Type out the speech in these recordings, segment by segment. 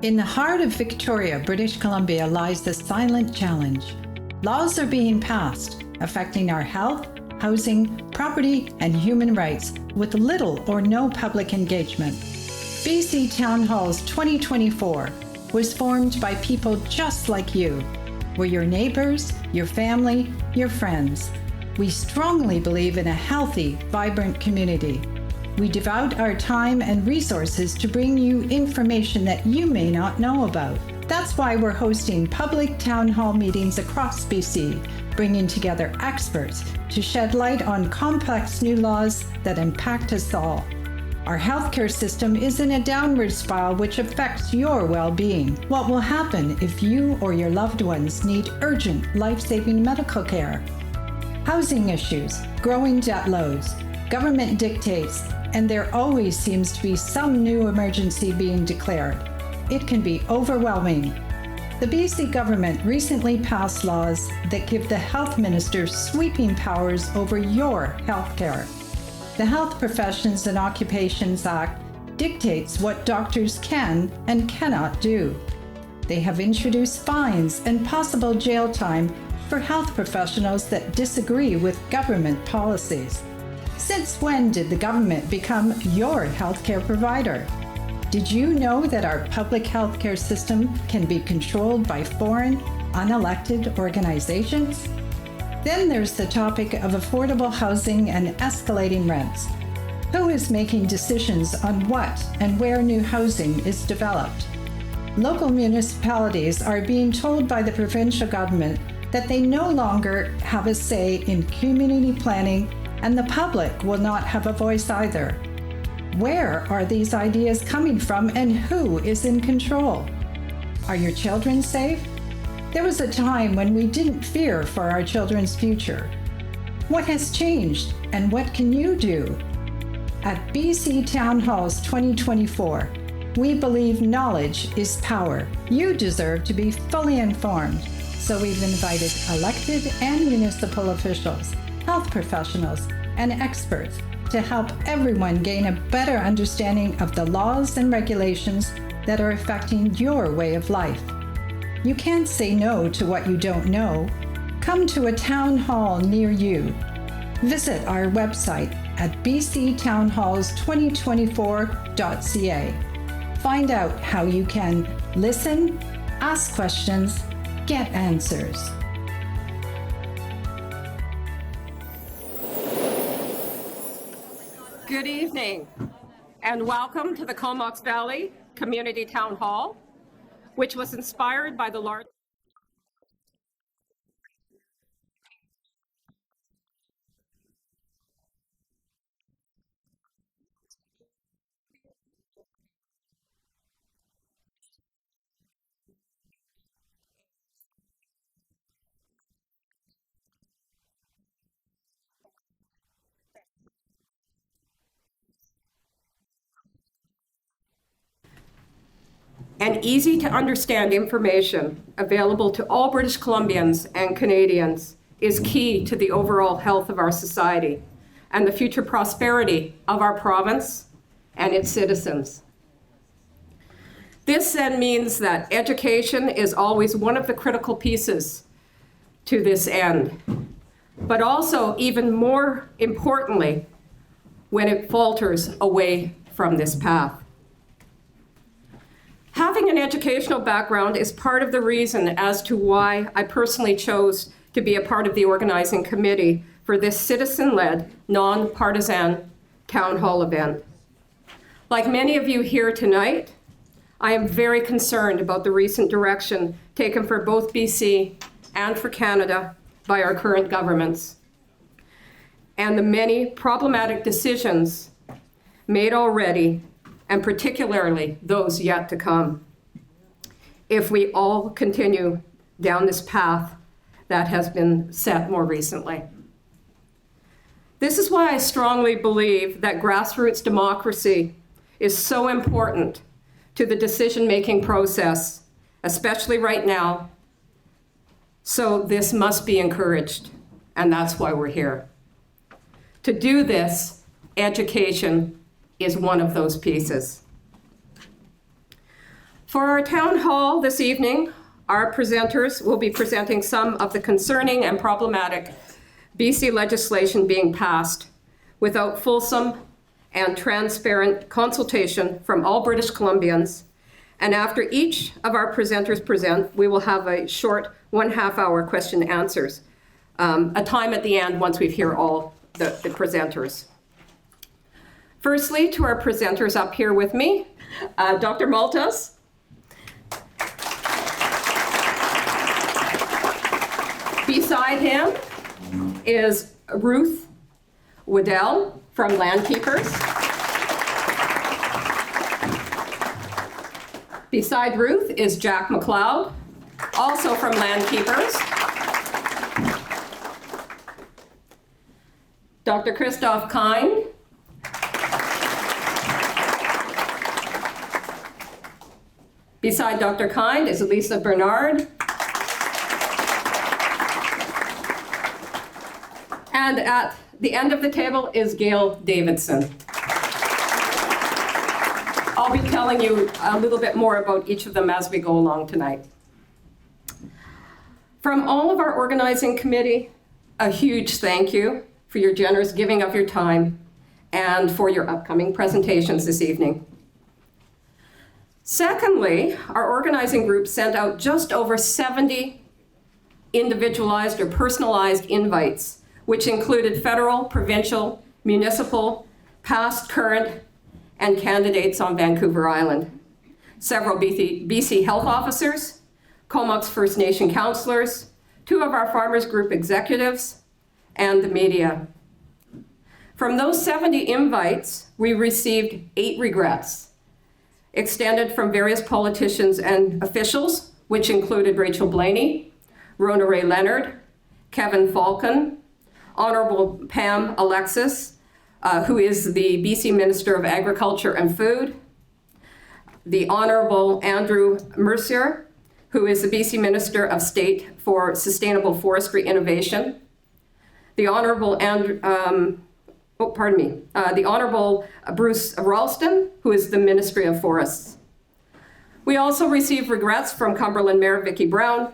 In the heart of Victoria, British Columbia, lies the silent challenge. Laws are being passed, affecting our health, housing, property, and human rights, with little or no public engagement. BC Town Halls 2024 was formed by people just like you. We're your neighbors, your family, your friends. We strongly believe in a healthy, vibrant community. We devote our time and resources to bring you information that you may not know about. That's why we're hosting public town hall meetings across BC, bringing together experts to shed light on complex new laws that impact us all. Our healthcare system is in a downward spiral which affects your well-being. What will happen if you or your loved ones need urgent, life-saving medical care? Housing issues, growing debt loads, government dictates, and there always seems to be some new emergency being declared. It can be overwhelming. The BC government recently passed laws that give the health minister sweeping powers over your healthcare. The Health Professions and Occupations Act dictates what doctors can and cannot do. They have introduced fines and possible jail time for health professionals that disagree with government policies. Since when did the government become your healthcare provider? Did you know that our public healthcare system can be controlled by foreign, unelected organizations? Then there's the topic of affordable housing and escalating rents. Who is making decisions on what and where new housing is developed? Local municipalities are being told by the provincial government that they no longer have a say in community planning, and the public will not have a voice either. Where are these ideas coming from and who is in control? Are your children safe? There was a time when we didn't fear for our children's future. What has changed and what can you do? At BC Town Halls 2024, we believe knowledge is power. You deserve to be fully informed. So we've invited elected and municipal officials, health professionals, and experts to help everyone gain a better understanding of the laws and regulations that are affecting your way of life. You can't say no to what you don't know. Come to a town hall near you. Visit our website at bctownhalls2024.ca. Find out how you can listen, ask questions, get answers. Good evening, and welcome to the Comox Valley Community Town Hall, which was inspired by the large and easy to understand information available to all British Columbians and Canadians is key to the overall health of our society and the future prosperity of our province and its citizens. This then means that education is always one of the critical pieces to this end, but also even more importantly, when it falters away from this path. Having an educational background is part of the reason as to why I personally chose to be a part of the organizing committee for this citizen-led, non-partisan town hall event. Like many of you here tonight, I am very concerned about the recent direction taken for both BC and for Canada by our current governments, and the many problematic decisions made already, and particularly those yet to come, if we all continue down this path that has been set more recently. This is why I strongly believe that grassroots democracy is so important to the decision-making process, especially right now. So this must be encouraged, and that's why we're here. To do this, education is one of those pieces. For our town hall this evening, our presenters will be presenting some of the concerning and problematic BC legislation being passed without fulsome and transparent consultation from all British Columbians. And after each of our presenters present, we will have a short 1.5 hour question and answers, a time at the end once we've heard all the presenters. Firstly, to our presenters up here with me, Dr. Malthouse. Beside him is Ruth Waddell from Landkeepers. Beside Ruth is Jack McLeod, also from Landkeepers. Dr. Christoph Kind. Beside Dr. Kind is Lisa Bernard. And at the end of the table is Gail Davidson. I'll be telling you a little bit more about each of them as we go along tonight. From all of our organizing committee, a huge thank you for your generous giving of your time and for your upcoming presentations this evening. Secondly, our organizing group sent out just over 70 individualized or personalized invites, which included federal, provincial, municipal, past, current, and candidates on Vancouver Island. Several BC health officers, Comox First Nation councillors, 2 of our farmers group executives, and the media. From those 70 invites, we received 8 regrets, extended from various politicians and officials, which included Rachel Blaney, Rona Ray Leonard, Kevin Falcon, Honorable Pam Alexis, who is the BC Minister of Agriculture and Food, the Honorable Andrew Mercier, who is the BC Minister of State for Sustainable Forestry Innovation, the Honorable the Honorable Bruce Ralston, who is the Ministry of Forests. We also received regrets from Cumberland Mayor Vicki Brown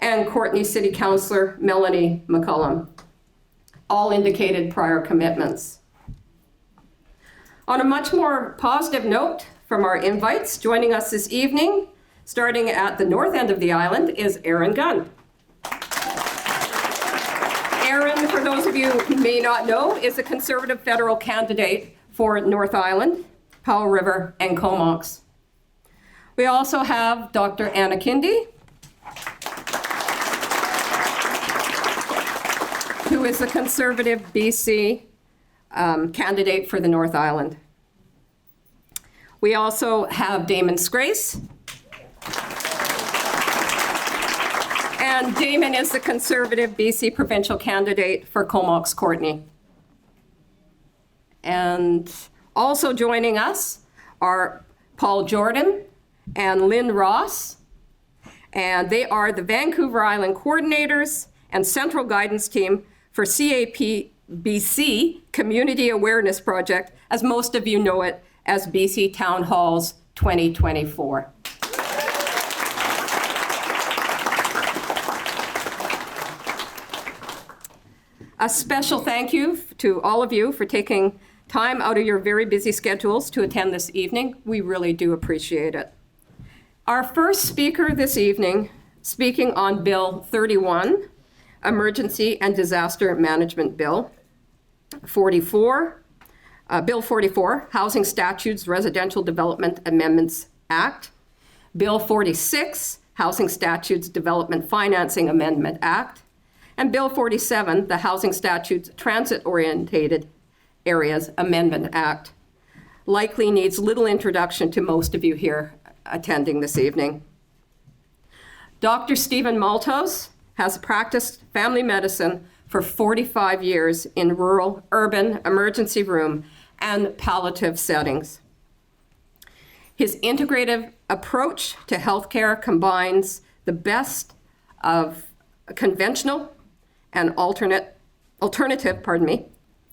and Courtenay City Councillor Melanie McCullum. All indicated prior commitments. On a much more positive note from our invites, joining us this evening, starting at the north end of the island, is Aaron Gunn. Aaron, for those of you who may not know, is a Conservative federal candidate for North Island, Powell River, and Comox. We also have Dr. Anna Kindy, who is a Conservative BC candidate for the North Island. We also have Damon Scrace. And Damon is the Conservative BC provincial candidate for Comox Courtenay. And also joining us are Paul Jordan and Lynn Ross, and they are the Vancouver Island coordinators and central guidance team for CAPBC Community Awareness Project, as most of you know it as BC Town Halls 2024. A special thank you to all of you for taking time out of your very busy schedules to attend this evening. We really do appreciate it. Our first speaker this evening, speaking on Bill 31, Emergency and Disaster Management Bill 44, Bill 44, Housing Statutes Residential Development Amendments Act, Bill 46, Housing Statutes Development Financing Amendment Act, and Bill 47, the Housing Statutes Transit-Orientated Areas Amendment Act. Likely needs little introduction to most of you here attending this evening. Dr. Stephen Malthouse has practiced family medicine for 45 years in rural, urban, emergency room, and palliative settings. His integrative approach to healthcare combines the best of conventional and alternative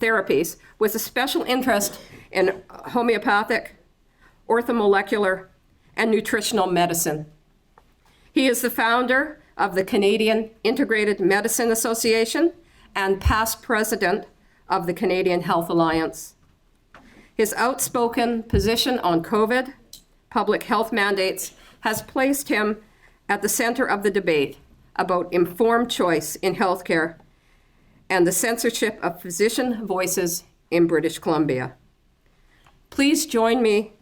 therapies with a special interest in homeopathic, orthomolecular, and nutritional medicine. He is the founder of the Canadian Integrated Medicine Association and past president of the Canadian Health Alliance. His outspoken position on COVID, public health mandates, has placed him at the center of the debate about informed choice in healthcare and the censorship of physician voices in British Columbia. Please join me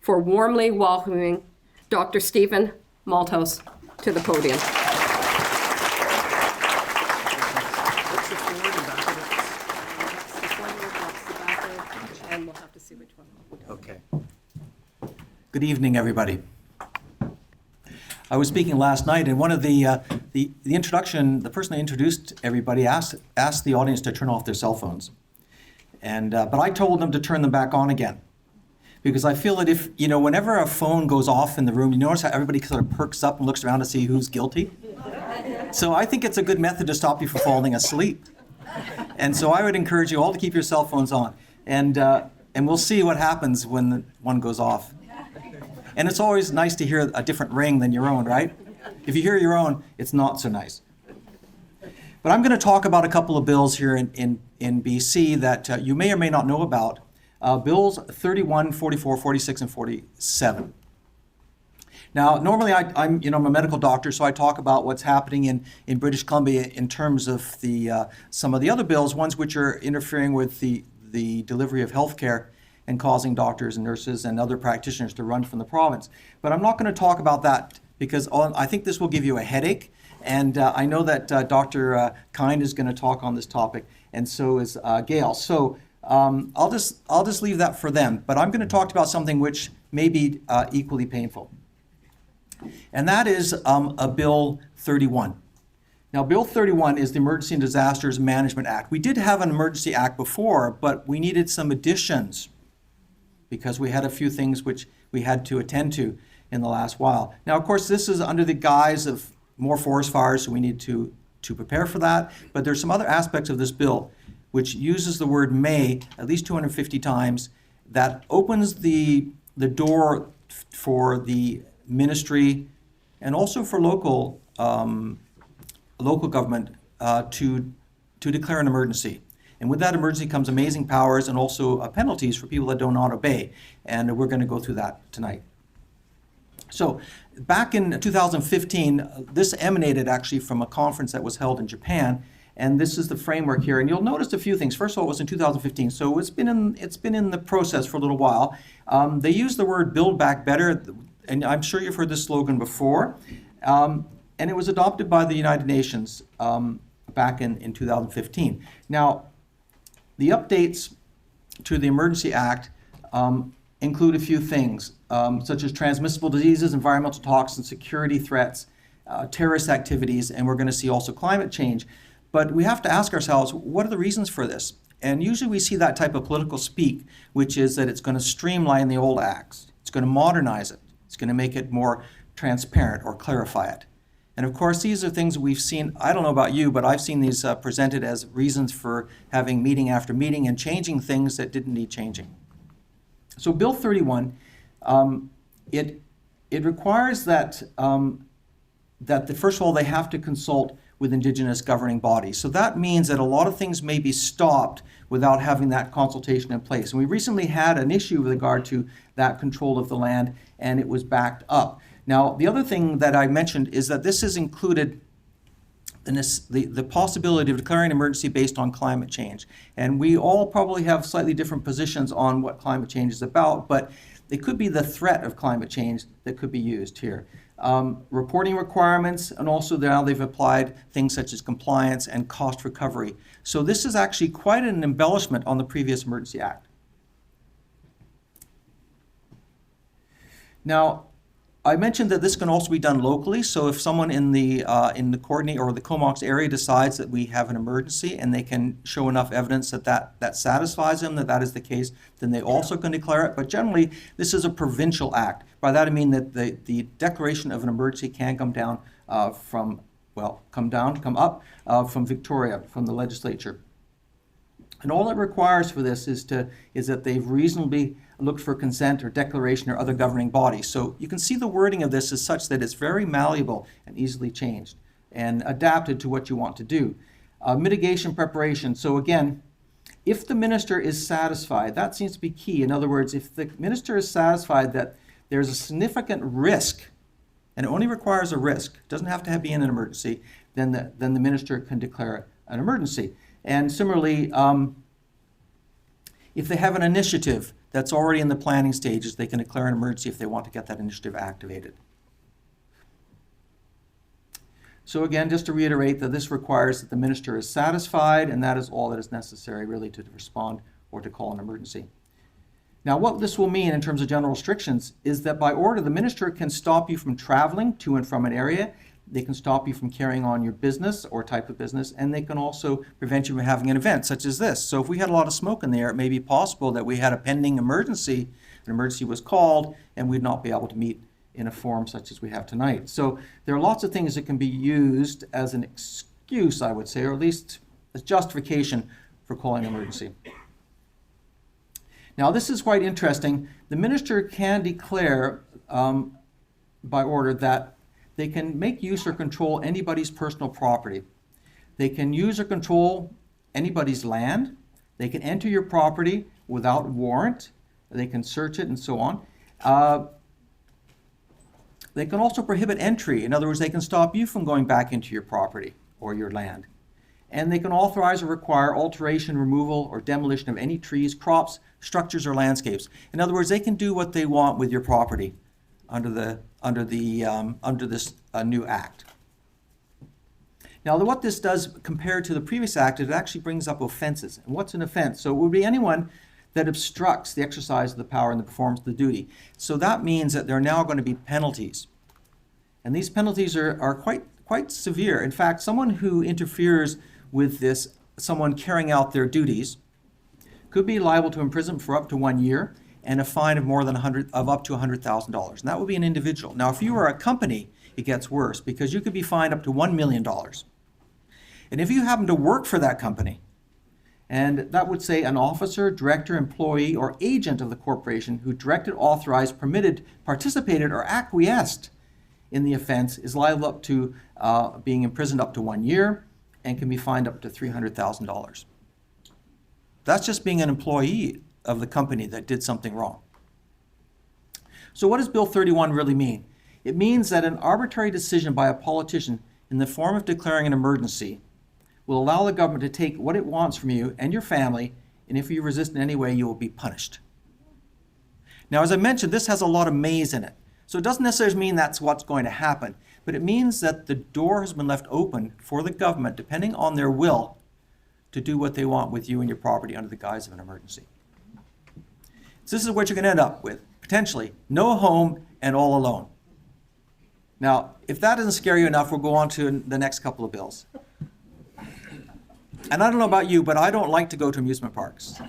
for warmly welcoming Dr. Stephen Malthouse to the podium. Okay. Good evening, everybody. I was speaking last night, and one of the introduction, the person that introduced everybody asked the audience to turn off their cell phones, and but I told them to turn them back on again, because I feel that if whenever a phone goes off in the room, you notice how everybody sort of perks up and looks around to see who's guilty. So I think it's a good method to stop you from falling asleep, and so I would encourage you all to keep your cell phones on, and we'll see what happens when one goes off. And it's always nice to hear a different ring than your own, right? If you hear your own, it's not so nice. But I'm going to talk about a couple of bills here in BC that you may or may not know about. Bills 31, 44, 46, and 47. Now, normally I'm a medical doctor, so I talk about what's happening in British Columbia in terms of some of the other bills, ones which are interfering with the delivery of health care and causing doctors and nurses and other practitioners to run from the province. But I'm not going to talk about that because I think this will give you a headache. And I know that Dr. Kind is going to talk on this topic, and so is Gail. So I'll just leave that for them. But I'm going to talk about something which may be equally painful. And that is a Bill 31. Now, Bill 31 is the Emergency and Disasters Management Act. We did have an Emergency Act before, but we needed some additions because we had a few things which we had to attend to in the last while. Now, of course, this is under the guise of more forest fires, so we need to prepare for that. But there's some other aspects of this bill which uses the word may at least 250 times that opens the door for the ministry and also for local government to declare an emergency. And with that emergency comes amazing powers and also penalties for people that do not obey. And we're going to go through that tonight. So back in 2015, this emanated actually from a conference that was held in Japan. And this is the framework here. And you'll notice a few things. First of all, it was in 2015. So it's been in the process for a little while. They used the word build back better. And I'm sure you've heard this slogan before. And it was adopted by the United Nations back in 2015. Now, the updates to the Emergency Act include a few things, such as transmissible diseases, environmental toxins, security threats, terrorist activities, and we're going to see also climate change. But we have to ask ourselves, what are the reasons for this? And usually we see that type of political speak, which is that it's going to streamline the old acts. It's going to modernize it. It's going to make it more transparent or clarify it. And of course, these are things we've seen. I don't know about you, but I've seen these presented as reasons for having meeting after meeting and changing things that didn't need changing. So Bill 31, it requires that first of all, they have to consult with Indigenous governing bodies. So that means that a lot of things may be stopped without having that consultation in place. And we recently had an issue with regard to that control of the land, and it was backed up. Now, the other thing that I mentioned is that this has included the possibility of declaring an emergency based on climate change. And we all probably have slightly different positions on what climate change is about, but it could be the threat of climate change that could be used here. Reporting requirements, and also now they've applied things such as compliance and cost recovery. So this is actually quite an embellishment on the previous Emergency Act. Now, I mentioned that this can also be done locally. So if someone in the coordinate or the Comox area decides that we have an emergency and they can show enough evidence that satisfies them that is the case, then they also can declare it. But generally, this is a provincial act. By that I mean that the declaration of an emergency can come up from Victoria, from the legislature. And all it requires for this is that they've reasonably looked for consent or declaration or other governing body. So you can see the wording of this is such that it's very malleable and easily changed and adapted to what you want to do. Mitigation preparation. So again, if the minister is satisfied, that seems to be key. In other words, if the minister is satisfied that there's a significant risk, and it only requires a risk, doesn't have to be in an emergency, then the minister can declare an emergency. And similarly, if they have an initiative that's already in the planning stages, they can declare an emergency if they want to get that initiative activated. So again, just to reiterate that this requires that the minister is satisfied, and that is all that is necessary really to respond or to call an emergency. Now, what this will mean in terms of general restrictions is that by order, the minister can stop you from traveling to and from an area. They can stop you from carrying on your business or type of business, and they can also prevent you from having an event such as this. So if we had a lot of smoke in there, it may be possible that we had a pending emergency, an emergency was called, and we'd not be able to meet in a forum such as we have tonight. So there are lots of things that can be used as an excuse, I would say, or at least as justification for calling an emergency. Now, this is quite interesting. The minister can declare by order that they can make use or control anybody's personal property. They can use or control anybody's land. They can enter your property without warrant. They can search it and so on. They can also prohibit entry. In other words, they can stop you from going back into your property or your land. And they can authorize or require alteration, removal, or demolition of any trees, crops, structures, or landscapes. In other words, they can do what they want with your property under this new act. Now, what this does compared to the previous act, it actually brings up offenses. And what's an offense? So it would be anyone that obstructs the exercise of the power and the performance of the duty. So that means that there are now going to be penalties. And these penalties are quite severe. In fact, someone who interferes with this, someone carrying out their duties, could be liable to imprisonment for up to 1 year and a fine of up to $100,000. And that would be an individual. Now, if you are a company, it gets worse because you could be fined up to $1 million. And if you happen to work for that company, and that would say an officer, director, employee, or agent of the corporation who directed, authorized, permitted, participated, or acquiesced in the offense is liable up to being imprisoned up to 1 year and can be fined up to $300,000. That's just being an employee of the company that did something wrong. So what does Bill 31 really mean? It means that an arbitrary decision by a politician in the form of declaring an emergency will allow the government to take what it wants from you and your family, and if you resist in any way, you will be punished. Now, as I mentioned, this has a lot of mays in it. So it doesn't necessarily mean that's what's going to happen, but it means that the door has been left open for the government, depending on their will, to do what they want with you and your property under the guise of an emergency. So this is what you're going to end up with, potentially no home and all alone. Now, if that doesn't scare you enough, we'll go on to the next couple of bills. And I don't know about you, but I don't like to go to amusement parks.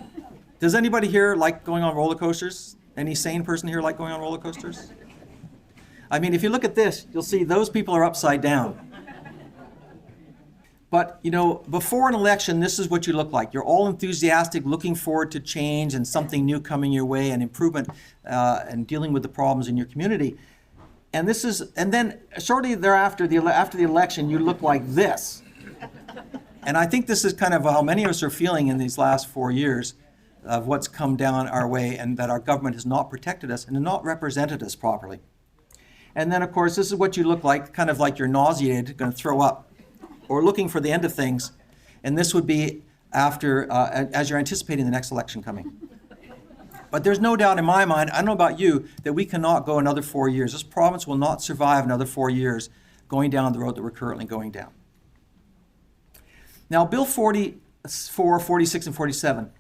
Does anybody here like going on roller coasters? Any sane person here like going on roller coasters? I mean, if you look at this, you'll see those people are upside down. But, you know, before an election, this is what you look like. You're all enthusiastic, looking forward to change and something new coming your way and improvement and dealing with the problems in your community. And then shortly thereafter, after the election, you look like this. And I think this is kind of how many of us are feeling in these last 4 years of what's come down our way and that our government has not protected us and not represented us properly. And then, of course, this is what you look like, kind of like you're nauseated, going to throw up, or looking for the end of things. And this would be after, as you're anticipating the next election coming. But there's no doubt in my mind, I don't know about you, that we cannot go another 4 years. This province will not survive another 4 years going down the road that we're currently going down. Now, Bill 44, 46, and 47,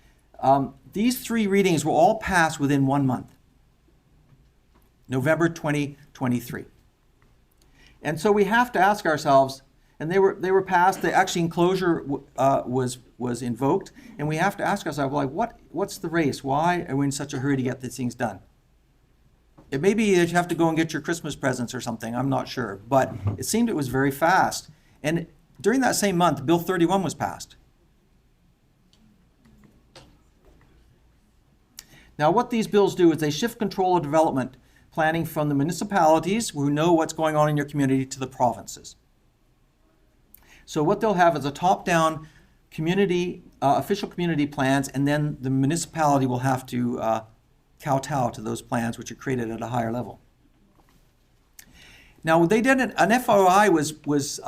these three readings will all pass within 1 month, November 2023. And so we have to ask ourselves, and they were passed, actually enclosure was invoked, and we have to ask ourselves, like, what's the race? Why are we in such a hurry to get these things done? It may be that you have to go and get your Christmas presents or something, I'm not sure, but it seemed it was very fast. And during that same month, Bill 31 was passed. Now, what these bills do is they shift control of development planning from the municipalities who know what's going on in your community to the provinces. So what they'll have is a top-down community, official community plans, and then the municipality will have to kowtow to those plans which are created at a higher level. Now, they did an FOI was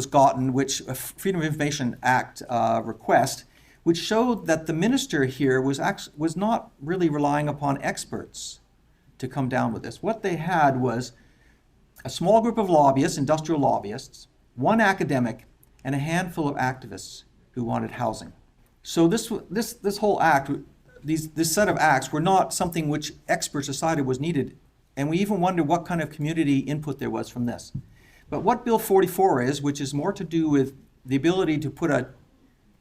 gotten, which a Freedom of Information Act request, which showed that the minister here was not really relying upon experts to come down with this. What they had was a small group of lobbyists, industrial lobbyists, one academic, and a handful of activists who wanted housing. So this whole act, this set of acts were not something which experts decided was needed, and we even wondered what kind of community input there was from this. But what Bill 44 is, which is more to do with the ability to put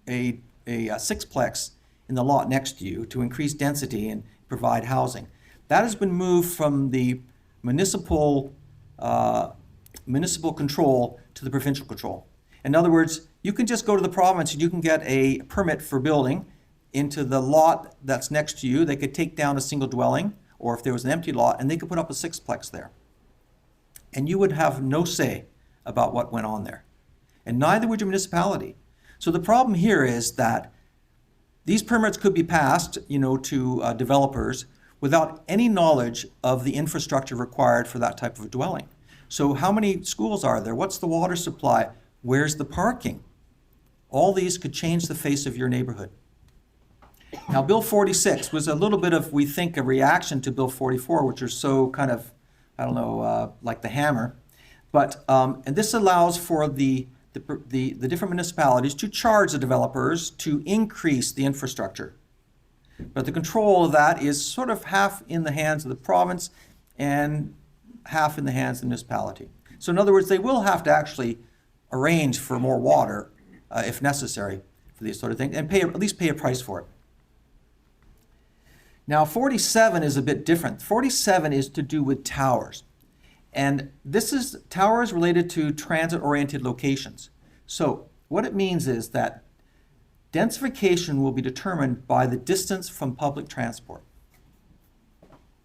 a sixplex in the lot next to you to increase density and provide housing, that has been moved from the municipal control to the provincial control. In other words, you can just go to the province and you can get a permit for building into the lot that's next to you. They could take down a single dwelling, or if there was an empty lot, and they could put up a sixplex there. And you would have no say about what went on there. And neither would your municipality. So the problem here is that these permits could be passed, to developers without any knowledge of the infrastructure required for that type of dwelling. So how many schools are there? What's the water supply? Where's the parking? All these could change the face of your neighborhood. Now, Bill 46 was a little bit of, we think, a reaction to Bill 44, which are so kind of, like the hammer. But, and this allows for the different municipalities to charge the developers to increase the infrastructure. But the control of that is sort of half in the hands of the province and half in the hands of the municipality. So in other words, they will have to actually arrange for more water if necessary for these sort of things, and at least pay a price for it. Now, 47 is a bit different. 47 is to do with towers. And this is towers related to transit-oriented locations. So what it means is that densification will be determined by the distance from public transport.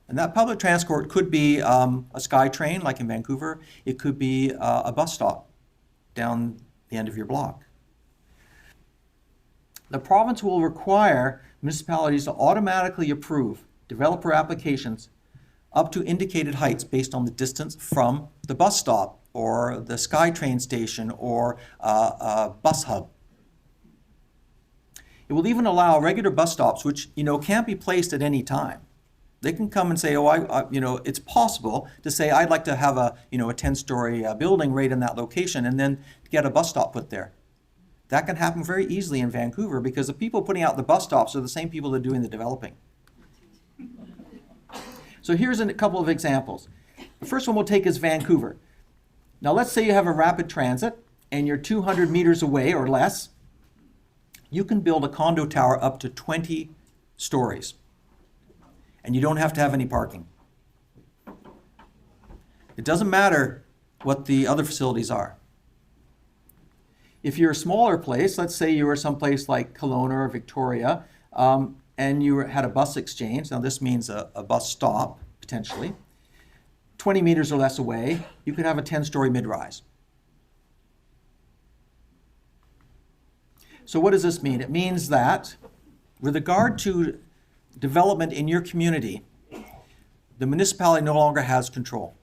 And that public transport could be a SkyTrain, like in Vancouver. It could be a bus stop down the end of your block. The province will require municipalities to automatically approve developer applications up to indicated heights based on the distance from the bus stop or the SkyTrain station or a bus hub. It will even allow regular bus stops, which can't be placed at any time. They can come and say, it's possible to say, I'd like to have a 10-story building right in that location, and then get a bus stop put there. That can happen very easily in Vancouver because the people putting out the bus stops are the same people that are doing the developing. So here's a couple of examples. The first one we'll take is Vancouver. Now let's say you have a rapid transit and you're 200 meters away or less. You can build a condo tower up to 20 stories. And you don't have to have any parking. It doesn't matter what the other facilities are. If you're a smaller place, let's say you were someplace like Kelowna or Victoria, and you had a bus exchange, now this means a bus stop, potentially, 20 meters or less away, you could have a 10-story mid-rise. So what does this mean? It means that with regard to development in your community, the municipality no longer has control.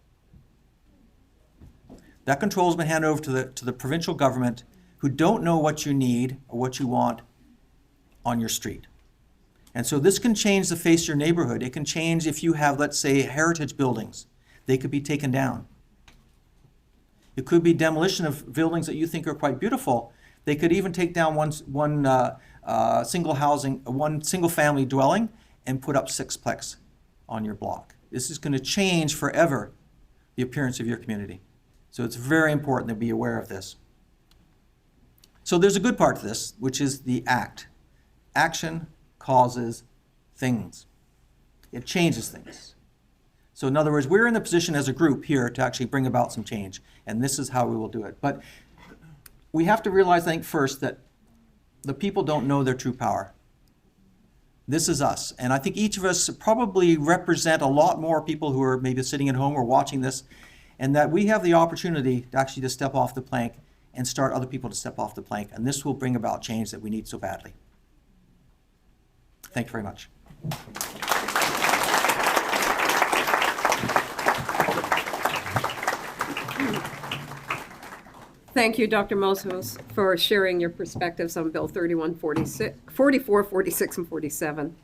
That control has been handed over to the provincial government, who don't know what you need or what you want on your street. And so this can change the face of your neighborhood. It can change if you have, let's say, heritage buildings. They could be taken down. It could be demolition of buildings that you think are quite beautiful. They could even take down one single family dwelling and put up sixplex on your block. This is going to change forever the appearance of your community. So it's very important to be aware of this. So there's a good part to this, which is the act. Action causes things. It changes things. So in other words, we're in the position as a group here to actually bring about some change, and this is how we will do it. But we have to realize, I think, first that the people don't know their true power. This is us. And I think each of us probably represent a lot more people who are maybe sitting at home or watching this, and that we have the opportunity to actually just step off the plank and start other people to step off the plank. And this will bring about change that we need so badly. Thank you very much. Thank you, Dr. Malthouse, for sharing your perspectives on Bill 44, 46, and 47.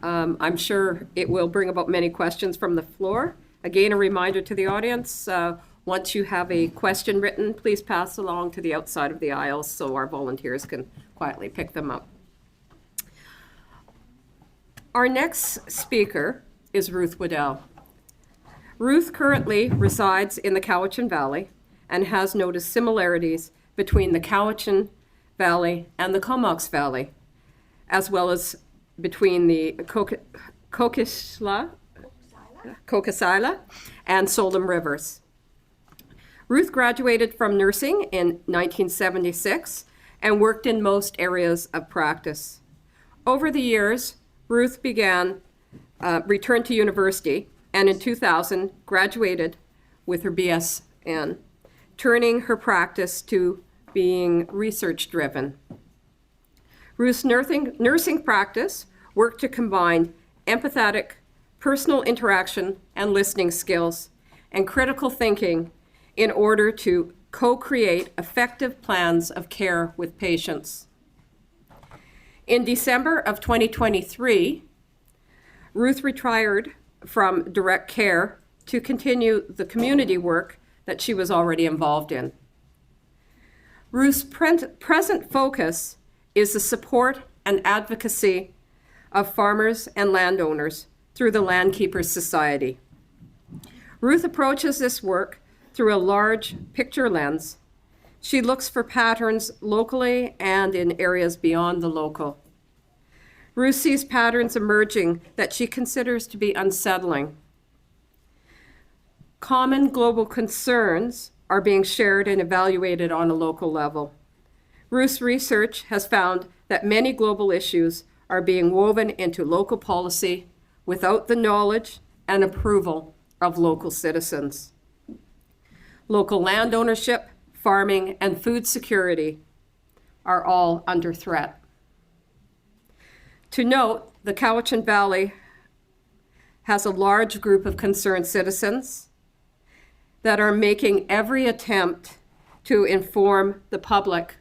I'm sure it will bring about many questions from the floor. Again, a reminder to the audience, once you have a question written, please pass along to the outside of the aisles so our volunteers can quietly pick them up. Our next speaker is Ruth Waddell. Ruth currently resides in the Cowichan Valley and has noticed similarities between the Cowichan Valley and the Comox Valley, as well as between the Cocosila and Tsolum rivers. Ruth graduated from nursing in 1976 and worked in most areas of practice. Over the years, Ruth returned to university, and in 2000 graduated with her BSN, turning her practice to being research-driven. Ruth's nursing practice worked to combine empathetic, personal interaction and listening skills, and critical thinking in order to co-create effective plans of care with patients. In December of 2023, Ruth retired from direct care to continue the community work that she was already involved in. Ruth's present focus is the support and advocacy of farmers and landowners through the Landkeepers Society. Ruth approaches this work through a large picture lens. She looks for patterns locally and in areas beyond the local. Ruth sees patterns emerging that she considers to be unsettling. Common global concerns are being shared and evaluated on a local level. Ruth's research has found that many global issues are being woven into local policy without the knowledge and approval of local citizens. Local land ownership, farming, and food security are all under threat. To note, the Cowichan Valley has a large group of concerned citizens that are making every attempt to inform the public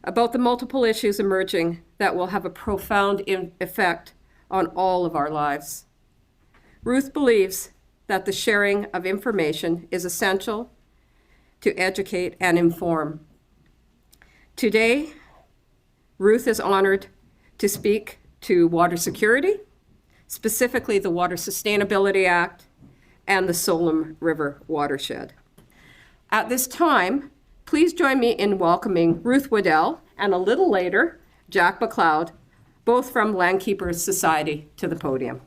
about the multiple issues emerging that will have a profound effect on all of our lives. Ruth believes that the sharing of information is essential to educate and inform. Today, Ruth is honored to speak to water security, specifically the Water Sustainability Act and the Tsolum River Watershed. At this time, please join me in welcoming Ruth Waddell and a little later, Jack McLeod, both from Landkeepers Society, to the podium.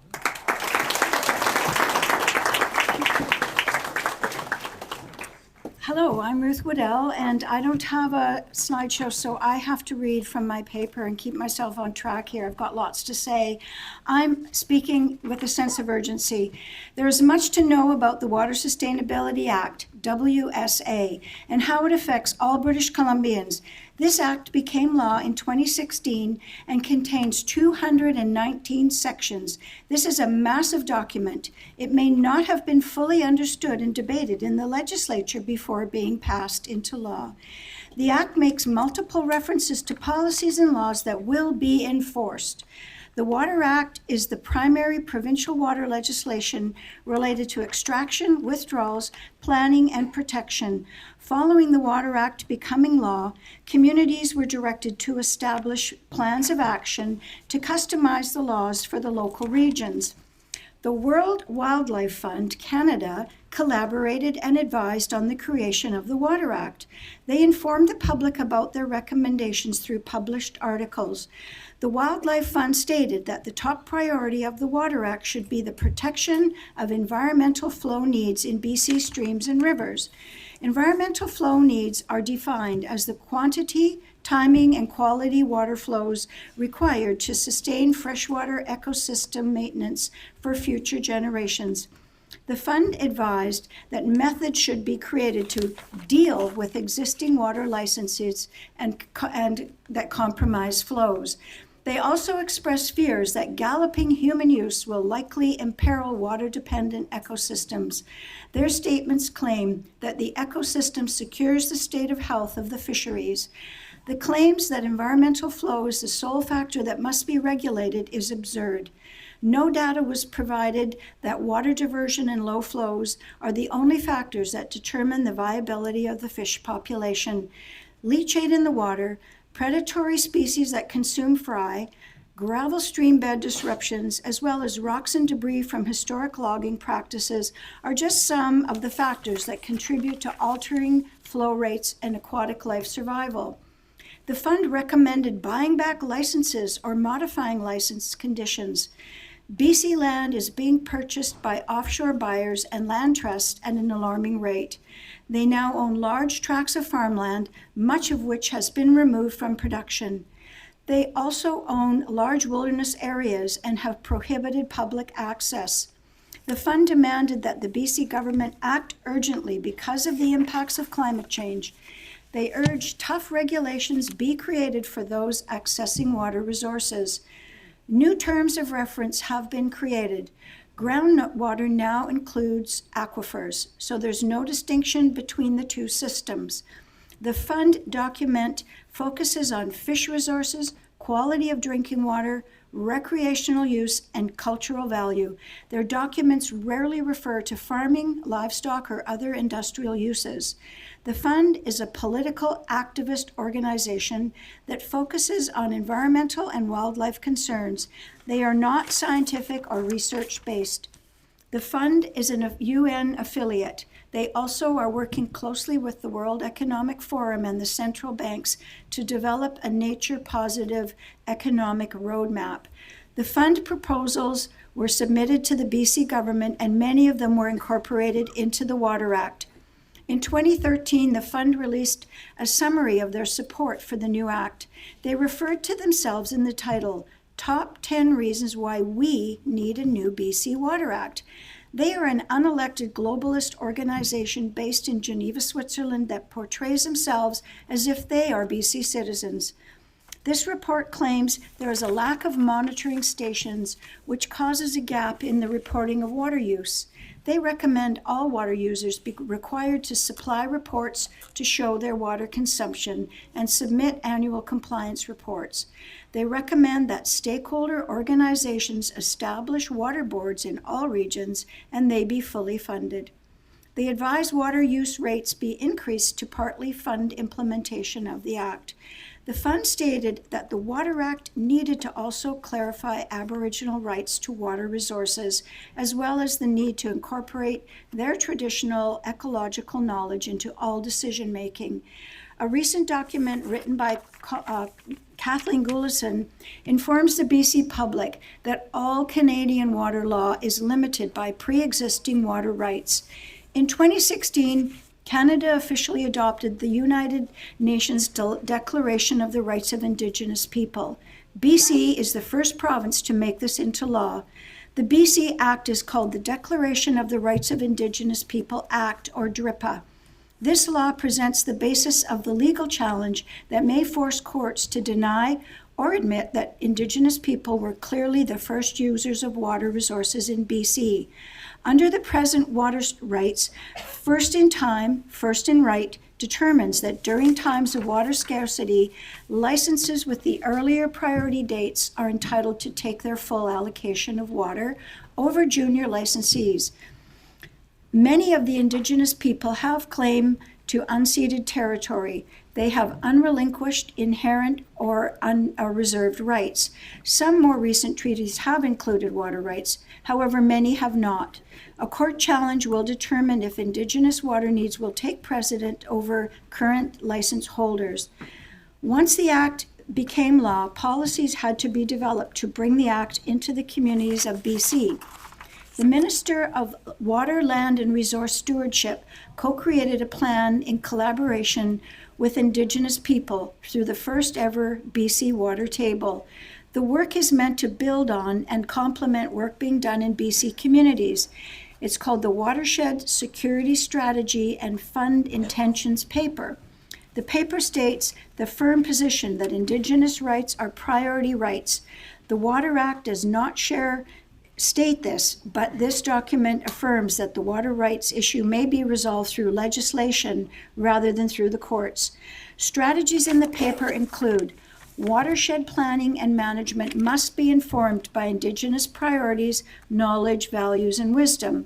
Hello, I'm Ruth Waddell, and I don't have a slideshow, so I have to read from my paper and keep myself on track here. I've got lots to say. I'm speaking with a sense of urgency. There is much to know about the Water Sustainability Act, WSA, and how it affects all British Columbians. This act became law in 2016 and contains 219 sections. This is a massive document. It may not have been fully understood and debated in the legislature before being passed into law. The act makes multiple references to policies and laws that will be enforced. The Water Act is the primary provincial water legislation related to extraction, withdrawals, planning, and protection. Following the Water Act becoming law, communities were directed to establish plans of action to customize the laws for the local regions. The World Wildlife Fund Canada collaborated and advised on the creation of the Water Act. They informed the public about their recommendations through published articles. The Wildlife Fund stated that the top priority of the Water Act should be the protection of environmental flow needs in BC streams and rivers. Environmental flow needs are defined as the quantity, timing, and quality water flows required to sustain freshwater ecosystem maintenance for future generations. The fund advised that methods should be created to deal with existing water licenses and that compromise flows. They also expressed fears that galloping human use will likely imperil water-dependent ecosystems. Their statements claim that the ecosystem secures the state of health of the fisheries. The claims that environmental flow is the sole factor that must be regulated is absurd. No data was provided that water diversion and low flows are the only factors that determine the viability of the fish population. Leachate in the water, predatory species that consume fry, gravel stream bed disruptions, as well as rocks and debris from historic logging practices are just some of the factors that contribute to altering flow rates and aquatic life survival. The fund recommended buying back licenses or modifying license conditions. BC land is being purchased by offshore buyers and land trusts at an alarming rate. They now own large tracts of farmland, much of which has been removed from production. They also own large wilderness areas and have prohibited public access. The fund demanded that the BC government act urgently because of the impacts of climate change. They urged tough regulations be created for those accessing water resources. New terms of reference have been created. Groundwater now includes aquifers, so there's no distinction between the two systems. The fund document focuses on fish resources, quality of drinking water, recreational use, and cultural value. Their documents rarely refer to farming, livestock, or other industrial uses. The fund is a political activist organization that focuses on environmental and wildlife concerns. They are not scientific or research-based. The fund is a UN affiliate. They also are working closely with the World Economic Forum and the central banks to develop a nature-positive economic roadmap. The fund proposals were submitted to the BC government, and many of them were incorporated into the Water Act. In 2013, the fund released a summary of their support for the new act. They referred to themselves in the title, Top 10 Reasons Why We Need a New BC Water Act. They are an unelected globalist organization based in Geneva, Switzerland that portrays themselves as if they are BC citizens. This report claims there is a lack of monitoring stations, which causes a gap in the reporting of water use. They recommend all water users be required to supply reports to show their water consumption and submit annual compliance reports. They recommend that stakeholder organizations establish water boards in all regions and they be fully funded. They advise water use rates be increased to partly fund implementation of the Act. The fund stated that the Water Act needed to also clarify Aboriginal rights to water resources, as well as the need to incorporate their traditional ecological knowledge into all decision-making. A recent document written by Kathleen Goulison informs the BC public that all Canadian water law is limited by pre-existing water rights. In 2016, Canada officially adopted the United Nations Declaration of the Rights of Indigenous People. BC is the first province to make this into law. The BC Act is called the Declaration of the Rights of Indigenous People Act, or DRIPA. This law presents the basis of the legal challenge that may force courts to deny or admit that Indigenous people were clearly the first users of water resources in BC. Under the present water rights, first in time, first in right determines that during times of water scarcity, licenses with the earlier priority dates are entitled to take their full allocation of water over junior licensees. Many of the Indigenous people have claim to unceded territory. They have unrelinquished, inherent, or reserved rights. Some more recent treaties have included water rights. However, many have not. A court challenge will determine if Indigenous water needs will take precedent over current license holders. Once the Act became law, policies had to be developed to bring the Act into the communities of BC. The Minister of Water, Land and Resource Stewardship co-created a plan in collaboration with Indigenous people through the first ever BC Water Table. The work is meant to build on and complement work being done in BC communities. It's called the Watershed Security Strategy and Fund Intentions Paper. The paper states the firm position that Indigenous rights are priority rights. The Water Act does not state this, but this document affirms that the water rights issue may be resolved through legislation rather than through the courts. Strategies in the paper include watershed planning and management must be informed by Indigenous priorities, knowledge, values, and wisdom.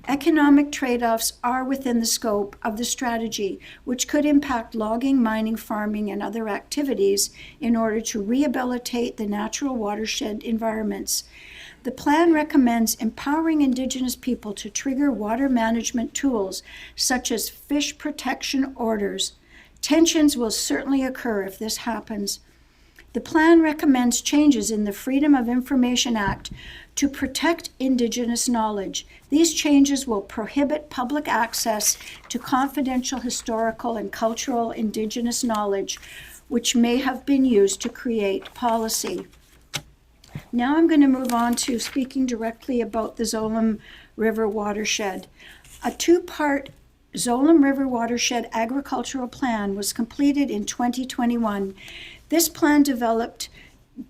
Economic trade-offs are within the scope of the strategy, which could impact logging, mining, farming, and other activities in order to rehabilitate the natural watershed environments. The plan recommends empowering Indigenous people to trigger water management tools, such as fish protection orders. Tensions will certainly occur if this happens. The plan recommends changes in the Freedom of Information Act to protect Indigenous knowledge. These changes will prohibit public access to confidential historical and cultural Indigenous knowledge, which may have been used to create policy. Now I'm going to move on to speaking directly about the Tsolum River watershed. A two-part Tsolum River watershed agricultural plan was completed in 2021. This plan developed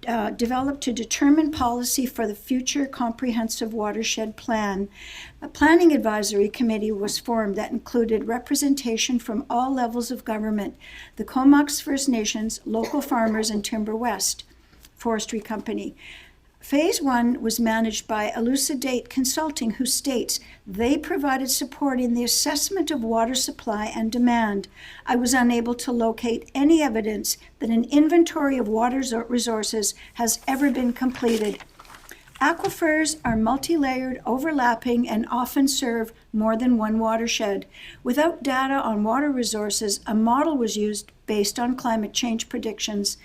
to determine policy for the future comprehensive watershed plan. A planning advisory committee was formed that included representation from all levels of government, the Comox First Nations, local farmers, and Timber West Forestry Company. Phase 1 was managed by Elucidate Consulting, who states they provided support in the assessment of water supply and demand. I was unable to locate any evidence that an inventory of water resources has ever been completed. Aquifers are multi-layered, overlapping, and often serve more than one watershed. Without data on water resources, a model was used based on climate change predictions.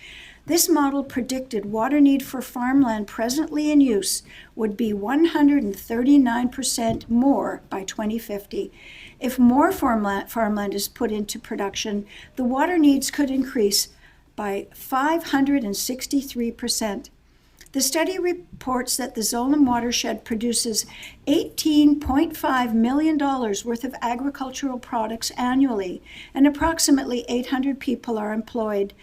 This model predicted water need for farmland presently in use would be 139% more by 2050. If more farmland is put into production, the water needs could increase by 563%. The study reports that the Tsolum watershed produces $18.5 million worth of agricultural products annually, and approximately 800 people are employed.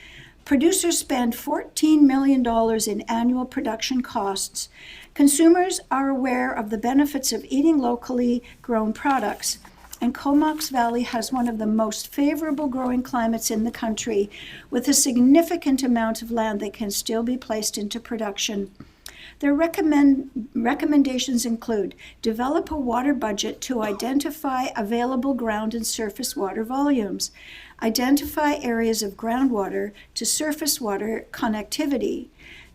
Producers spend $14 million in annual production costs. Consumers are aware of the benefits of eating locally grown products, and Comox Valley has one of the most favorable growing climates in the country, with a significant amount of land that can still be placed into production. Their recommendations include develop a water budget to identify available ground and surface water volumes, identify areas of groundwater to surface water connectivity.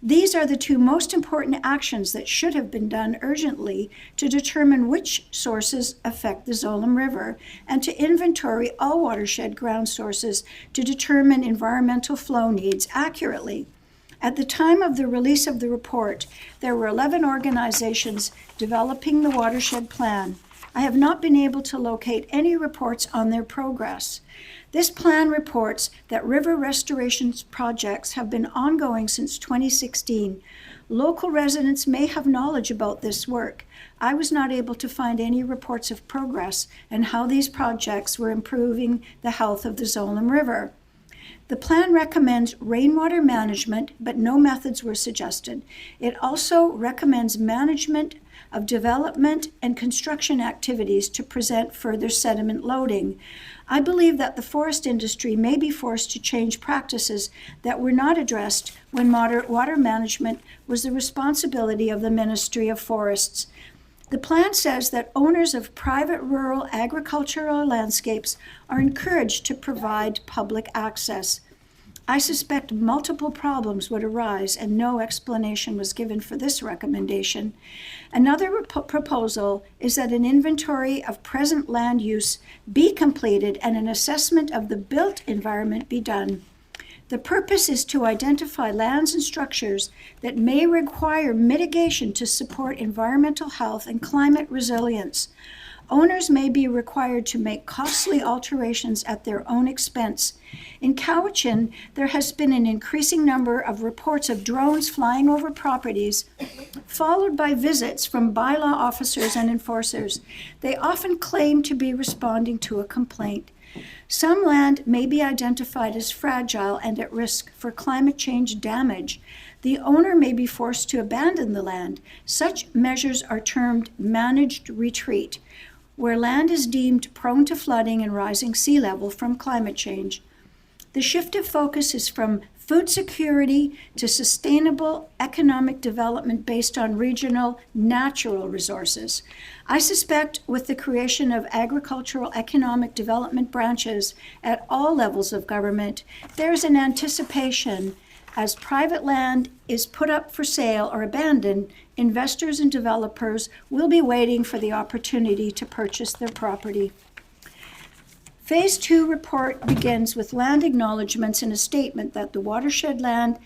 These are the two most important actions that should have been done urgently to determine which sources affect the Tsolum River and to inventory all watershed ground sources to determine environmental flow needs accurately. At the time of the release of the report, there were 11 organizations developing the watershed plan. I have not been able to locate any reports on their progress. This plan reports that river restoration projects have been ongoing since 2016. Local residents may have knowledge about this work. I was not able to find any reports of progress and how these projects were improving the health of the Tsolum River. The plan recommends rainwater management, but no methods were suggested. It also recommends management of development and construction activities to prevent further sediment loading. I believe that the forest industry may be forced to change practices that were not addressed when water management was the responsibility of the Ministry of Forests. The plan says that owners of private rural agricultural landscapes are encouraged to provide public access. I suspect multiple problems would arise, and no explanation was given for this recommendation. Another proposal is that an inventory of present land use be completed and an assessment of the built environment be done. The purpose is to identify lands and structures that may require mitigation to support environmental health and climate resilience. Owners may be required to make costly alterations at their own expense. In Cowichan, there has been an increasing number of reports of drones flying over properties, followed by visits from bylaw officers and enforcers. They often claim to be responding to a complaint. Some land may be identified as fragile and at risk for climate change damage. The owner may be forced to abandon the land. Such measures are termed managed retreat, where land is deemed prone to flooding and rising sea level from climate change. The shift of focus is from food security to sustainable economic development based on regional natural resources. I suspect with the creation of agricultural economic development branches at all levels of government, there's an anticipation as private land is put up for sale or abandoned, investors and developers will be waiting for the opportunity to purchase their property. Phase 2 report begins with land acknowledgements and a statement that the watershed land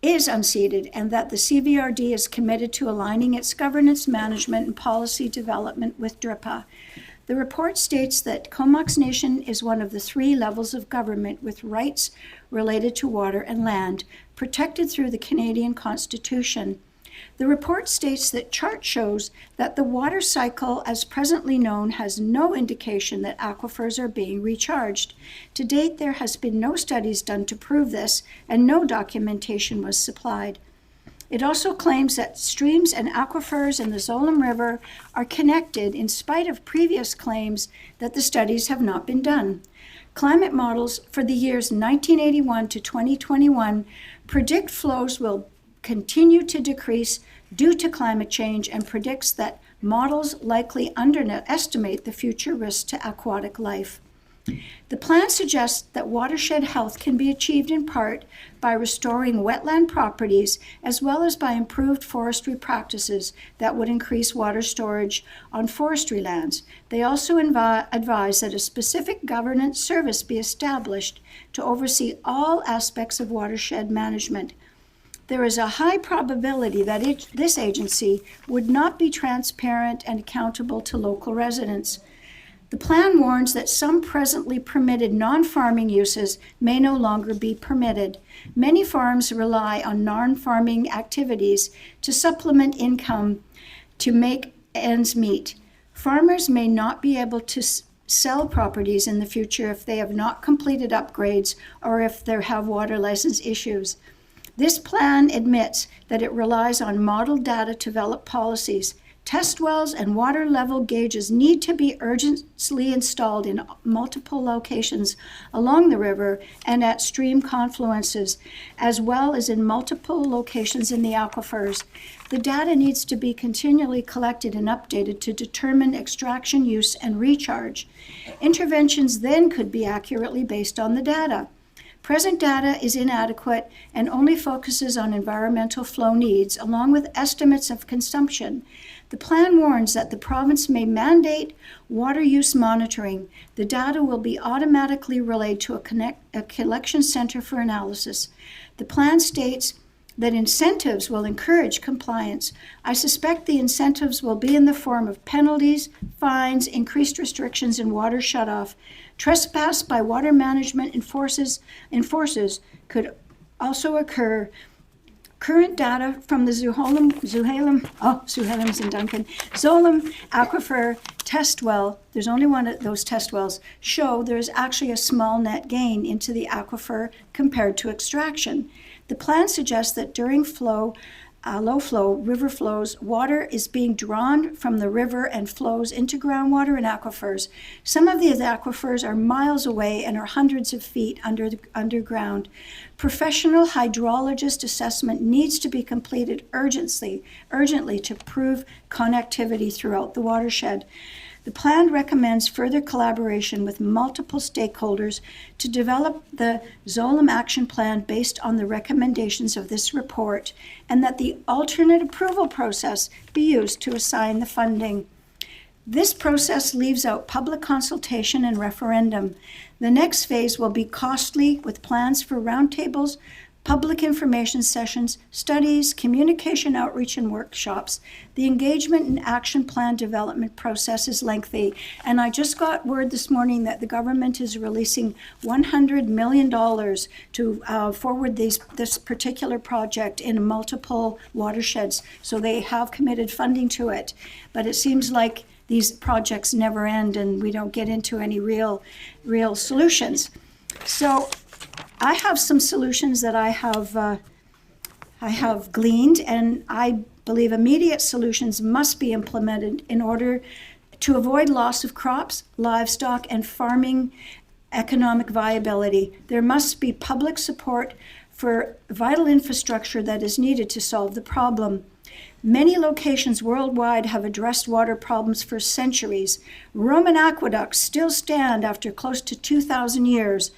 is unceded and that the CVRD is committed to aligning its governance, management, and policy development with DRIPA. The report states that Comox Nation is one of the 3 levels of government with rights related to water and land, protected through the Canadian Constitution. The report states that chart shows that the water cycle as presently known has no indication that aquifers are being recharged. To date, there has been no studies done to prove this, and no documentation was supplied. It also claims that streams and aquifers in the Tsolum River are connected in spite of previous claims that the studies have not been done. Climate models for the years 1981 to 2021 predict flows will continue to decrease due to climate change and predicts that models likely underestimate the future risks to aquatic life. The plan suggests that watershed health can be achieved in part by restoring wetland properties as well as by improved forestry practices that would increase water storage on forestry lands. They also advise that a specific governance service be established to oversee all aspects of watershed management. There is a high probability that this agency would not be transparent and accountable to local residents. The plan warns that some presently permitted non-farming uses may no longer be permitted. Many farms rely on non-farming activities to supplement income to make ends meet. Farmers may not be able to sell properties in the future if they have not completed upgrades or if they have water license issues. This plan admits that it relies on model data to develop policies. Test wells and water level gauges need to be urgently installed in multiple locations along the river and at stream confluences, as well as in multiple locations in the aquifers. The data needs to be continually collected and updated to determine extraction, use, and recharge. Interventions then could be accurately based on the data. Present data is inadequate and only focuses on environmental flow needs, along with estimates of consumption. The plan warns that the province may mandate water use monitoring. The data will be automatically relayed to a collection center for analysis. The plan states that incentives will encourage compliance. I suspect the incentives will be in the form of penalties, fines, increased restrictions, and water shutoff. Trespass by water management enforcers could also occur. Current data from the Tsolum aquifer test well, there's only one of those test wells, show there's actually a small net gain into the aquifer compared to extraction. The plan suggests that during low flow river flows, water is being drawn from the river and flows into groundwater and aquifers. Some of these aquifers are miles away and are hundreds of feet underground. Professional hydrologist assessment needs to be completed urgently to prove connectivity throughout the watershed. The plan recommends further collaboration with multiple stakeholders to develop the Tsolum Action Plan based on the recommendations of this report, and that the alternate approval process be used to assign the funding. This process leaves out public consultation and referendum. The next phase will be costly, with plans for roundtables, public information sessions, studies, communication outreach, and workshops. The engagement and action plan development process is lengthy. And I just got word this morning that the government is releasing $100 million to forward this particular project in multiple watersheds. So they have committed funding to it. But it seems like these projects never end and we don't get into any real solutions. So I have some solutions that I have gleaned, and I believe immediate solutions must be implemented in order to avoid loss of crops, livestock, and farming economic viability. There must be public support for vital infrastructure that is needed to solve the problem. Many locations worldwide have addressed water problems for centuries. Roman aqueducts still stand after close to 2,000 years.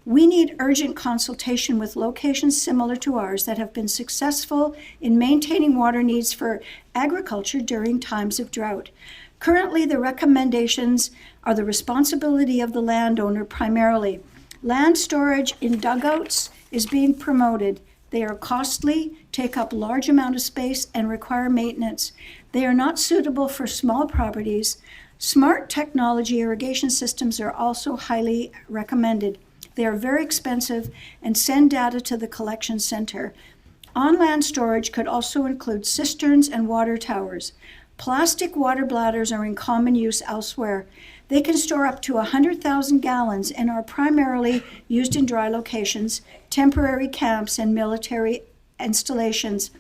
We need urgent consultation with locations similar to ours that have been successful in maintaining water needs for agriculture during times of drought. Currently, the recommendations are the responsibility of the landowner primarily. Land storage in dugouts is being promoted. They are costly, take up large amount of space, and require maintenance. They are not suitable for small properties. Smart technology irrigation systems are also highly recommended. They are very expensive and send data to the collection center. On-land storage could also include cisterns and water towers. Plastic water bladders are in common use elsewhere. They can store up to 100,000 gallons and are primarily used in dry locations, temporary camps, and military installations.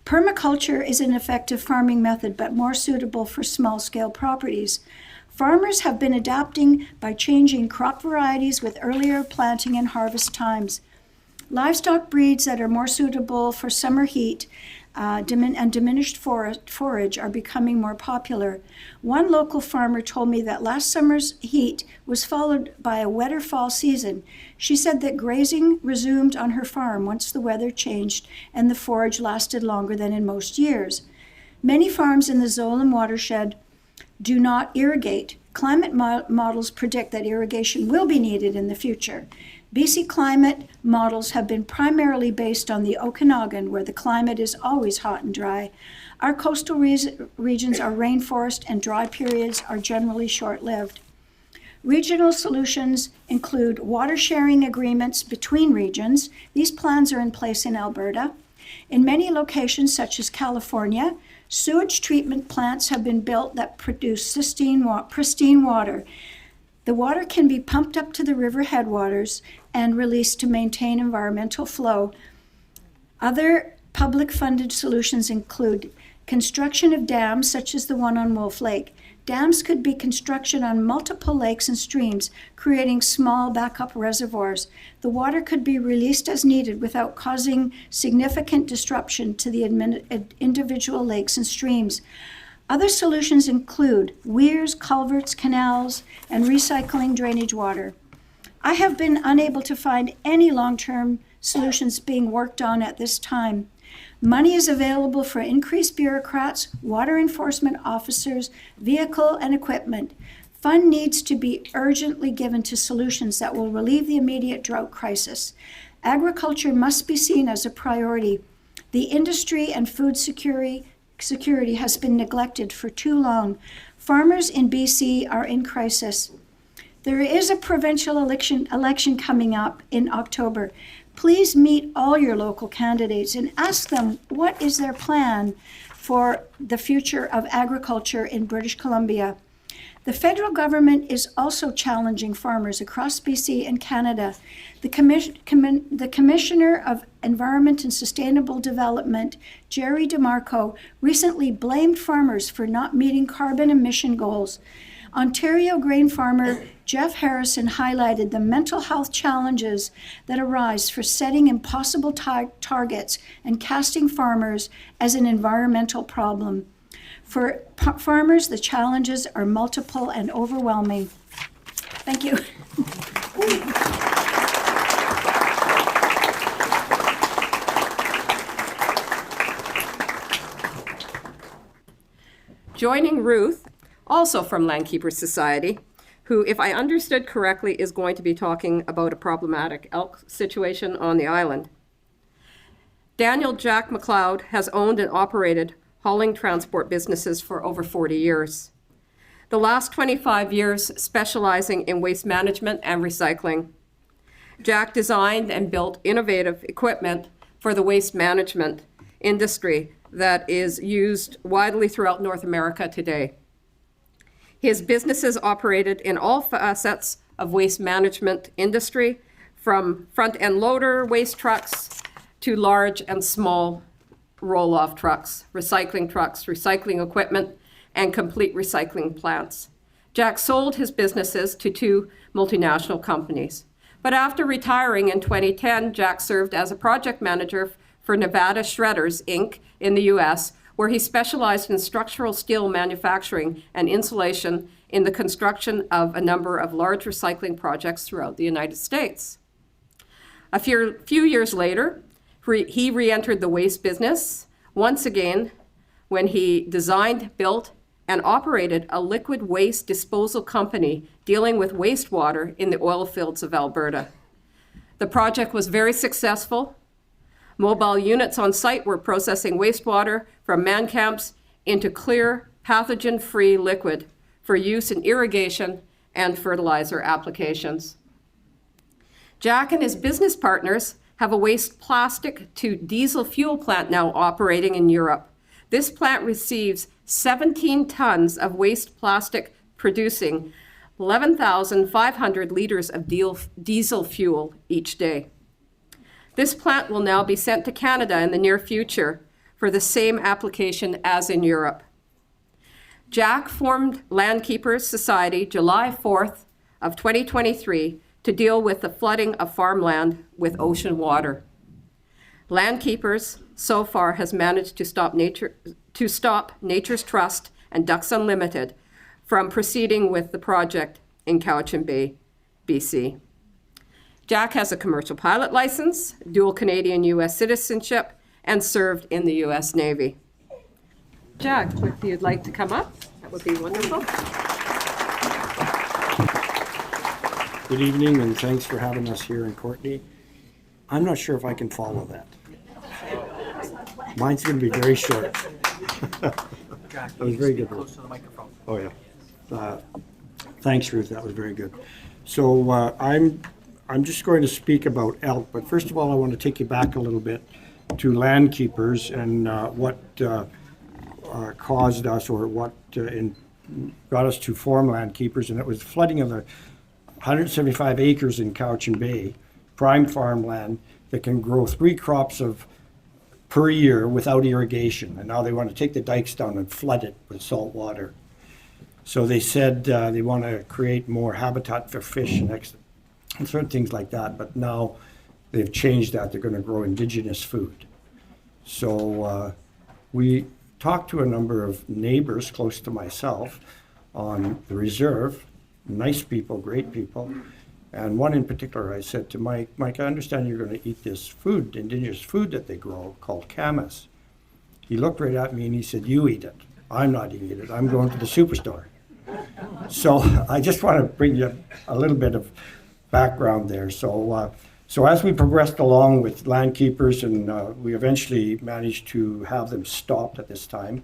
Permaculture is an effective farming method, but more suitable for small-scale properties. Farmers have been adapting by changing crop varieties with earlier planting and harvest times. Livestock breeds that are more suitable for summer heat and diminished forage are becoming more popular. One local farmer told me that last summer's heat was followed by a wetter fall season. She said that grazing resumed on her farm once the weather changed and the forage lasted longer than in most years. Many farms in the Tsolum watershed do not irrigate. Climate models predict that irrigation will be needed in the future. BC climate models have been primarily based on the Okanagan, where the climate is always hot and dry. Our coastal regions are rainforest, and dry periods are generally short-lived. Regional solutions include water sharing agreements between regions. These plans are in place in Alberta. In many locations, such as California, sewage treatment plants have been built that produce pristine water. The water can be pumped up to the river headwaters and released to maintain environmental flow. Other public funded solutions include construction of dams, such as the one on Wolf Lake. Dams could be constructed on multiple lakes and streams, creating small backup reservoirs. The water could be released as needed without causing significant disruption to the individual lakes and streams. Other solutions include weirs, culverts, canals, and recycling drainage water. I have been unable to find any long-term solutions being worked on at this time. Money is available for increased bureaucrats, water enforcement officers, vehicle and equipment. Fund needs to be urgently given to solutions that will relieve the immediate drought crisis. Agriculture must be seen as a priority. The industry and food security has been neglected for too long. Farmers in BC are in crisis. There is a provincial election coming up in October. Please meet all your local candidates and ask them what is their plan for the future of agriculture in British Columbia. The federal government is also challenging farmers across BC and Canada. The Commissioner of Environment and Sustainable Development, Jerry DeMarco, recently blamed farmers for not meeting carbon emission goals. Ontario grain farmer Jeff Harrison highlighted the mental health challenges that arise for setting impossible targets and casting farmers as an environmental problem. For farmers, the challenges are multiple and overwhelming. Thank you. Joining Ruth, also from Landkeepers Society, who, if I understood correctly, is going to be talking about a problematic elk situation on the island. Daniel Jack McLeod has owned and operated hauling transport businesses for over 40 years. The last 25 years specializing in waste management and recycling. Jack designed and built innovative equipment for the waste management industry that is used widely throughout North America today. His businesses operated in all facets of waste management industry, from front-end loader waste trucks to large and small roll-off trucks, recycling equipment, and complete recycling plants. Jack sold his businesses to 2 multinational companies. But after retiring in 2010, Jack served as a project manager for Nevada Shredders, Inc. in the US, where he specialized in structural steel manufacturing and insulation in the construction of a number of large recycling projects throughout the United States. A few years later, he re-entered the waste business, once again, when he designed, built, and operated a liquid waste disposal company dealing with wastewater in the oil fields of Alberta. The project was very successful. Mobile units on site were processing wastewater from man camps into clear, pathogen-free liquid for use in irrigation and fertilizer applications. Jack and his business partners have a waste plastic to diesel fuel plant now operating in Europe. This plant receives 17 tons of waste plastic, producing 11,500 liters of diesel fuel each day. This plant will now be sent to Canada in the near future for the same application as in Europe. Jack formed Landkeepers Society July 4th of 2023 to deal with the flooding of farmland with ocean water. Landkeepers so far has managed to stop Nature's Trust and Ducks Unlimited from proceeding with the project in Cowichan Bay, BC. Jack has a commercial pilot license, dual Canadian-US citizenship, and served in the US Navy. Jack, if you'd like to come up, that would be wonderful. Good evening, and thanks for having us here in Courtney. I'm not sure if I can follow that. Mine's going to be very short. Jack, That was very good. close to the microphone. Oh, yeah. Thanks, Ruth. That was very good. So I'm just going to speak about elk, but first of all, I want to take you back a little bit to Landkeepers and what caused us, or what got us to form Landkeepers, and it was flooding of the 175 acres in Cowichan Bay, prime farmland that can grow 3 crops per year without irrigation. And now they want to take the dikes down and flood it with salt water. So they said they want to create more habitat for fish and certain things like that. But now they've changed that. They're going to grow indigenous food. So we talked to a number of neighbors close to myself on the reserve. Nice people, great people. And one in particular, I said to Mike, I understand you're going to eat this food, indigenous food that they grow called camas. He looked right at me and he said, you eat it. I'm not eating it. I'm going to the superstore. So I just want to bring you a little bit of background there. So as we progressed along with Landkeepers, and we eventually managed to have them stopped at this time,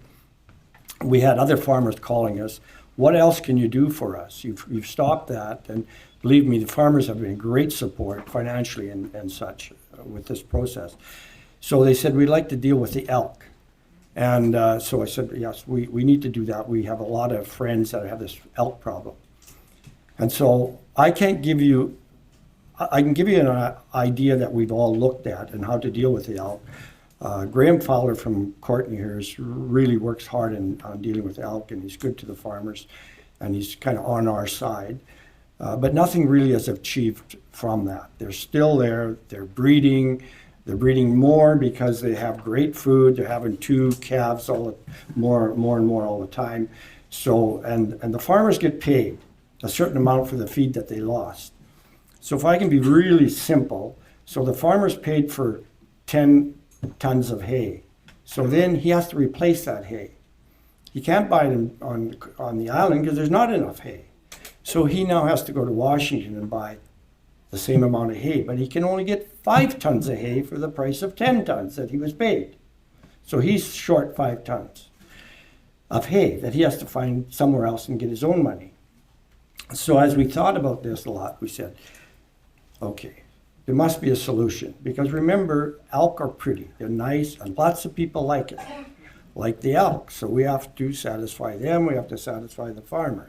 we had other farmers calling us. What else can you do for us? You've stopped that, and believe me, the farmers have been great support financially and such with this process. So they said, we'd like to deal with the elk. And so I said, yes, we need to do that. We have a lot of friends that have this elk problem. And so I can give you an idea that we've all looked at and how to deal with the elk. Graham Fowler from Courtney here really works hard on dealing with elk, and he's good to the farmers, and he's kind of on our side. But nothing really is achieved from that. They're still there. They're breeding. They're breeding more because they have great food. They're having 2 calves more and more all the time. So and the farmers get paid a certain amount for the feed that they lost. So if I can be really simple, so the farmer's paid for 10 tons of hay. So then he has to replace that hay. He can't buy it on the island because there's not enough hay. So he now has to go to Washington and buy the the same amount of hay, but he can only get 5 tons of hay for the price of 10 tons that he was paid. So he's short 5 tons of hay that he has to find somewhere else and get his own money. So as we thought about this a lot, we said, okay, there must be a solution, because remember, elk are pretty, they're nice, and lots of people like it, like the elk. So we have to satisfy them, we have to satisfy the farmer.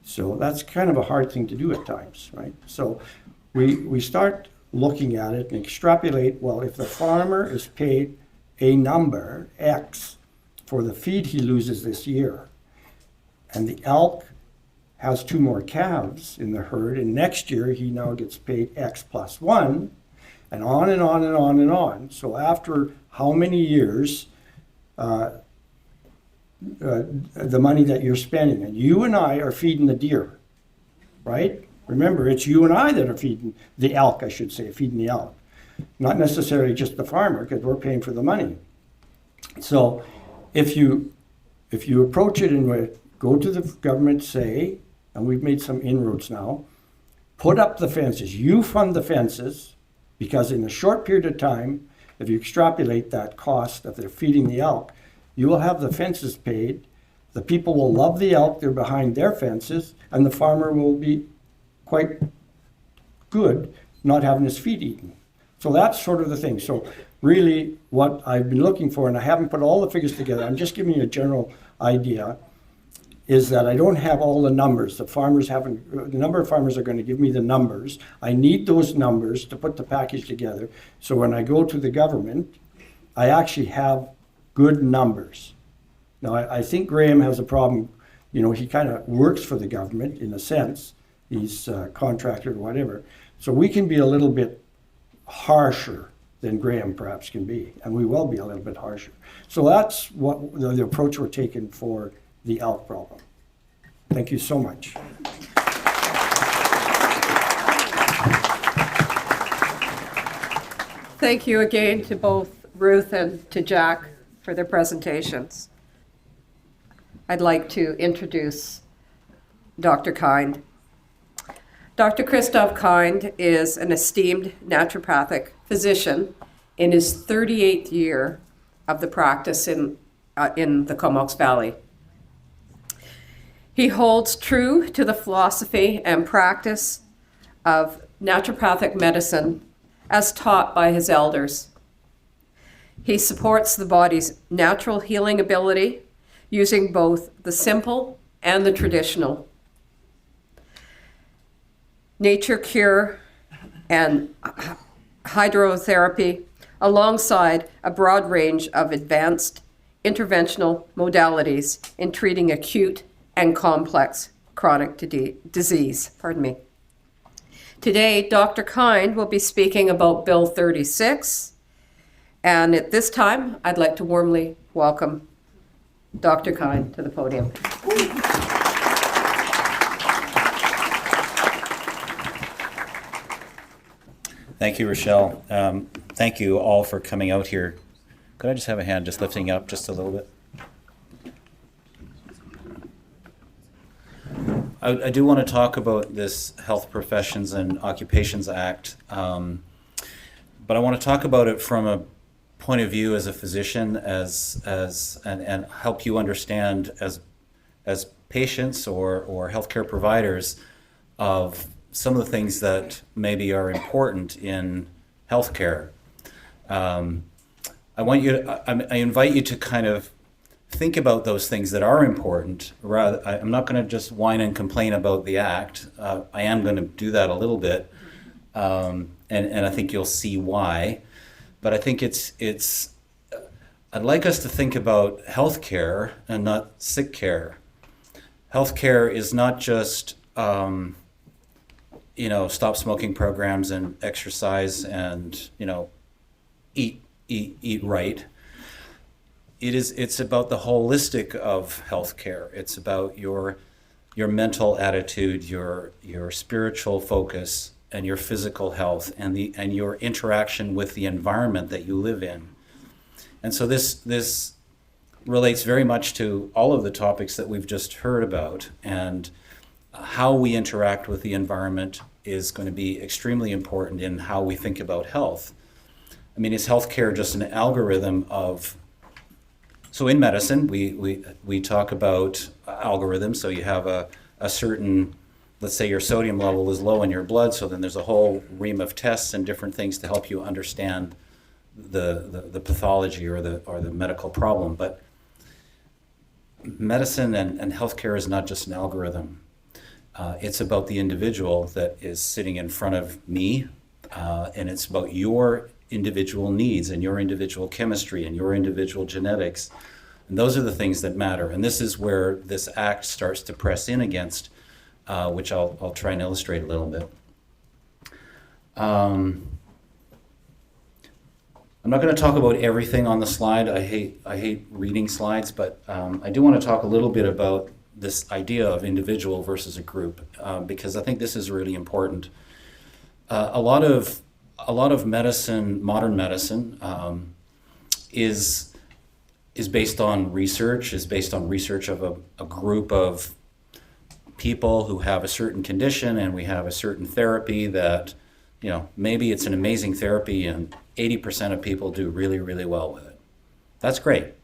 So that's kind of a hard thing to do at times, right? So we start looking at it and extrapolate, well, if the farmer is paid a number, X, for the feed he loses this year, and the elk has 2 more calves in the herd, and next year he now gets paid X plus 1, and on and on and on and on. So after how many years, the money that you're spending, and you and I are feeding the deer, right? Remember, it's you and I that are feeding the elk, I should say, feeding the elk. Not necessarily just the farmer, because we're paying for the money. So if you approach it and go to the government, say, and we've made some inroads now, put up the fences. You fund the fences, because in a short period of time, if you extrapolate that cost of their feeding the elk, you will have the fences paid, the people will love the elk, they're behind their fences, and the farmer will be quite good not having his feed eaten. So that's sort of the thing. So really what I've been looking for, and I haven't put all the figures together, I'm just giving you a general idea, is that I don't have all the numbers. The number of farmers are going to give me the numbers. I need those numbers to put the package together. So when I go to the government, I actually have good numbers. Now, I think Graham has a problem. You know, he kind of works for the government in a sense. He's contracted or whatever. So we can be a little bit harsher than Graham perhaps can be, and we will be a little bit harsher. So that's what the approach we're taking for the elk problem. Thank you so much. Thank you again to both Ruth and to Jack for their presentations. I'd like to introduce Dr. Kind. Dr. Christoph Kind is an esteemed naturopathic physician in his 38th year of the practice in the Comox Valley. He holds true to the philosophy and practice of naturopathic medicine as taught by his elders. He supports the body's natural healing ability using both the simple and the traditional. Nature cure and hydrotherapy, alongside a broad range of advanced interventional modalities in treating acute and complex chronic disease. Today, Dr. Kind will be speaking about Bill 36, and at this time, I'd like to warmly welcome Dr. Kind to the podium. Thank you, Rochelle. Thank you all for coming out here. Could I just have a hand just lifting up just a little bit? I do want to talk about this Health Professions and Occupations Act, but I want to talk about it from a point of view as a physician, and help you understand as patients or healthcare providers of some of the things that maybe are important in healthcare. I invite you to kind of think about those things that are important. I'm not going to just whine and complain about the act. I am going to do that a little bit, and I think you'll see why. But I think I'd like us to think about healthcare and not sick care. Healthcare is not just stop smoking programs and exercise and eat right. It's about the holistic of healthcare. It's about your mental attitude, your spiritual focus, and your physical health, and your interaction with the environment that you live in. And so this relates very much to all of the topics that we've just heard about, and how we interact with the environment, is going to be extremely important in how we think about health. I mean, is healthcare just an algorithm of, so in medicine, we talk about algorithms. So you have a certain, let's say your sodium level is low in your blood, so then there's a whole ream of tests and different things to help you understand the pathology or the medical problem. But medicine and healthcare is not just an algorithm. It's about the individual that is sitting in front of me, and it's about your individual needs and your individual chemistry and your individual genetics. And those are the things that matter. And this is where this act starts to press in against, which I'll try and illustrate a little bit. I'm not going to talk about everything on the slide. I hate reading slides, but I do want to talk a little bit about this idea of individual versus a group, because I think this is really important. A lot of medicine, modern medicine, is based on research, of a group of people who have a certain condition, and we have a certain therapy that, maybe it's an amazing therapy and 80% of people do really, really well with it. That's great.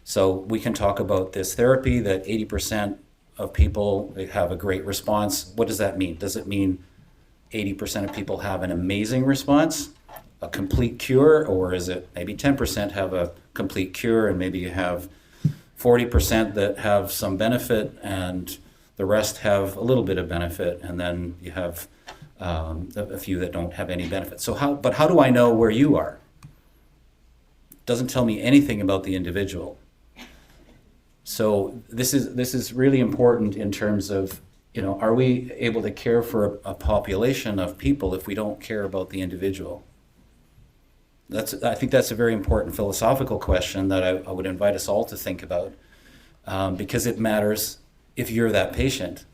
So we can talk about this therapy that 80% of people have a great response. What does that mean? Does it mean 80% of people have an amazing response, a complete cure, or is it maybe 10% have a complete cure and maybe you have 40% that have some benefit and the rest have a little bit of benefit, and then you have a few that don't have any benefit. So how do I know where you are? Doesn't tell me anything about the individual. So this is really important in terms of, are we able to care for a population of people if we don't care about the individual? I think that's a very important philosophical question that I would invite us all to think about, because it matters if you're that patient.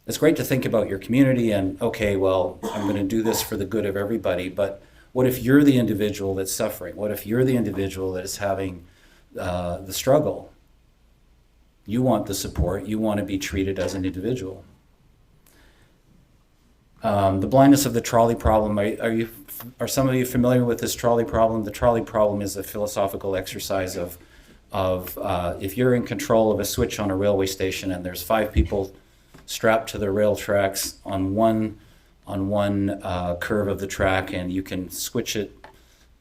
It's great to think about your community and, okay, well, I'm going to do this for the good of everybody, but what if you're the individual that's suffering? What if you're the individual that is having the struggle? You want the support. You want to be treated as an individual. The blindness of the trolley problem. Are some of you familiar with this trolley problem? The trolley problem is a philosophical exercise of if you're in control of a switch on a railway station and there's 5 people strapped to the rail tracks on one curve of the track, and you can switch it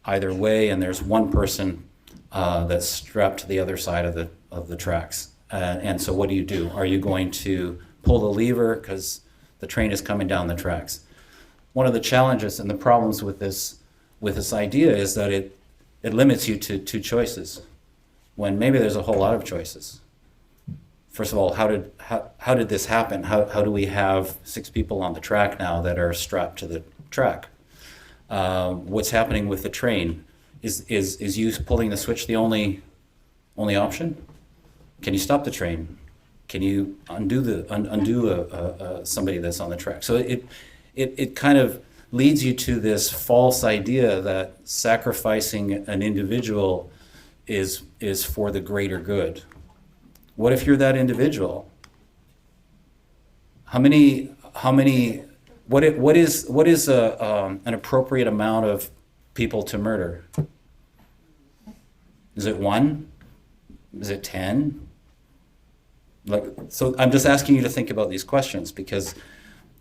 either way, and there's one person that's strapped to the other side of the tracks. And so what do? Are you going to pull the lever because the train is coming down the tracks? One of the challenges and the problems with this idea is that it limits you to 2 choices, when maybe there's a whole lot of choices. First of all, how did this happen? How do we have 6 people on the track now that are strapped to the track? What's happening with the train? Is you pulling the switch the only option? Can you stop the train? Can you undo somebody that's on the track? So it kind of leads you to this false idea that sacrificing an individual is for the greater good. What if you're that individual? What is an appropriate amount of people to murder? Is it 1? Is it 10? So I'm just asking you to think about these questions, because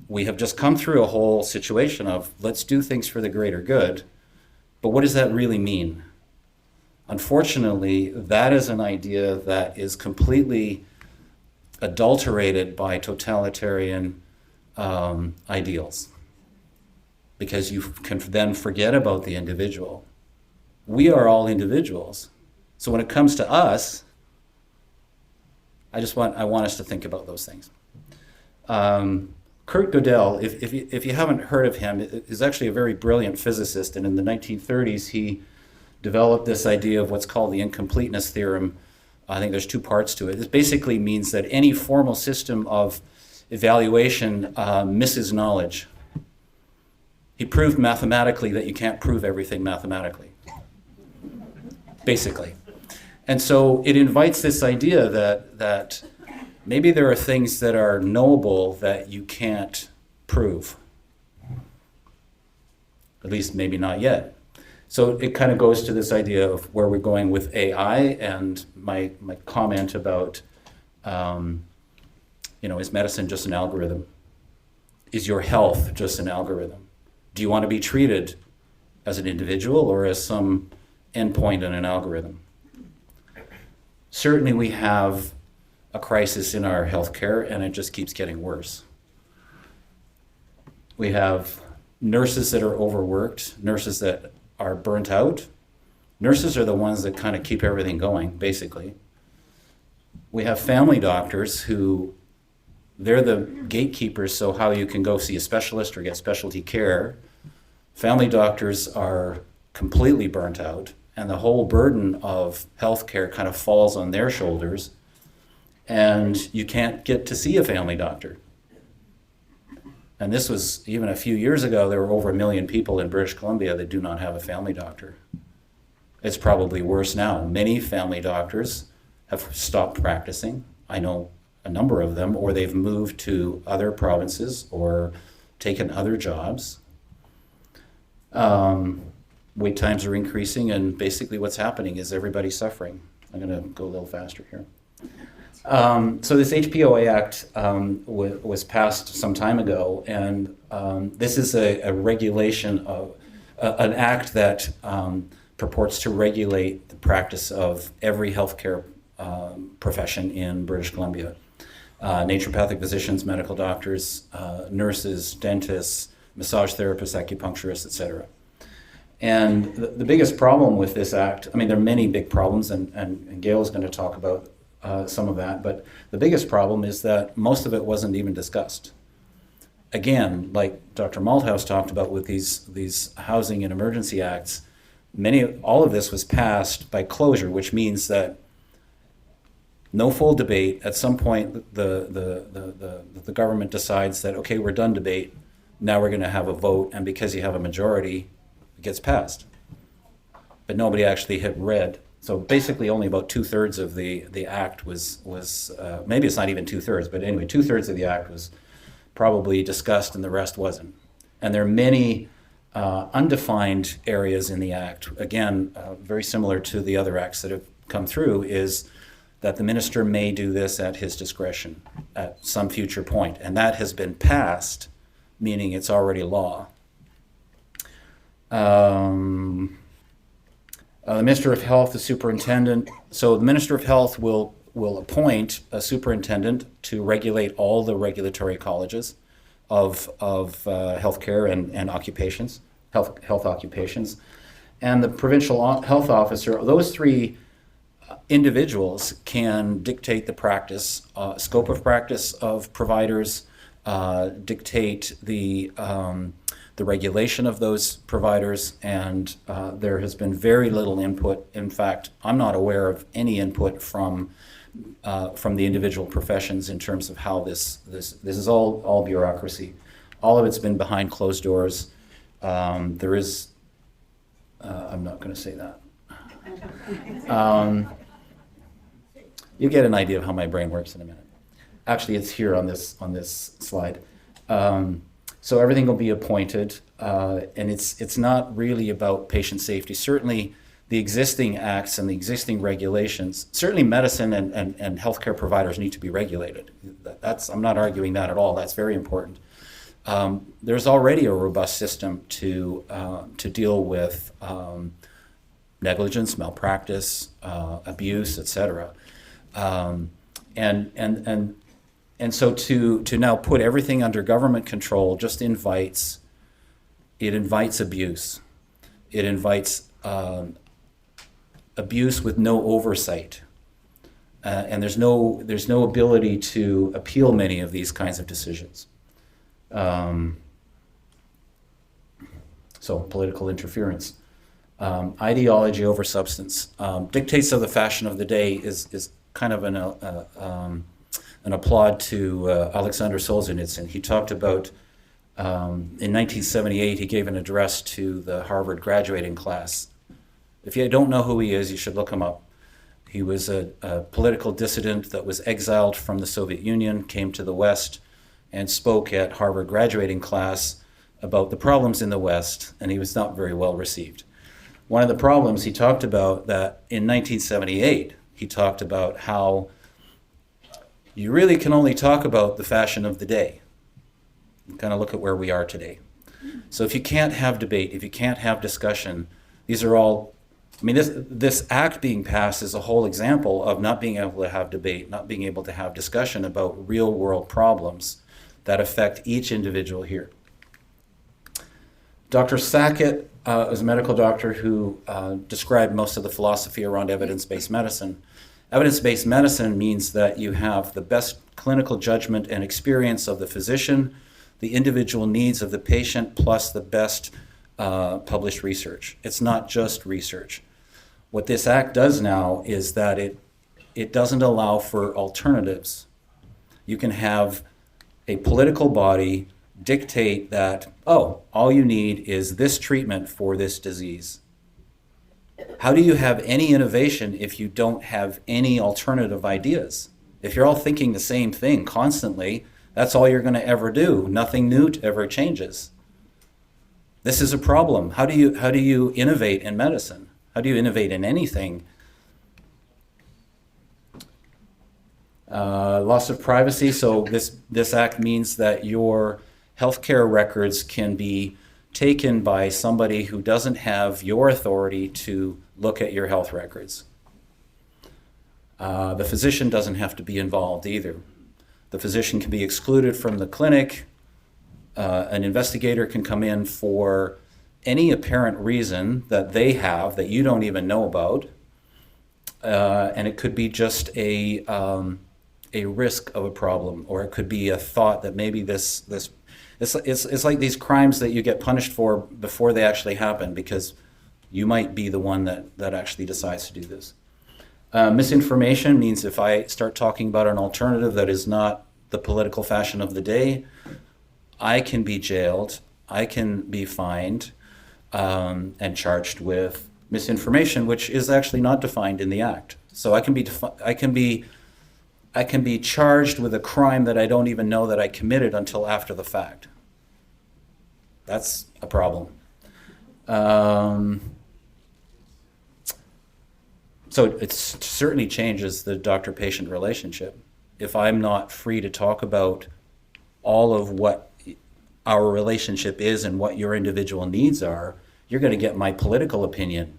we have just come through a whole situation of let's do things for the greater good, but what does that really mean? Unfortunately, that is an idea that is completely adulterated by totalitarian ideals, because you can then forget about the individual. We are all individuals. So when it comes to us, I want us to think about those things. Kurt Gödel, if you haven't heard of him, is actually a very brilliant physicist, and in the 1930s he developed this idea of what's called the incompleteness theorem. I think there's 2 parts to it. It basically means that any formal system of evaluation misses knowledge. He proved mathematically that you can't prove everything mathematically, basically. And so it invites this idea that maybe there are things that are knowable that you can't prove. at least maybe not yet. So it kind of goes to this idea of where we're going with AI, and my comment about, is medicine just an algorithm? Is your health just an algorithm? Do you want to be treated as an individual or as some endpoint in an algorithm? Certainly we have a crisis in our healthcare, and it just keeps getting worse. We have nurses that are overworked, nurses that are burnt out. Nurses are the ones that kind of keep everything going, basically. We have family doctors who, they're the gatekeepers, so how you can go see a specialist or get specialty care. Family doctors are completely burnt out, and the whole burden of healthcare kind of falls on their shoulders, and you can't get to see a family doctor. And this was even a few years ago, there were over 1 million people in British Columbia that do not have a family doctor. It's probably worse now. Many family doctors have stopped practicing. I know a number of them, or they've moved to other provinces or taken other jobs. Wait times are increasing, and basically what's happening is everybody's suffering. I'm going to go a little faster here. So this HPOA Act was passed some time ago, and this is a regulation of an act that purports to regulate the practice of every healthcare profession in British Columbia. Naturopathic physicians, medical doctors, nurses, dentists, massage therapists, acupuncturists, etc. And the biggest problem with this act, I mean, there are many big problems, and Gail is going to talk about some of that, but the biggest problem is that most of it wasn't even discussed. Again, like Dr. Malthouse talked about with these housing and emergency acts, all of this was passed by closure, which means that no full debate. At some point, the government decides that, okay, we're done debate, now we're going to have a vote, and because you have a majority, it gets passed. But nobody actually had read. So basically only about 2/3 of the act was maybe it's not even 2/3, but anyway, 2/3 of the act was probably discussed and the rest wasn't. And there are many undefined areas in the act. Again, very similar to the other acts that have come through, is that the minister may do this at his discretion at some future point. And that has been passed, meaning it's already law. The Minister of Health, the superintendent. So the Minister of Health will appoint a superintendent to regulate all the regulatory colleges of healthcare and occupations, health occupations. And the provincial health officer, those three individuals can dictate the practice, scope of practice of providers, dictate the regulation of those providers, and there has been very little input. In fact, I'm not aware of any input from the individual professions in terms of how this is all bureaucracy. All of it's been behind closed doors. There is, I'm not going to say that. You get an idea of how my brain works in a minute. Actually, it's here on this slide. So everything will be appointed, and it's not really about patient safety. Certainly, the existing acts and the existing regulations, certainly medicine and healthcare providers need to be regulated. I'm not arguing that at all. That's very important. There's already a robust system to deal with negligence, malpractice, abuse, etc. And so to now put everything under government control just invites abuse. It invites abuse with no oversight, and there's no ability to appeal many of these kinds of decisions. So political interference, ideology over substance, dictates of the fashion of the day is kind of an applaud to Alexander Solzhenitsyn. He talked about, in 1978, he gave an address to the Harvard graduating class. If you don't know who he is, you should look him up. He was a political dissident that was exiled from the Soviet Union, came to the West, and spoke at Harvard graduating class about the problems in the West, and he was not very well received. One of the problems he talked about that in 1978, he talked about how you really can only talk about the fashion of the day. Kind of look at where we are today. So if you can't have debate, if you can't have discussion, these are all, I mean, this act being passed is a whole example of not being able to have debate, not being able to have discussion about real world problems that affect each individual here. Dr. Sackett is a medical doctor who described most of the philosophy around evidence-based medicine. Evidence-based medicine means that you have the best clinical judgment and experience of the physician, the individual needs of the patient, plus the best published research. It's not just research. What this act does now is that it doesn't allow for alternatives. You can have a political body dictate that, oh, all you need is this treatment for this disease. How do you have any innovation if you don't have any alternative ideas? If you're all thinking the same thing constantly, that's all you're going to ever do. Nothing new ever changes. This is a problem. How do you innovate in medicine? How do you innovate in anything? Loss of privacy. So this act means that your healthcare records can be taken by somebody who doesn't have your authority to look at your health records. The physician doesn't have to be involved either. The physician can be excluded from the clinic. An investigator can come in for any apparent reason that they have that you don't even know about. And it could be just a risk of a problem, or it could be a thought that maybe it's like these crimes that you get punished for before they actually happen, because you might be the one that actually decides to do this. Misinformation means if I start talking about an alternative that is not the political fashion of the day, I can be jailed, I can be fined, and charged with misinformation, which is actually not defined in the Act. So I can be charged with a crime that I don't even know that I committed until after the fact. That's a problem. So it certainly changes the doctor-patient relationship. If I'm not free to talk about all of what our relationship is and what your individual needs are, you're going to get my political opinion.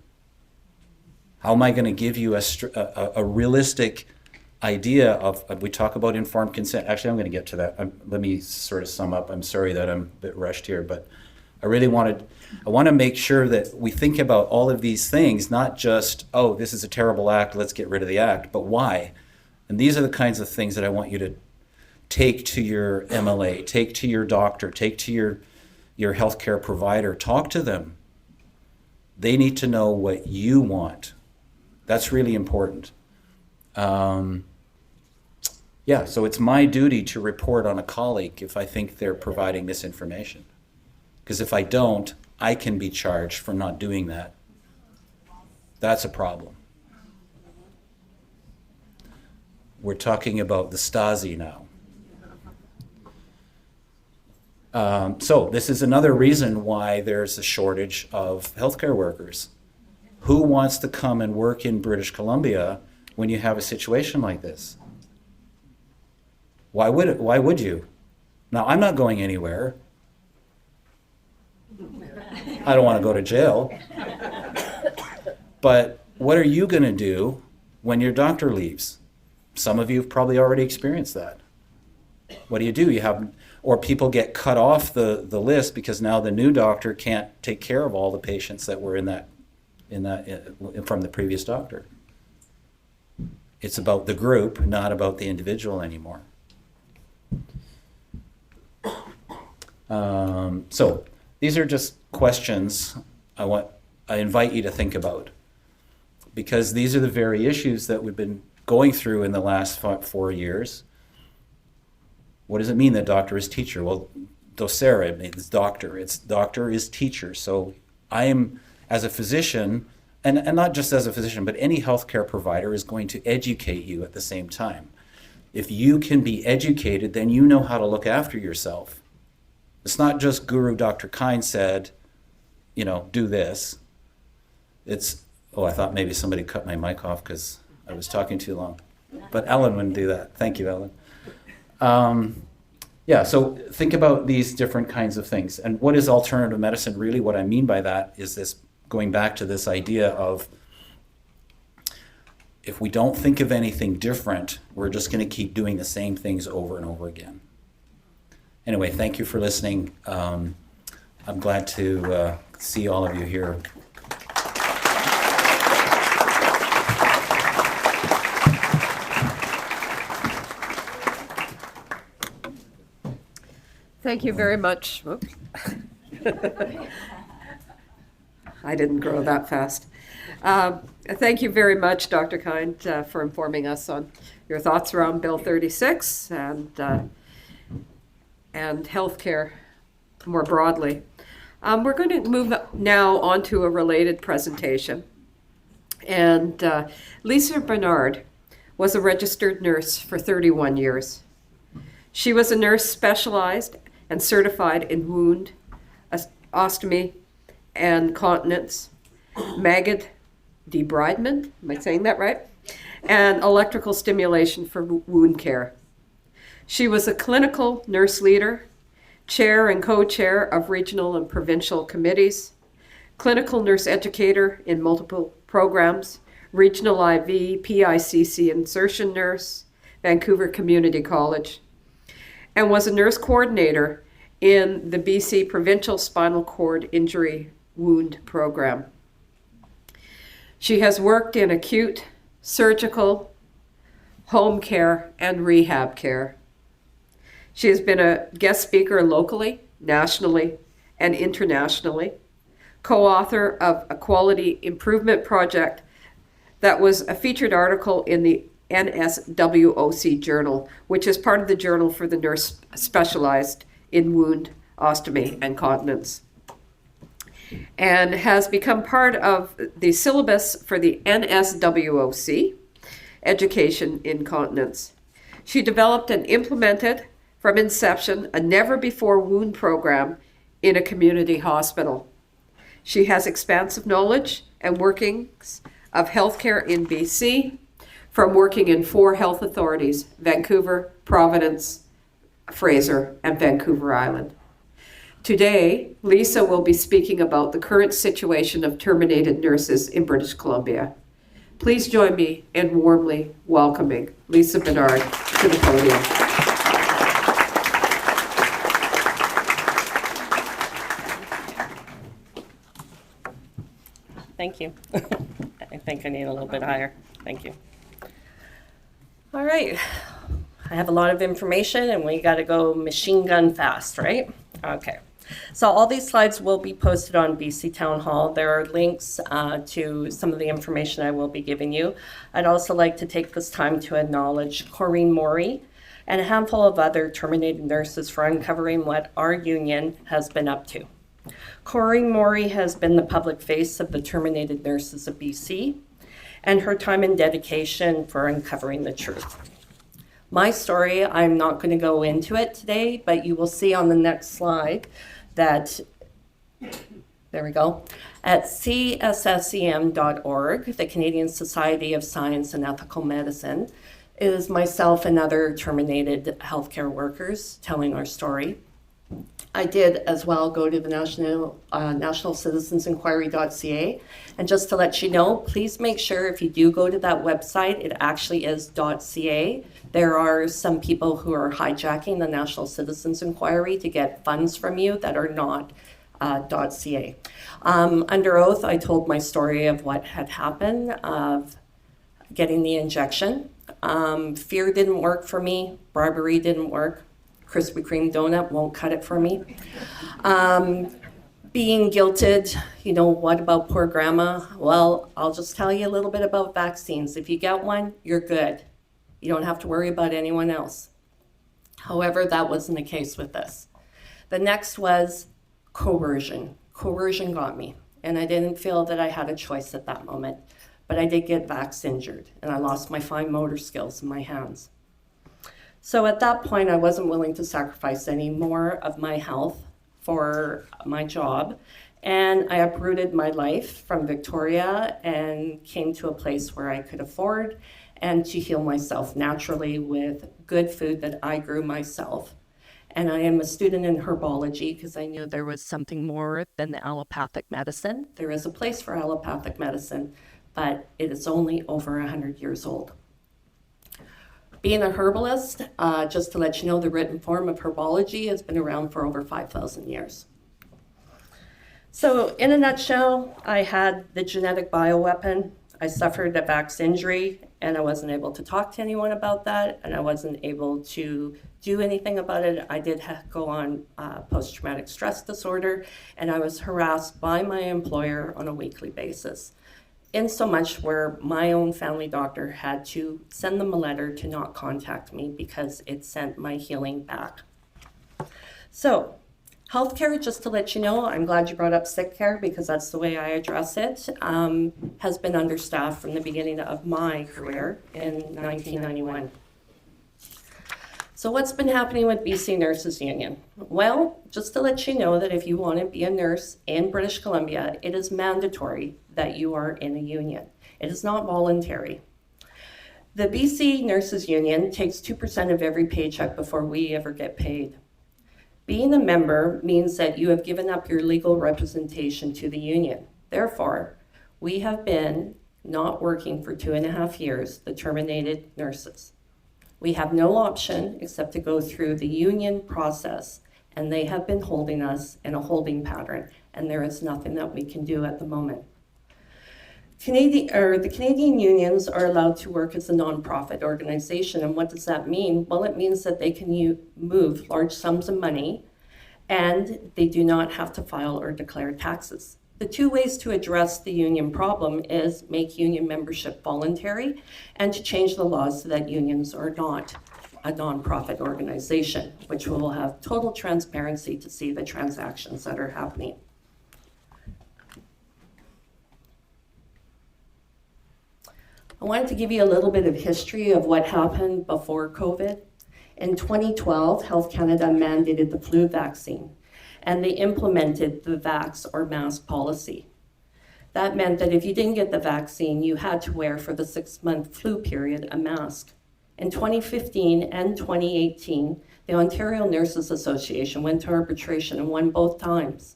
How am I going to give you a realistic idea of, we talk about informed consent. Actually, I'm going to get to that. Let me sort of sum up. I'm sorry that I'm a bit rushed here, but I want to make sure that we think about all of these things, not just, oh, this is a terrible act, let's get rid of the act, but why? And these are the kinds of things that I want you to take to your MLA, take to your doctor, take to your healthcare provider, talk to them. They need to know what you want. That's really important. So it's my duty to report on a colleague if I think they're providing misinformation. Because if I don't, I can be charged for not doing that. That's a problem. We're talking about the Stasi now. So this is another reason why there's a shortage of healthcare workers. Who wants to come and work in British Columbia when you have a situation like this? Why would you? Now, I'm not going anywhere. I don't want to go to jail. But what are you going to do when your doctor leaves? Some of you have probably already experienced that. What do? Or people get cut off the list because now the new doctor can't take care of all the patients that were from the previous doctor. It's about the group, not about the individual anymore. So these are just questions I invite you to think about, because these are the very issues that we've been going through in the last 4 years. What does it mean that doctor is teacher? Well, docere means doctor. It's doctor is teacher. So I am, as a physician, and not just as a physician, but any healthcare provider is going to educate you at the same time. If you can be educated, then you know how to look after yourself. It's not just Guru Dr. Kind said, you know, do this. It's, oh, I thought maybe somebody cut my mic off because I was talking too long. But Ellen wouldn't do that. Thank you, Ellen. Yeah, so think about these different kinds of things. And what is alternative medicine really? What I mean by that is this, going back to this idea of if we don't think of anything different, we're just going to keep doing the same things over and over again. Anyway, thank you for listening. I'm glad to see all of you here. Thank you very much. Oops. I didn't grow that fast. Thank you very much, Dr. Kind, for informing us on your thoughts around Bill 36 and healthcare more broadly. We're going to move now on to a related presentation. And Lisa Bernard was a registered nurse for 31 years. She was a nurse specialized and certified in wound, ostomy, and continence, maggot debridement, am I saying that right? And electrical stimulation for wound care. She was a clinical nurse leader, chair and co-chair of regional and provincial committees, clinical nurse educator in multiple programs, regional IV, PICC insertion nurse, Vancouver Community College, and was a nurse coordinator in the BC Provincial Spinal Cord Injury Wound Program. She has worked in acute, surgical, home care, and rehab care. She has been a guest speaker locally, nationally, and internationally, co-author of a quality improvement project that was a featured article in the NSWOC Journal, which is part of the journal for the nurse specialized in wound, ostomy, and continence, and has become part of the syllabus for the NSWOC, Education in Continence. She developed and implemented from inception a never-before wound program in a community hospital. She has expansive knowledge and workings of healthcare in BC, from working in 4 health authorities, Vancouver, Providence, Fraser, and Vancouver Island. Today, Lisa will be speaking about the current situation of terminated nurses in British Columbia. Please join me in warmly welcoming Lisa Bernard to the podium. Thank you. I think I need a little bit higher. Thank you. All right. I have a lot of information and we got to go machine gun fast, right? Okay. So all these slides will be posted on BC Town Hall. There are links to some of the information I will be giving you. I'd also like to take this time to acknowledge Corinne Morey and a handful of other terminated nurses for uncovering what our union has been up to. Corinne Morey has been the public face of the terminated nurses of BC and her time and dedication for uncovering the truth. My story, I'm not going to go into it today, but you will see on the next slide that, there we go, at cssem.org, the Canadian Society of Science and Ethical Medicine, is myself and other terminated healthcare workers telling our story. I did as well go to the National Citizens Inquiry.ca. And just to let you know, please make sure if you do go to that website, it actually is .ca. There are some people who are hijacking the National Citizens Inquiry to get funds from you that are not .ca. Under oath, I told my story of what had happened, of getting the injection. Fear didn't work for me. Bribery didn't work. Krispy Kreme donut won't cut it for me. Being guilted, you know, what about poor grandma? Well, I'll just tell you a little bit about vaccines. If you get one, you're good. You don't have to worry about anyone else. However, that wasn't the case with this. The next was coercion. Coercion got me, and I didn't feel that I had a choice at that moment. But I did get vax injured, and I lost my fine motor skills in my hands. So at that point, I wasn't willing to sacrifice any more of my health for my job, and I uprooted my life from Victoria and came to a place where I could afford and to heal myself naturally with good food that I grew myself. And I am a student in herbology because I knew there was something more than the allopathic medicine. There is a place for allopathic medicine, but it is only over 100 years old. Being a herbalist, just to let you know, the written form of herbology has been around for over 5,000 years. So in a nutshell, I had the genetic bioweapon. I suffered a back injury, and I wasn't able to talk to anyone about that, and I wasn't able to do anything about it. I did go on post-traumatic stress disorder, and I was harassed by my employer on a weekly basis. In so much where my own family doctor had to send them a letter to not contact me because it sent my healing back. So, healthcare, just to let you know, I'm glad you brought up sick care because that's the way I address it, has been understaffed from the beginning of my career in 1991. So what's been happening with BC Nurses Union? Well, just to let you know that if you want to be a nurse in British Columbia, it is mandatory that you are in a union. It is not voluntary. The BC Nurses Union takes 2% of every paycheck before we ever get paid. Being a member means that you have given up your legal representation to the union. Therefore, we have been not working for 2.5 years, the terminated nurses. We have no option except to go through the union process, and they have been holding us in a holding pattern, and there is nothing that we can do at the moment. The Canadian unions are allowed to work as a non-profit organization, and what does that mean? Well, it means that they can move large sums of money, and they do not have to file or declare taxes. The two ways to address the union problem is make union membership voluntary and to change the laws so that unions are not a non-profit organization, which will have total transparency to see the transactions that are happening. I wanted to give you a little bit of history of what happened before COVID. In 2012, Health Canada mandated the flu vaccine, and they implemented the vax or mask policy. That meant that if you didn't get the vaccine, you had to wear for the 6-month flu period a mask. In 2015 and 2018, the Ontario Nurses Association went to arbitration and won both times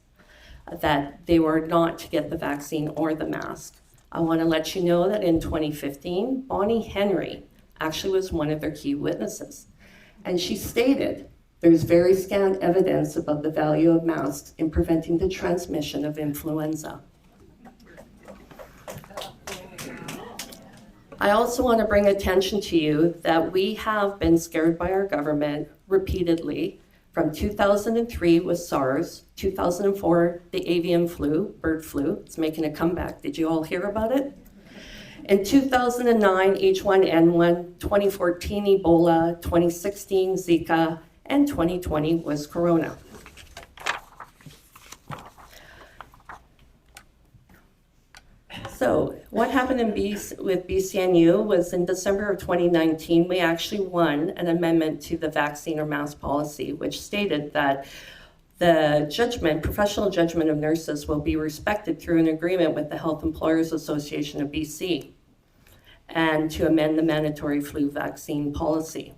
that they were not to get the vaccine or the mask. I want to let you know that in 2015, Bonnie Henry actually was one of their key witnesses. And she stated, there's very scant evidence about the value of masks in preventing the transmission of influenza. I also want to bring attention to you that we have been scared by our government repeatedly from 2003 with SARS, 2004, the avian flu, bird flu, it's making a comeback. Did you all hear about it? In 2009, H1N1, 2014, Ebola, 2016, Zika, and 2020 was Corona. So what happened with BCNU was in December of 2019, we actually won an amendment to the vaccine or mask policy, which stated that the professional judgment of nurses will be respected through an agreement with the Health Employers Association of BC and to amend the mandatory flu vaccine policy.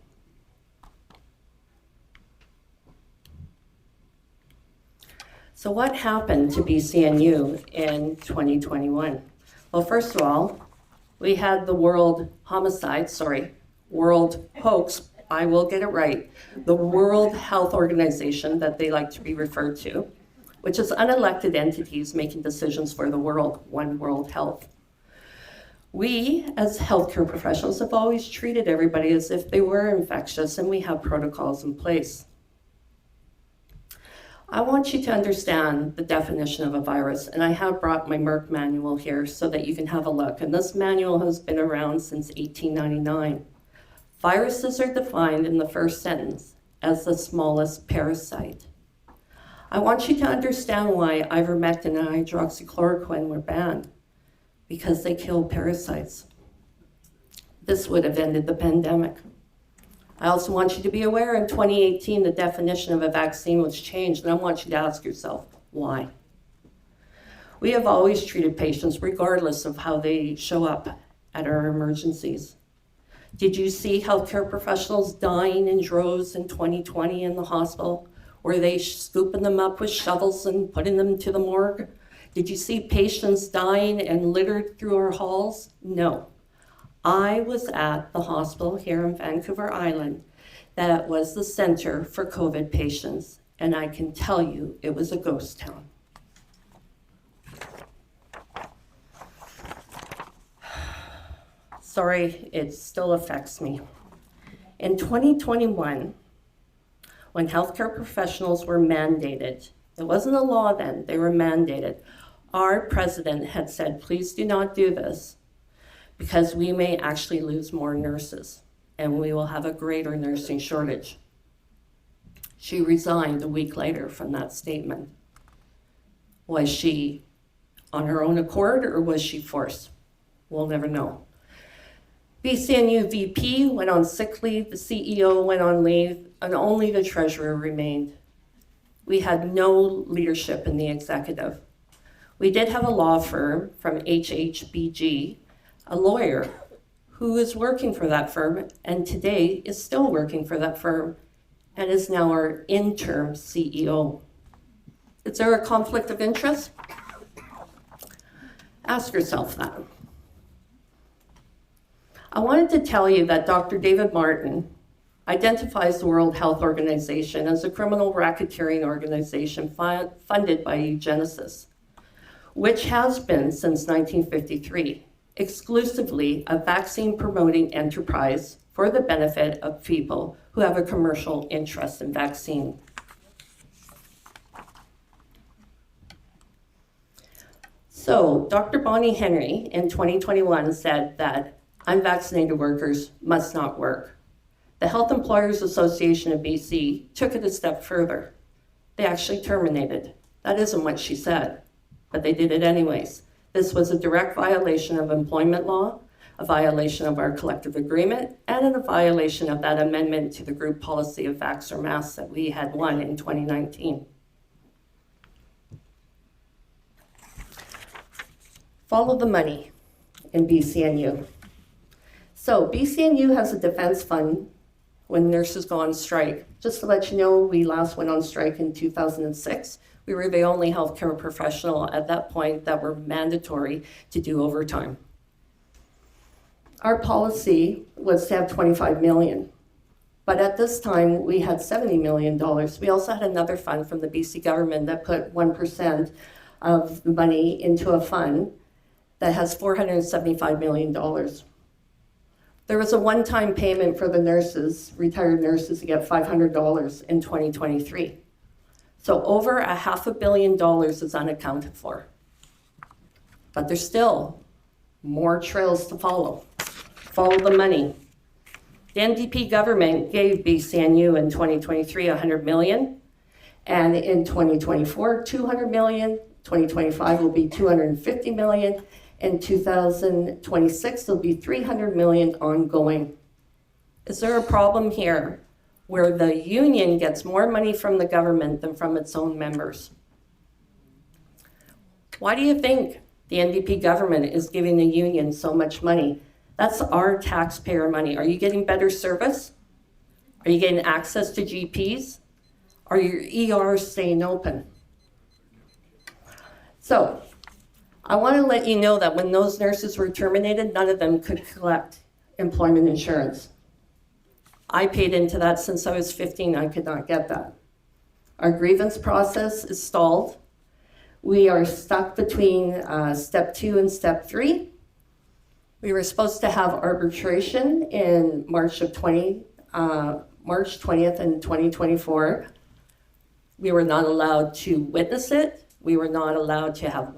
So what happened to BCNU in 2021? Well, first of all, we had the World Hoax, I will get it right, the World Health Organization that they like to be referred to, which is unelected entities making decisions for the world, One World Health. We, as healthcare professionals, have always treated everybody as if they were infectious, and we have protocols in place. I want you to understand the definition of a virus, and I have brought my Merck manual here so that you can have a look. And this manual has been around since 1899. Viruses are defined in the first sentence as the smallest parasite. I want you to understand why ivermectin and hydroxychloroquine were banned, because they kill parasites. This would have ended the pandemic. I also want you to be aware in 2018, the definition of a vaccine was changed, and I want you to ask yourself, why? We have always treated patients regardless of how they show up at our emergencies. Did you see healthcare professionals dying in droves in 2020 in the hospital? Were they scooping them up with shovels and putting them to the morgue? Did you see patients dying and littered through our halls? No. I was at the hospital here in Vancouver Island that was the center for COVID patients, and I can tell you it was a ghost town. Sorry, it still affects me. In 2021, when healthcare professionals were mandated, it wasn't a law then, they were mandated, our president had said, please do not do this because we may actually lose more nurses and we will have a greater nursing shortage. She resigned a week later from that statement. Was she on her own accord or was she forced? We'll never know. BCNU VP went on sick leave, the CEO went on leave, and only the treasurer remained. We had no leadership in the executive. We did have a law firm from HHBG, a lawyer who is working for that firm and today is still working for that firm and is now our interim CEO. Is there a conflict of interest? Ask yourself that. I wanted to tell you that Dr. David Martin identifies the World Health Organization as a criminal racketeering organization funded by eugenicists, which has been since 1953 exclusively a vaccine-promoting enterprise for the benefit of people who have a commercial interest in vaccine. So, Dr. Bonnie Henry in 2021 said that unvaccinated workers must not work. The Health Employers Association of BC took it a step further. They actually terminated. That isn't what she said, but they did it anyways. This was a direct violation of employment law, a violation of our collective agreement, and a violation of that amendment to the group policy of vax or masks that we had won in 2019. Follow the money in BCNU. So BCNU has a defense fund when nurses go on strike. Just to let you know, we last went on strike in 2006. We were the only healthcare professional at that point that were mandatory to do overtime. Our policy was to have 25 million, but at this time we had $70 million. We also had another fund from the BC government that put 1% of the money into a fund that has $475 million. There was a one-time payment for the nurses, retired nurses, to get $500 in 2023. So over $500 million is unaccounted for. But there's still more trails to follow. Follow the money. The NDP government gave BCNU in 2023 $100 million, and in 2024 $200 million. 2025 will be $250 million. In 2026, there'll be $300 million ongoing. Is there a problem here where the union gets more money from the government than from its own members? Why do you think the NDP government is giving the union so much money? That's our taxpayer money. Are you getting better service? Are you getting access to GPs? Are your ERs staying open? So, I want to let you know that when those nurses were terminated, none of them could collect employment insurance. I paid into that since I was 15. I could not get that. Our grievance process is stalled. We are stuck between step 2 and step 3. We were supposed to have arbitration in March 20th in 2024. We were not allowed to witness it. We were not allowed to have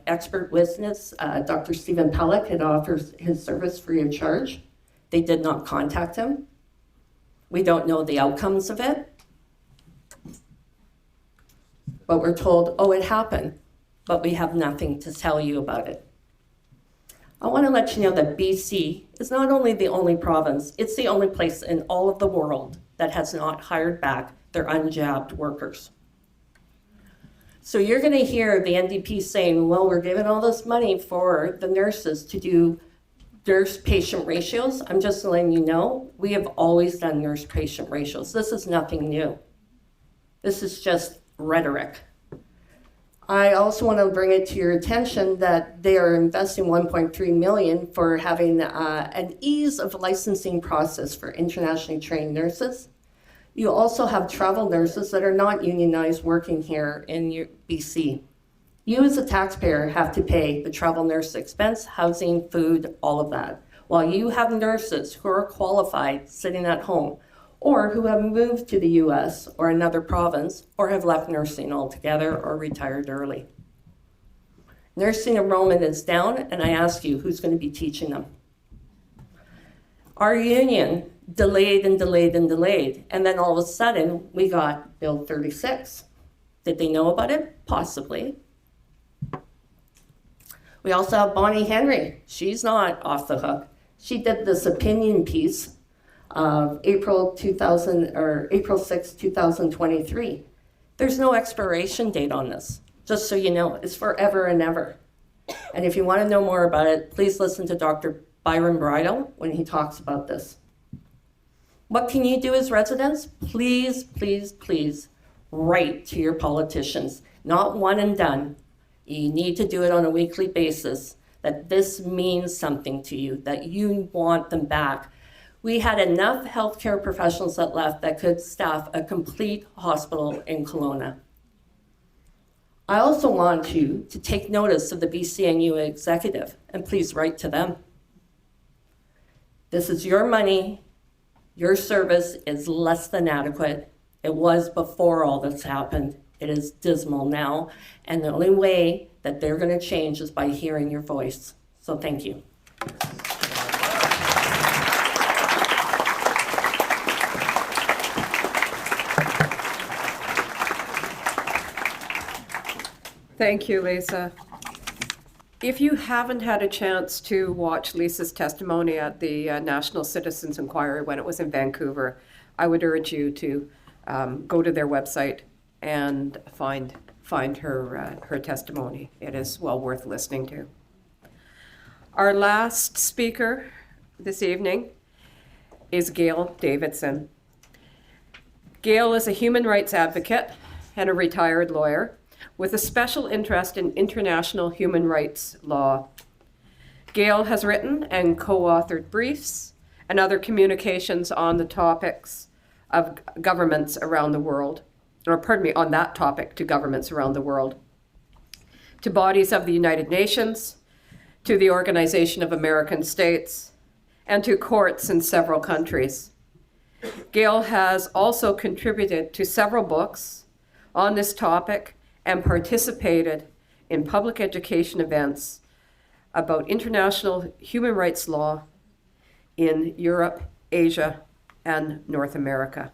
expert witness. Dr. Stephen Pellick had offered his service free of charge. They did not contact him. We don't know the outcomes of it. But we're told, oh, it happened, but we have nothing to tell you about it. I want to let you know that BC is not only the only province, it's the only place in all of the world that has not hired back their unjabbed workers. So you're going to hear the NDP saying, well, we're giving all this money for the nurses to do nurse-patient ratios. I'm just letting you know, we have always done nurse-patient ratios. This is nothing new. This is just rhetoric. I also want to bring it to your attention that they are investing $1.3 million for having an ease of licensing process for internationally trained nurses. You also have travel nurses that are not unionized working here in BC. You as a taxpayer have to pay the travel nurse expense, housing, food, all of that, while you have nurses who are qualified sitting at home or who have moved to the US or another province or have left nursing altogether or retired early. Nursing enrollment is down, and I ask you, who's going to be teaching them? Our union delayed and delayed and delayed, and then all of a sudden we got Bill 36. Did they know about it? Possibly. We also have Bonnie Henry. She's not off the hook. She did this opinion piece of April 6, 2023. There's no expiration date on this, just so you know. It's forever and ever. And if you want to know more about it, please listen to Dr. Byron Bridle when he talks about this. What can you do as residents? Please, please, please write to your politicians. Not one and done. You need to do it on a weekly basis, that this means something to you, that you want them back. We had enough healthcare professionals that left that could staff a complete hospital in Kelowna. I also want you to take notice of the BCNU executive, and please write to them. This is your money. Your service is less than adequate. It was before all this happened. It is dismal now, and the only way that they're going to change is by hearing your voice. So thank you. Thank you, Lisa. If you haven't had a chance to watch Lisa's testimony at the National Citizens Inquiry when it was in Vancouver, I would urge you to go to their website and find her testimony. It is well worth listening to. Our last speaker this evening is Gail Davidson. Gail is a human rights advocate and a retired lawyer with a special interest in international human rights law. Gail has written and co-authored briefs and other communications on the topics of governments around the world, on that topic to governments around the world, to bodies of the United Nations, to the Organization of American States, and to courts in several countries. Gail has also contributed to several books on this topic and participated in public education events about international human rights law in Europe, Asia, and North America.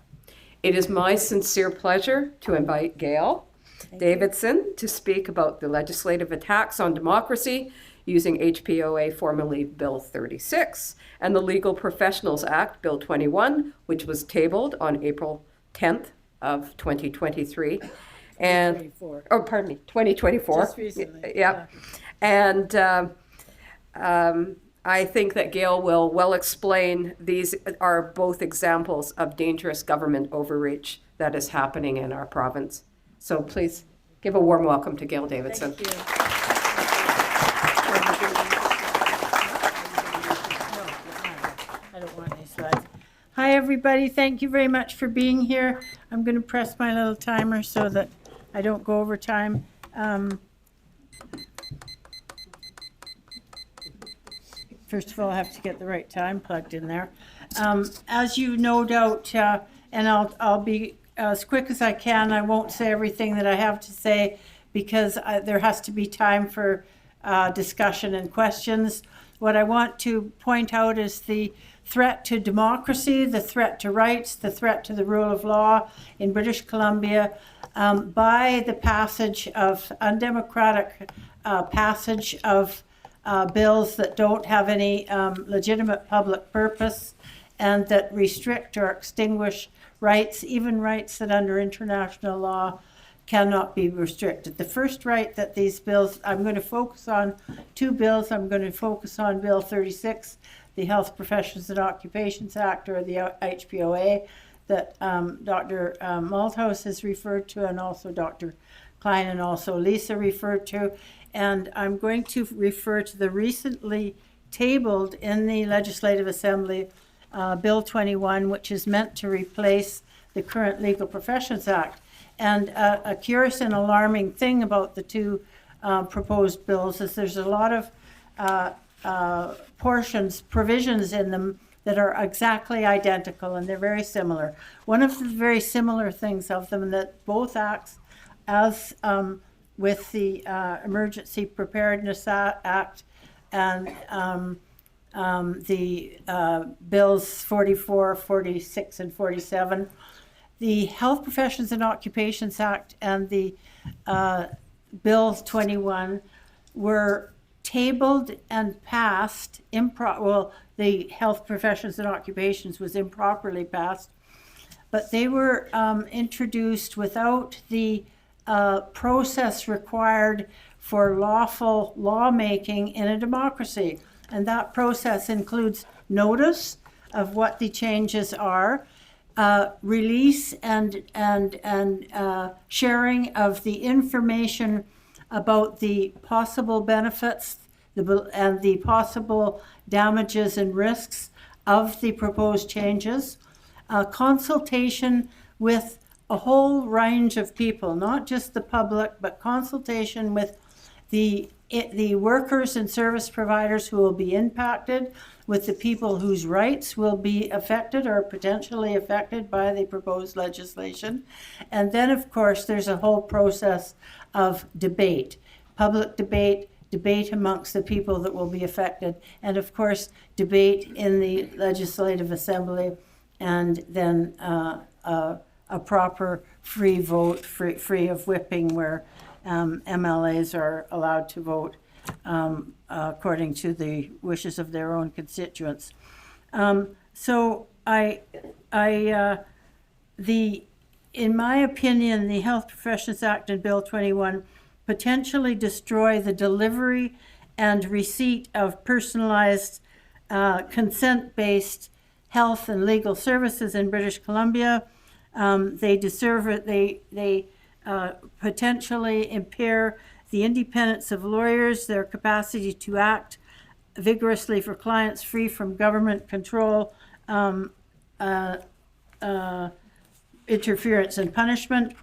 It is my sincere pleasure to invite Gail Davidson to speak about the legislative attacks on democracy using HPOA, formerly Bill 36, and the Legal Professionals Act, Bill 21, which was tabled on April 10th of 2023. And 2024. Just recently. Yeah. And I think that Gail will well explain these are both examples of dangerous government overreach that is happening in our province. So please give a warm welcome to Gail Davidson. Thank you. I don't want any slides. Hi, everybody. Thank you very much for being here. I'm going to press my little timer so that I don't go over time. First of all, I have to get the right time plugged in there. As you no doubt, and I'll be as quick as I can. I won't say everything that I have to say because there has to be time for discussion and questions. What I want to point out is the threat to democracy, the threat to rights, the threat to the rule of law in British Columbia by the passage of undemocratic passage of bills that don't have any legitimate public purpose and that restrict or extinguish rights, even rights that under international law cannot be restricted. The first right that these bills, I'm going to focus on two bills. I'm going to focus on Bill 36, the Health Professions and Occupations Act, or the HPOA, that Dr. Malthouse has referred to, and also Dr. Kind and also Lisa referred to. And I'm going to refer to the recently tabled in the Legislative Assembly Bill 21, which is meant to replace the current Legal Professions Act. And a curious and alarming thing about the two proposed bills is there's a lot of provisions in them that are exactly identical, and they're very similar. One of the very similar things of them that both acts, as with the Emergency Preparedness Act and the bills 44, 46, and 47, the Health Professions and Occupations Act and the Bill 21 were tabled and passed, the Health Professions and Occupations was improperly passed, but they were introduced without the process required for lawful lawmaking in a democracy. And that process includes notice of what the changes are, release and sharing of the information about the possible benefits and the possible damages and risks of the proposed changes, consultation with a whole range of people, not just the public, but consultation with the workers and service providers who will be impacted, with the people whose rights will be affected or potentially affected by the proposed legislation. And then, of course, there's a whole process of debate, public debate amongst the people that will be affected, and of course, debate in the Legislative Assembly, and then a proper free vote, free of whipping, where MLAs are allowed to vote according to the wishes of their own constituents. So in my opinion, the Health Professions Act and Bill 21 potentially destroy the delivery and receipt of personalized consent-based health and legal services in British Columbia. They potentially impair the independence of lawyers, their capacity to act vigorously for clients free from government control, interference and punishment.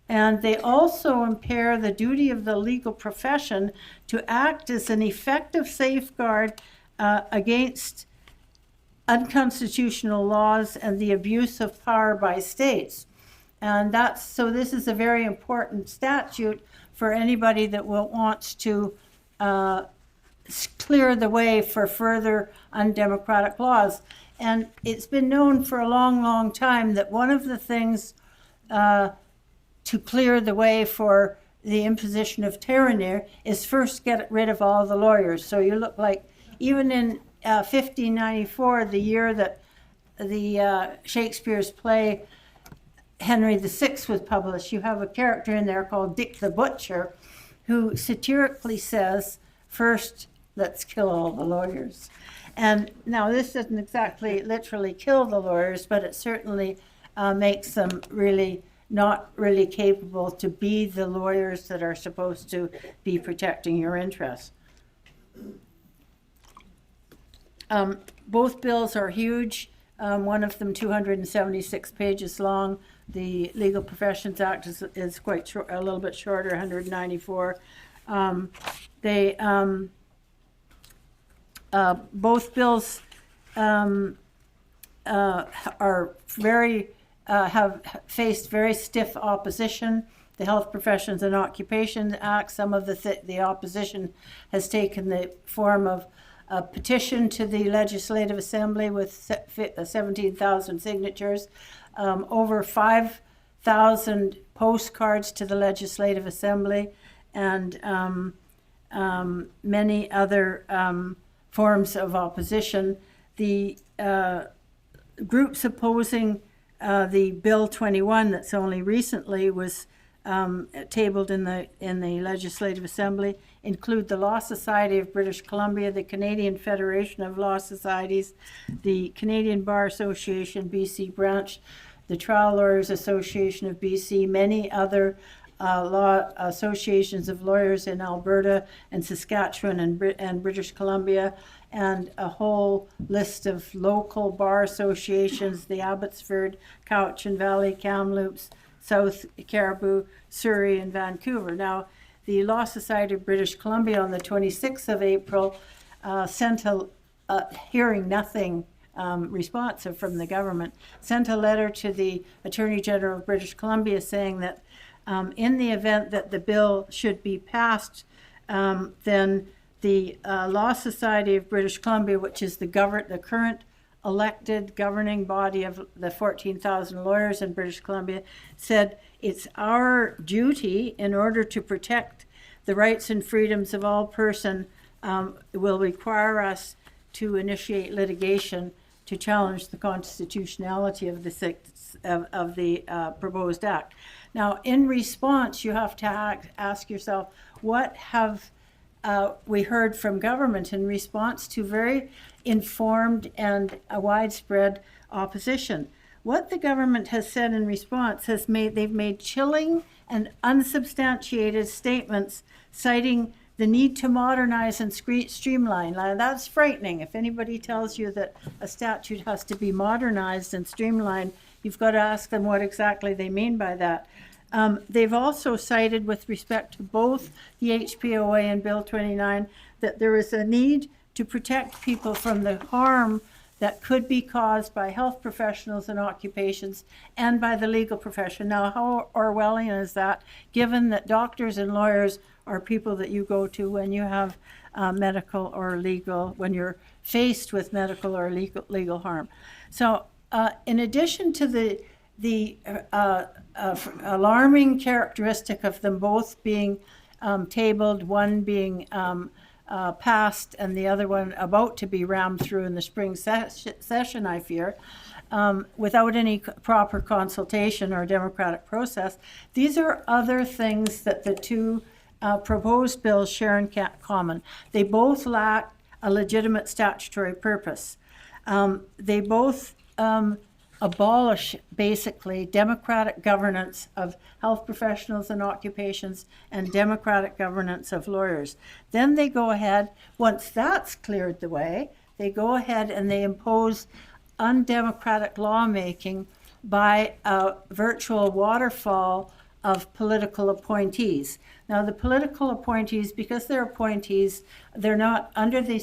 And they also impair the duty of the legal profession to act as an effective safeguard against unconstitutional laws and the abuse of power by states. And so this is a very important statute for anybody that wants to clear the way for further undemocratic laws. And it's been known for a long, long time that one of the things to clear the way for the imposition of tyranny is first get rid of all the lawyers. So you look like, even in 1594, the year that the Shakespeare's play Henry VI was published, you have a character in there called Dick the Butcher, who satirically says, first, let's kill all the lawyers. And now this doesn't exactly literally kill the lawyers, but it certainly makes them really not really capable to be the lawyers that are supposed to be protecting your interests. Both bills are huge. One of them 276 pages long. The Legal Professions Act is quite short, a little bit shorter, 194. Both bills are very have faced very stiff opposition. The Health Professions and Occupations Act, some of the opposition has taken the form of a petition to the Legislative Assembly with 17,000 signatures, over 5,000 postcards to the Legislative Assembly, and many other forms of opposition. The groups opposing the Bill 21 that's only recently was tabled in the Legislative Assembly include the Law Society of British Columbia, the Canadian Federation of Law Societies, the Canadian Bar Association BC branch, the Trial Lawyers Association of BC, many other law associations of lawyers in Alberta and Saskatchewan and British Columbia, and a whole list of local bar associations, the Abbotsford, Cowichan Valley, Kamloops, South Caribou, Surrey, and Vancouver. Now, the Law Society of British Columbia on the 26th of April sent a hearing nothing responsive from the government, sent a letter to the Attorney General of British Columbia saying that in the event that the bill should be passed, then the Law Society of British Columbia, which is the current elected governing body of the 14,000 lawyers in British Columbia, said it's our duty, in order to protect the rights and freedoms of all person, will require us to initiate litigation to challenge the constitutionality of the proposed act. Now, in response, you have to ask yourself, what have we heard from government in response to very informed and widespread opposition? What the government has said in response they've made chilling and unsubstantiated statements citing the need to modernize and streamline. Now, that's frightening. If anybody tells you that a statute has to be modernized and streamlined, you've got to ask them what exactly they mean by that. They've also cited, with respect to both the HPOA and Bill 29, that there is a need to protect people from the harm that could be caused by health professionals and occupations and by the legal profession. Now, how Orwellian is that, given that doctors and lawyers are people that you go to when you have medical or legal, when you're faced with medical or legal harm? So in addition to the alarming characteristic of them both being tabled, one being passed and the other one about to be rammed through in the spring session, I fear, without any proper consultation or democratic process, these are other things that the two proposed bills share in common. They both lack a legitimate statutory purpose. They both abolish, basically, democratic governance of health professionals and occupations and democratic governance of lawyers. Then they go ahead, once that's cleared the way, they go ahead and they impose undemocratic lawmaking by a virtual waterfall of political appointees. Now, the political appointees, because they're appointees, they're not under the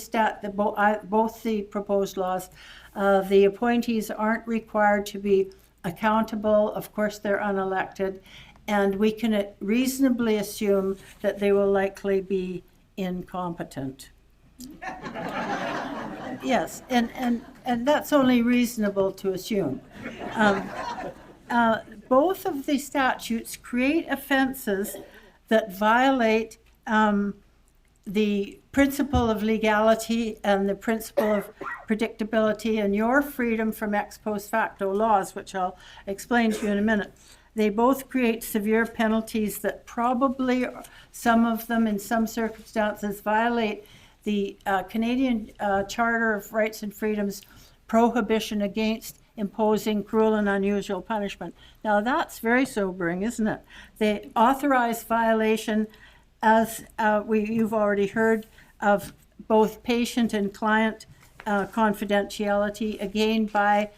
both the proposed laws. The appointees aren't required to be accountable. Of course, they're unelected, and we can reasonably assume that they will likely be incompetent. Yes, and that's only reasonable to assume. Both of the statutes create offenses that violate the principle of legality and the principle of predictability and your freedom from ex post facto laws, which I'll explain to you in a minute. They both create severe penalties that probably, some of them in some circumstances, violate the Canadian Charter of Rights and Freedoms prohibition against imposing cruel and unusual punishment. Now, that's very sobering, isn't it? They authorize violation, as you've already heard, of both patient and client confidentiality, again by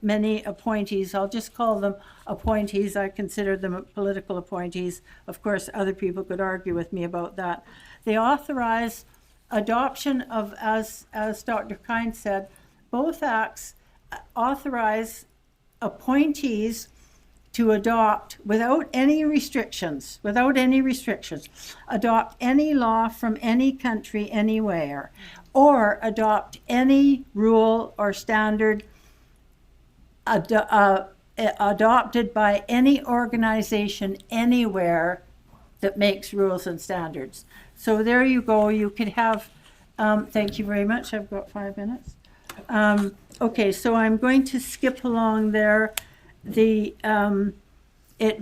many appointees. I'll just call them appointees. I consider them political appointees. Of course, other people could argue with me about that. They authorize adoption of, as Dr. Kind said, both acts authorize appointees to adopt, without any restrictions, adopt any law from any country anywhere, or adopt any rule or standard adopted by any organization anywhere that makes rules and standards. So there you go. You could have, thank you very much. I've got 5 minutes. Okay, so I'm going to skip along there. It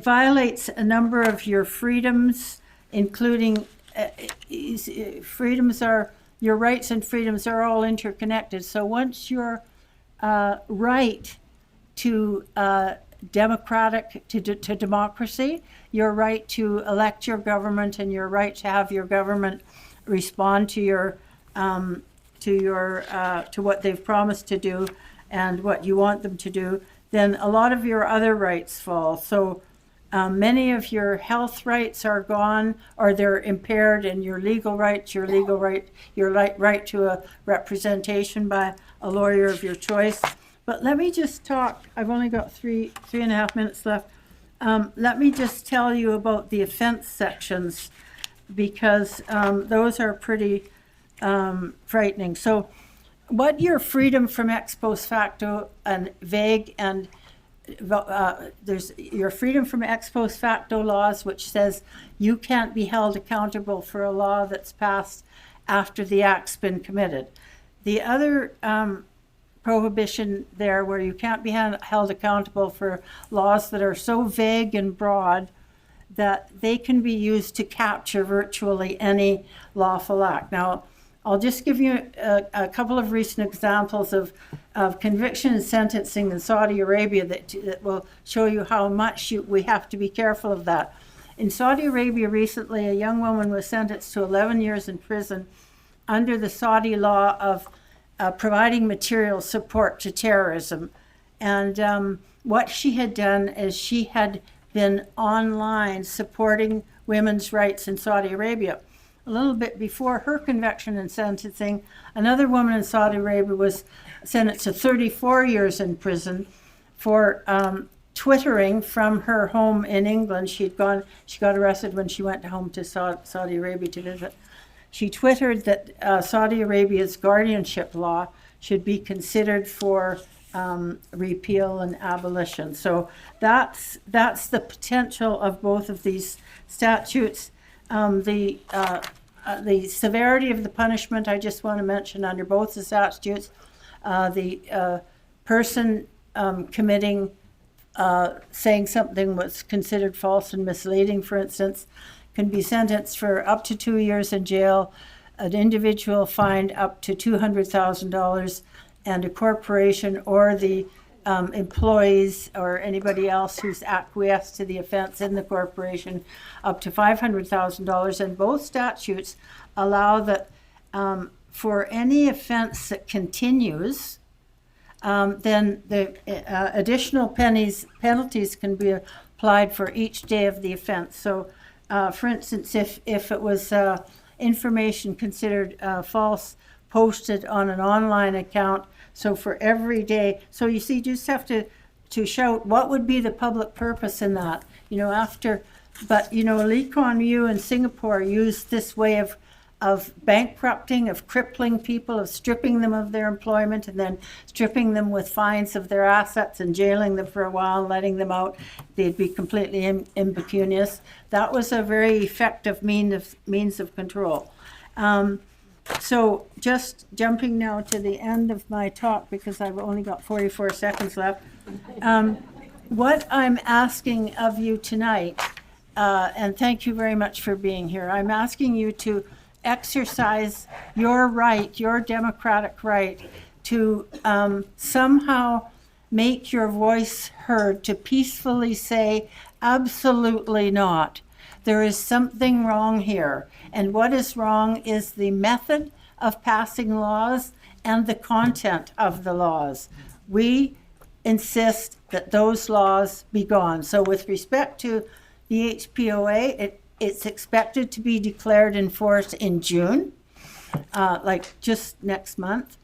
violates a number of your freedoms, including your rights and freedoms are all interconnected. So once your right to democracy, your right to elect your government, and your right to have your government respond to what they've promised to do and what you want them to do, then a lot of your other rights fall. So many of your health rights are gone, or they're impaired, and your legal rights, your right to a representation by a lawyer of your choice. But let me just talk, I've only got three and a half minutes left. Let me just tell you about the offense sections, because those are pretty frightening. So what your freedom from ex post facto and vague and there's your freedom from ex post facto laws, which says you can't be held accountable for a law that's passed after the act's been committed. The other prohibition there, where you can't be held accountable for laws that are so vague and broad that they can be used to capture virtually any lawful act. Now, I'll just give you a couple of recent examples of conviction and sentencing in Saudi Arabia that will show you how much we have to be careful of that. In Saudi Arabia recently, a young woman was sentenced to 11 years in prison under the Saudi law of providing material support to terrorism. And what she had done is she had been online supporting women's rights in Saudi Arabia. A little bit before her conviction and sentencing, another woman in Saudi Arabia was sentenced to 34 years in prison for twittering from her home in England. She got arrested when she went home to Saudi Arabia to visit. She twittered that Saudi Arabia's guardianship law should be considered for repeal and abolition. So that's the potential of both of these statutes. The severity of the punishment, I just want to mention under both the statutes, the person committing, saying something was considered false and misleading, for instance, can be sentenced for up to 2 years in jail, an individual fined up to $200,000, and a corporation or the employees or anybody else who's acquiesced to the offense in the corporation up to $500,000. And both statutes allow that for any offense that continues, then the additional penalties can be applied for each day of the offense. So, for instance, if it was information considered false posted on an online account, so for every day, so you see, you just have to shout what would be the public purpose in that, but Lee Kuan Yew in Singapore used this way of bankrupting, of crippling people, of stripping them of their employment, and then stripping them with fines of their assets and jailing them for a while and letting them out. They'd be completely impecunious. That was a very effective means of control. So just jumping now to the end of my talk, because I've only got 44 seconds left. What I'm asking of you tonight, and thank you very much for being here, I'm asking you to exercise your right, your democratic right, to somehow make your voice heard, to peacefully say, absolutely not. There is something wrong here. And what is wrong is the method of passing laws and the content of the laws. We insist that those laws be gone. So with respect to the HPOA, it's expected to be declared in force in June, like just next month.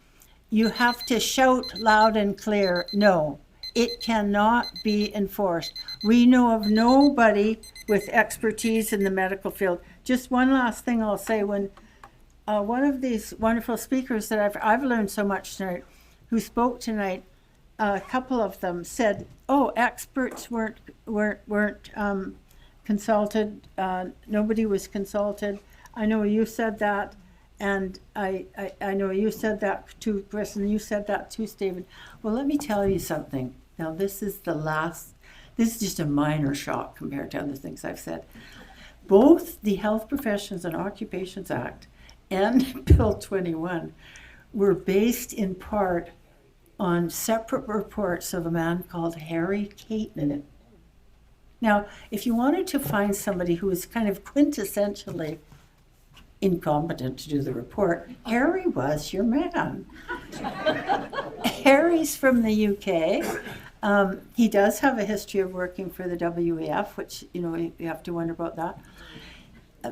You have to shout loud and clear, no, it cannot be enforced. We know of nobody with expertise in the medical field. Just one last thing I'll say, when one of these wonderful speakers that I've learned so much tonight, who spoke tonight, a couple of them said, oh, experts weren't consulted, nobody was consulted. I know you said that, and I know you said that too, Chris, and you said that too, Stephen. Well, let me tell you something. Now, this is just a minor shock compared to other things I've said. Both the Health Professions and Occupations Act and Bill 21 were based in part on separate reports of a man called Harry Caton. Now, if you wanted to find somebody who was kind of quintessentially incompetent to do the report, Harry was your man. Harry's from the UK. He does have a history of working for the WEF, which, you have to wonder about that.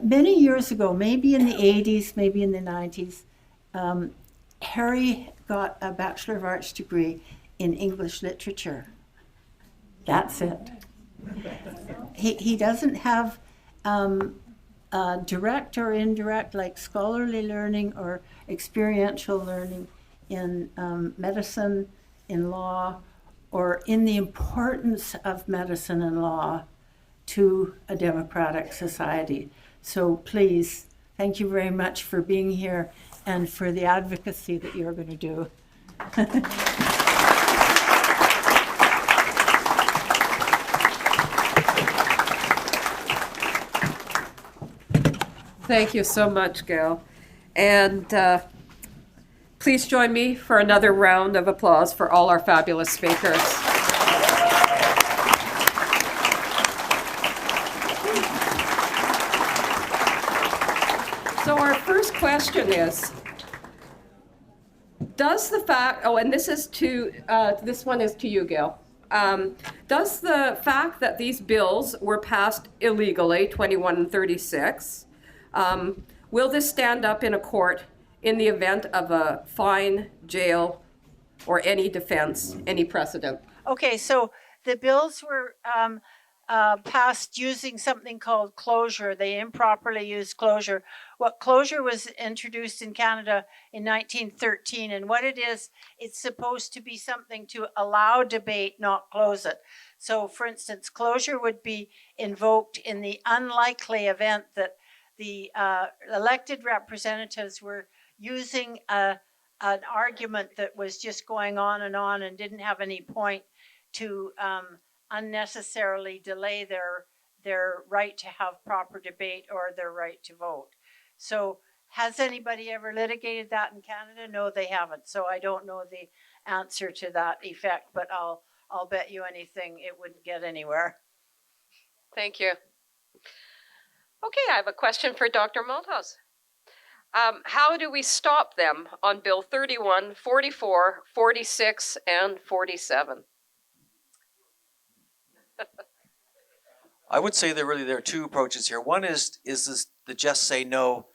Many years ago, maybe in the 80s, maybe in the 90s, Harry got a Bachelor of Arts degree in English literature. That's it. He doesn't have direct or indirect, like scholarly learning or experiential learning in medicine, in law, or in the importance of medicine and law to a democratic society. So please, thank you very much for being here and for the advocacy that you're going to do. Thank you so much, Gail. And please join me for another round of applause for all our fabulous speakers. So our first question is, does the fact, and this one is to you, Gail. Does the fact that these bills were passed illegally, 21 and 36, will this stand up in a court in the event of a fine, jail, or any defense, any precedent? Okay, so the bills were passed using something called closure. They improperly used closure. What closure was introduced in Canada in 1913, and what it is, it's supposed to be something to allow debate, not close it. So, for instance, closure would be invoked in the unlikely event that the elected representatives were using an argument that was just going on and didn't have any point to unnecessarily delay their right to have proper debate or their right to vote. So has anybody ever litigated that in Canada? No, they haven't. So I don't know the answer to that effect, but I'll bet you anything it wouldn't get anywhere. Thank you. Okay, I have a question for Dr. Malthouse. How do we stop them on Bill 31, 44, 46, and 47? I would say there are two approaches here. One is the just say no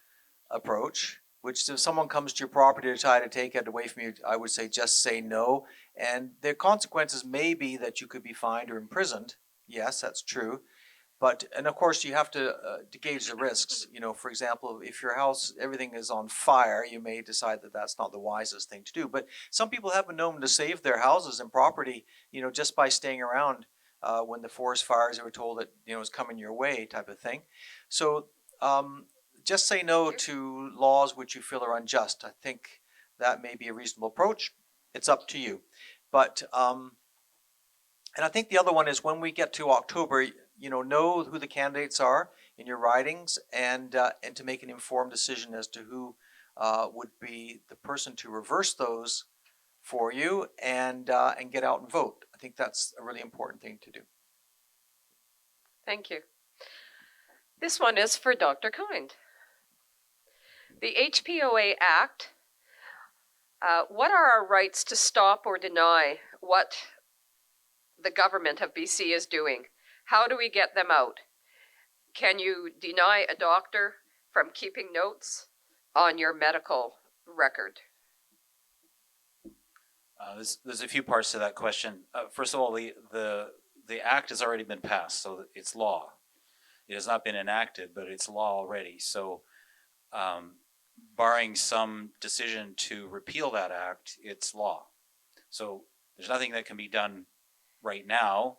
approach, which if someone comes to your property to try to take it away from you, I would say just say no. And the consequences may be that you could be fined or imprisoned. Yes, that's true. And of course, you have to gauge the risks. For example, if your house, everything is on fire, you may decide that that's not the wisest thing to do. But some people have been known to save their houses and property, just by staying around when the forest fires, they were told that, is coming your way type of thing. So just say no to laws which you feel are unjust. I think that may be a reasonable approach. It's up to you. But, and I think the other one is when we get to October, know who the candidates are in your ridings and to make an informed decision as to who would be the person to reverse those for you and get out and vote. I think that's a really important thing to do. Thank you. This one is for Dr. Kind. The HPOA Act, what are our rights to stop or deny what the government of BC is doing? How do we get them out? Can you deny a doctor from keeping notes on your medical record? There's a few parts to that question. First of all, the act has already been passed, so it's law. It has not been enacted, but it's law already. So barring some decision to repeal that act, it's law. So there's nothing that can be done right now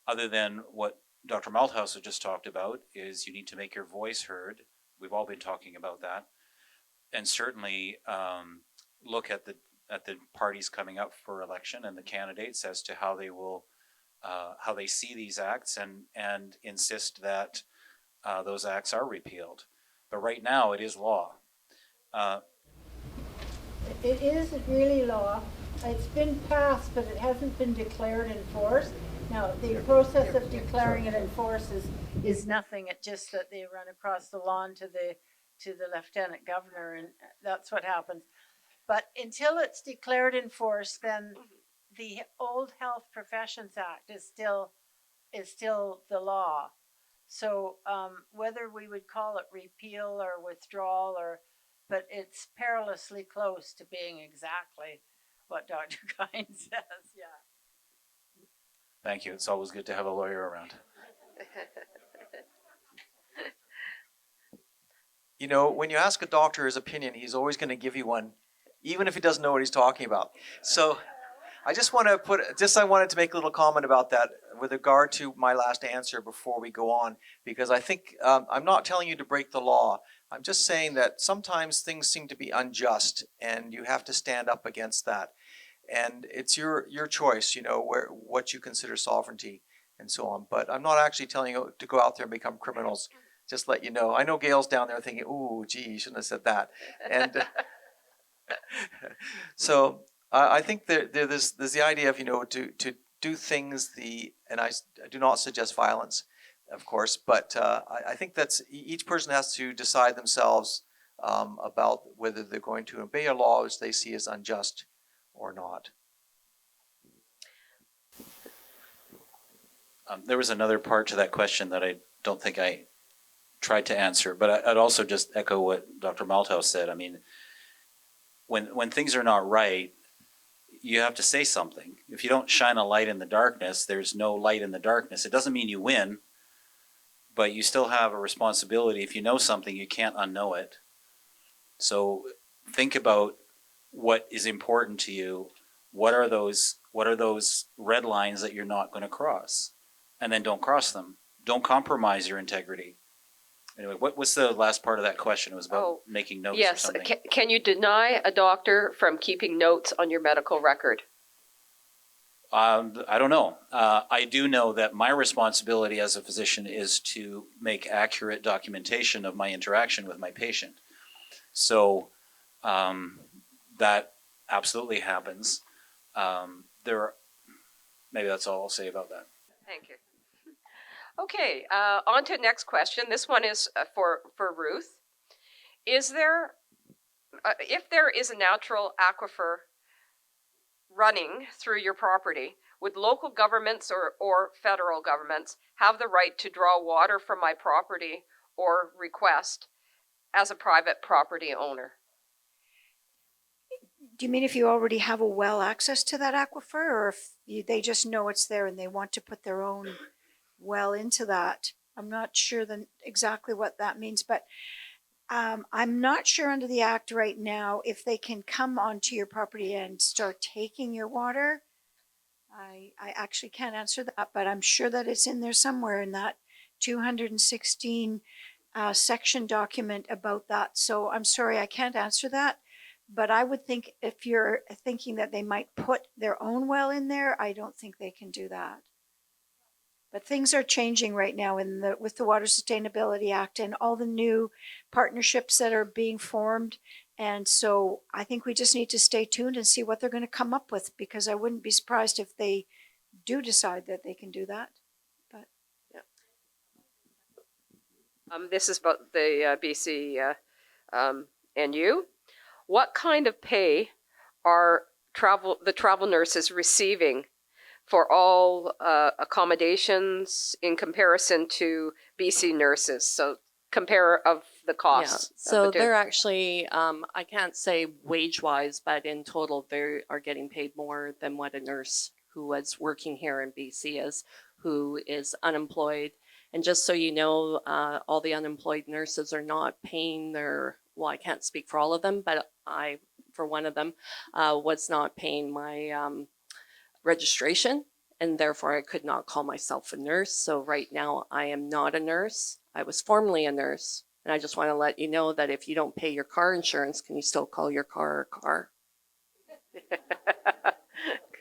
other than what Dr. Malthouse has just talked about, is you need to make your voice heard we've all been talking about that, and certainly look at the parties coming up for election and the candidates as to how they will how they see these acts, and insist that those acts are repealed. But right now, it is law. It is really law. It's been passed, but it hasn't been declared in force. Now, the process of declaring it in force is nothing. It's just that they run across the lawn to the lieutenant governor, and that's what happens. But until it's declared in force, then the old Health Professions Act is still the law. So whether we would call it repeal or withdrawal, but it's perilously close to being exactly what Dr. Kind says. Yeah. Thank you. It's always good to have a lawyer around. You know, when you ask a doctor his opinion, he's always going to give you one, even if he doesn't know what he's talking about. So I just want to I wanted to make a little comment about that with regard to my last answer before we go on, because I think I'm not telling you to break the law. I'm just saying that sometimes things seem to be unjust, and you have to stand up against that. And it's your choice, you know, what you consider sovereignty and so on. But I'm not actually telling you to go out there and become criminals. Just let you know. I know Gail's down there thinking, "Ooh, gee, you shouldn't have said that." And so I think there's the idea of, you know, to do things and I do not suggest violence, of course, but I think that's each person has to decide themselves about whether they're going to obey a law which they see as unjust or not. There was another part to that question that I don't think I tried to answer, but I'd also just echo what Dr. Malthouse said. I mean, when things are not right, you have to say something. If you don't shine a light in the darkness, there's no light in the darkness. It doesn't mean you win, but you still have a responsibility. If you know something, you can't unknow it. So think about what is important to you. What are those red lines that you're not going to cross? And then don't cross them. Don't compromise your integrity. Anyway, what was the last part of that question? It was about making notes or something. Yes. Can you deny a doctor from keeping notes on your medical record? I don't know. I do know that my responsibility as a physician is to make accurate documentation of my interaction with my patient. So that absolutely happens. Maybe that's all I'll say about that. Thank you. Okay, on to the next question. This one is for Ruth. Is there, if there is a natural aquifer running through your property, would local governments or federal governments have the right to draw water from my property or request as a private property owner? Do you mean if you already have a well access to that aquifer, or if they just know it's there and they want to put their own well into that? I'm not sure exactly what that means, but I'm not sure under the Act right now if they can come onto your property and start taking your water. I actually can't answer that, but I'm sure that it's in there somewhere in that 216 section document about that. So I'm sorry, I can't answer that. But I would think if you're thinking that they might put their own well in there, I don't think they can do that. But things are changing right now with the Water Sustainability Act and all the new partnerships that are being formed. And so I think we just need to stay tuned and see what they're going to come up with, because I wouldn't be surprised if they do decide that they can do that. But yeah. This is about the BCNU. What kind of pay are the travel nurses receiving for all accommodations in comparison to BC nurses? So compare of the costs. Yeah. So they're actually, I can't say wage-wise, but in total they are getting paid more than what a nurse who was working here in BC is, who is unemployed. And just so you know, all the unemployed nurses are not paying their, well, I can't speak for all of them, but I, for one of them, was not paying my registration, and therefore I could not call myself a nurse. So right now I am not a nurse. I was formerly a nurse, And I just want to let you know that if you don't pay your car insurance, can you still call your car a car?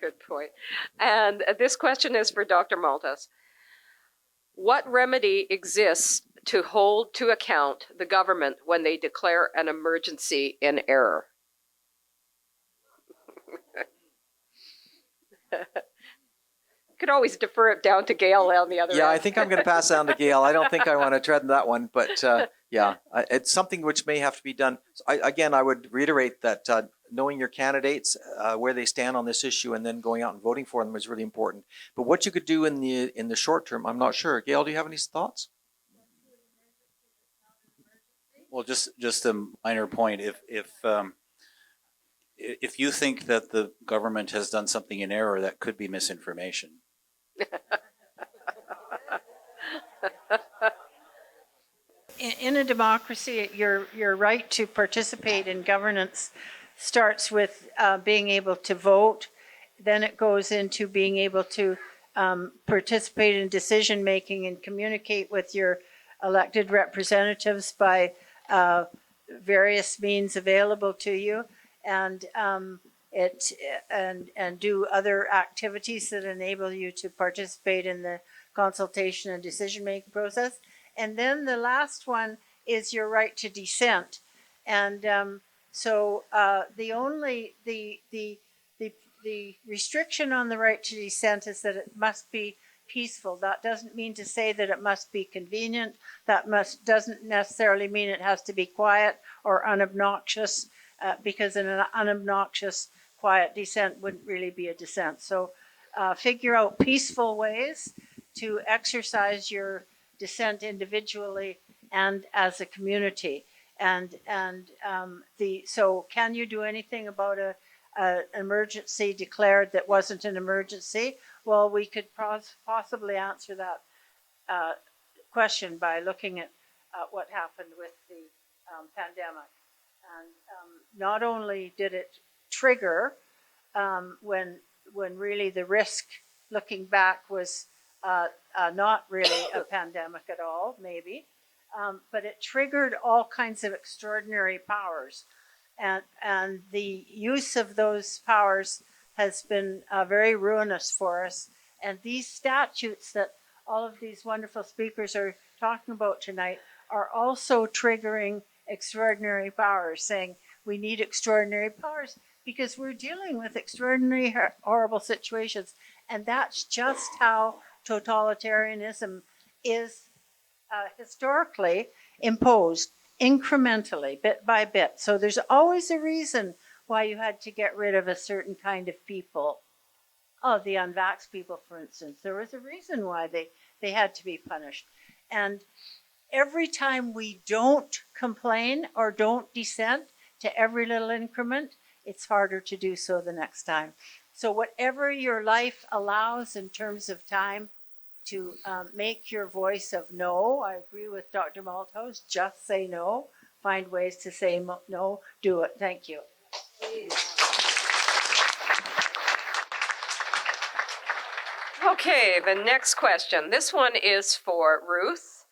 Good point. And this question is for Dr. Malthouse. What remedy exists to hold to account the government when they declare an emergency in error? Could always defer it down to Gail on the other Yeah, end. I think I'm going to pass down to Gail. I don't think I want to tread that one, but it's something which may have to be done. So I would reiterate that knowing your candidates, where they stand on this issue, and then going out and voting for them is really important. But what you could do in the short term, I'm not sure. Gail, do you have any thoughts? Well, just a minor point. If you think that the government has done something in error, that could be misinformation. In a democracy, your right to participate in governance starts with being able to vote. Then it goes into being able to participate in decision making and communicate with your elected representatives by various means available to you, and do other activities that enable you to participate in the consultation and decision making process. And then the last one is your right to dissent. And the restriction on the right to dissent is that it must be peaceful. That doesn't mean to say that it must be convenient. Doesn't necessarily mean it has to be quiet or unobnoxious, because an unobnoxious, quiet dissent wouldn't really be a dissent. So figure out peaceful ways to exercise your dissent individually and as a community. So can you do anything about an emergency declared that wasn't an emergency? Well, we could possibly answer that question by looking at what happened with the pandemic. And not only did it trigger when really the risk, looking back, was not really a pandemic at all, maybe, but it triggered all kinds of extraordinary powers. And the use of those powers has been very ruinous for us. And these statutes that all of these wonderful speakers are talking about tonight are also triggering extraordinary powers, saying we need extraordinary powers because we're dealing with extraordinary, horrible situations. And that's just how totalitarianism is historically imposed, incrementally, bit by bit. So there's always a reason why you had to get rid of a certain kind of people. Oh, the unvaxxed people, for instance. There was a reason why they had to be punished. And every time we don't complain or don't dissent to every little increment, it's harder to do so the next time. So whatever your life allows in terms of time to make your voice of no, I agree with Dr. Malthouse, just say no. Find ways to say no, do it. Thank you. Okay, the next question. This one is for Ruth,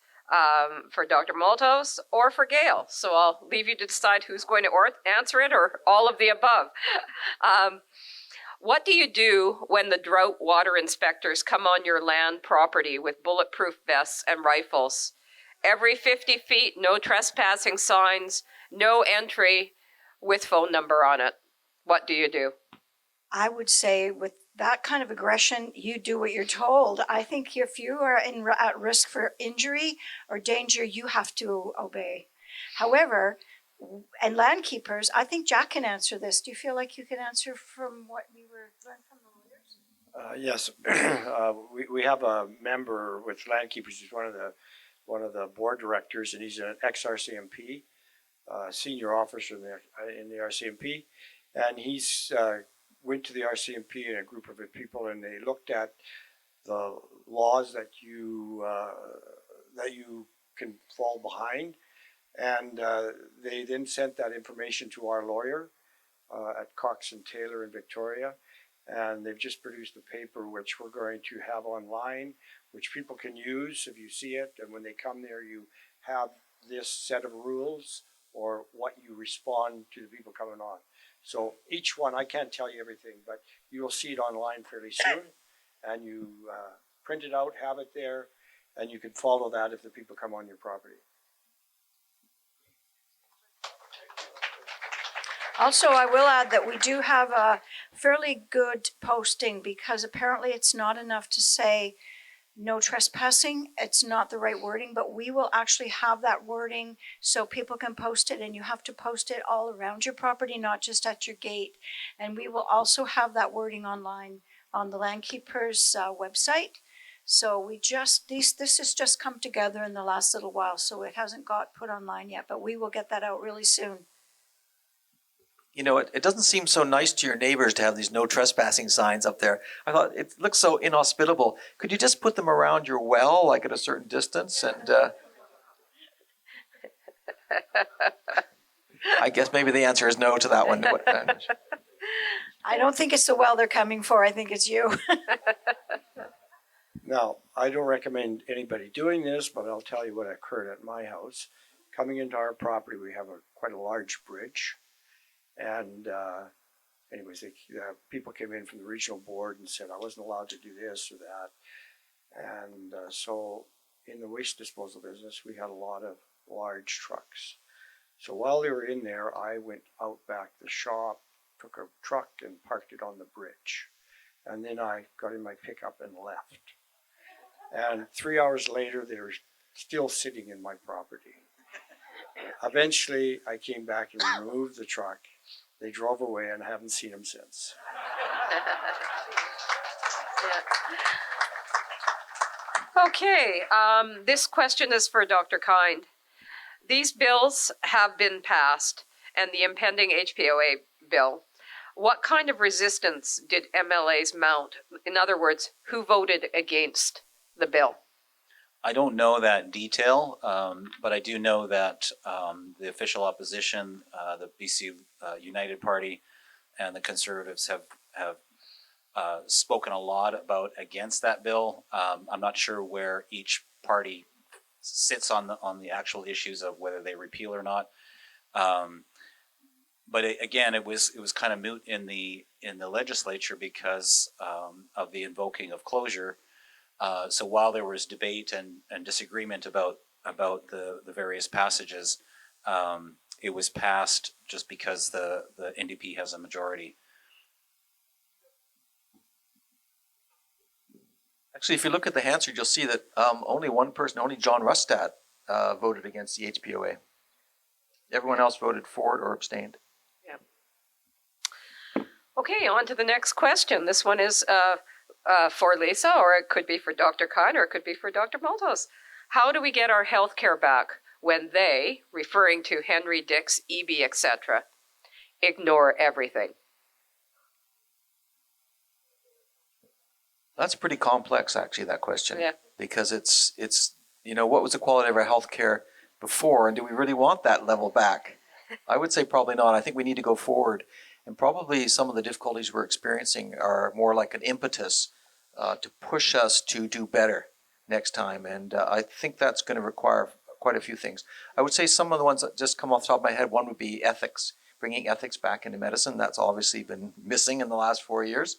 for Dr. Malthouse, or for Gail. So I'll leave you to decide who's going to answer it, or all of the above. What do you do when the drought water inspectors come on your land property with bulletproof vests and rifles? Every 50 feet, no trespassing signs, no entry with phone number on it. What do you do? I would say with that kind of aggression, you do what you're told. I think if you are at risk for injury or danger, you have to obey. However, and Landkeepers, I think Jack can answer this. Do you feel like you can answer from what we were learning from the lawyers? Yes, we have a member with Landkeepers. He's one of the board directors, and he's an ex-RCMP, senior officer in the RCMP, and he's went to the RCMP and a group of people, and they looked at the laws that you can fall behind, and they then sent that information to our lawyer at Cox and Taylor in Victoria, and they've just produced a paper which we're going to have online, which people can use if you see it, and when they come there, you have this set of rules or what you respond to the people coming on. So each one, I can't tell you everything, but you will see it online fairly soon, and you print it out, have it there, and you can follow that if the people come on your property. Also, I will add that we do have a fairly good posting, because apparently it's not enough to say no trespassing. It's not the right wording, but we will actually have that wording so people can post it, and you have to post it all around your property, not just at your gate. And we will also have that wording online on the Landkeepers website. So this has just come together in the last little while, so it hasn't got put online yet, but we will get that out really soon. You know, it doesn't seem so nice to your neighbors to have these no trespassing signs up there. I thought it looks so inhospitable. Could you just put them around your well, like at a certain distance? And I guess maybe the answer is no to that one. I don't think it's the well they're coming for. I think it's you. Now, I don't recommend anybody doing this, but I'll tell you what occurred at my house. Coming into our property, we have quite a large bridge. And anyways, people came in from the regional board and said I wasn't allowed to do this or that. And so in the waste disposal business, we had a lot of large trucks. So while they were in there, I went out back to the shop, took a truck and parked it on the bridge. And then I got in my pickup and left. And 3 hours later, they were still sitting in my property. Eventually, I came back and removed the truck. They drove away, and I haven't seen them since. Okay, this question is for Dr. Kind. These bills have been passed, and the impending HPOA bill. What kind of resistance did MLAs mount? In other words, who voted against the bill? I don't know that detail, but I do know that the official opposition, the BC United Party, and the Conservatives have spoken a lot about against that bill. I'm not sure where each party sits on the actual issues of whether they repeal or not. But it was kind of moot in the legislature because of the invoking of closure. So while there was debate and disagreement about the various passages, it was passed just because the NDP has a majority. Actually, if you look at the Hansard, you'll see that only one person, only John Rustad, voted against the HPOA. Everyone else voted for it or abstained. Yeah. Okay, on to the next question. This one is for Lisa, or it could be for Dr. Kind, or it could be for Dr. Malthouse. How do we get our health care back when they, referring to Henry, Dix, EB, etc., ignore everything? That's pretty complex, actually, that question. Yeah. Because it's what was the quality of our health care before, and do we really want that level back? I would say probably not. I think we need to go forward. And probably some of the difficulties we're experiencing are more like an impetus to push us to do better next time. And I think that's going to require quite a few things. I would say some of the ones that just come off the top of my head, one would be ethics, bringing ethics back into medicine. That's obviously been missing in the last 4 years.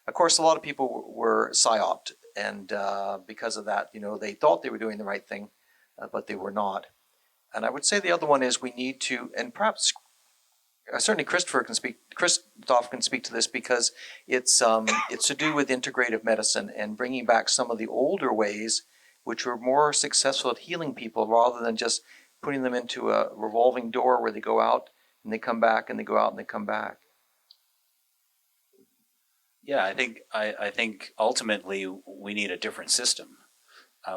Of course, a lot of people were psyoped, and because of that, they thought they were doing the right thing, but they were not. And I would say the other one is we need to, and perhaps certainly Christoph can speak to this, because it's to do with integrative medicine and bringing back some of the older ways which were more successful at healing people, rather than just putting them into a revolving door where they go out and they come back and they go out and they come back. Yeah, I think ultimately we need a different system.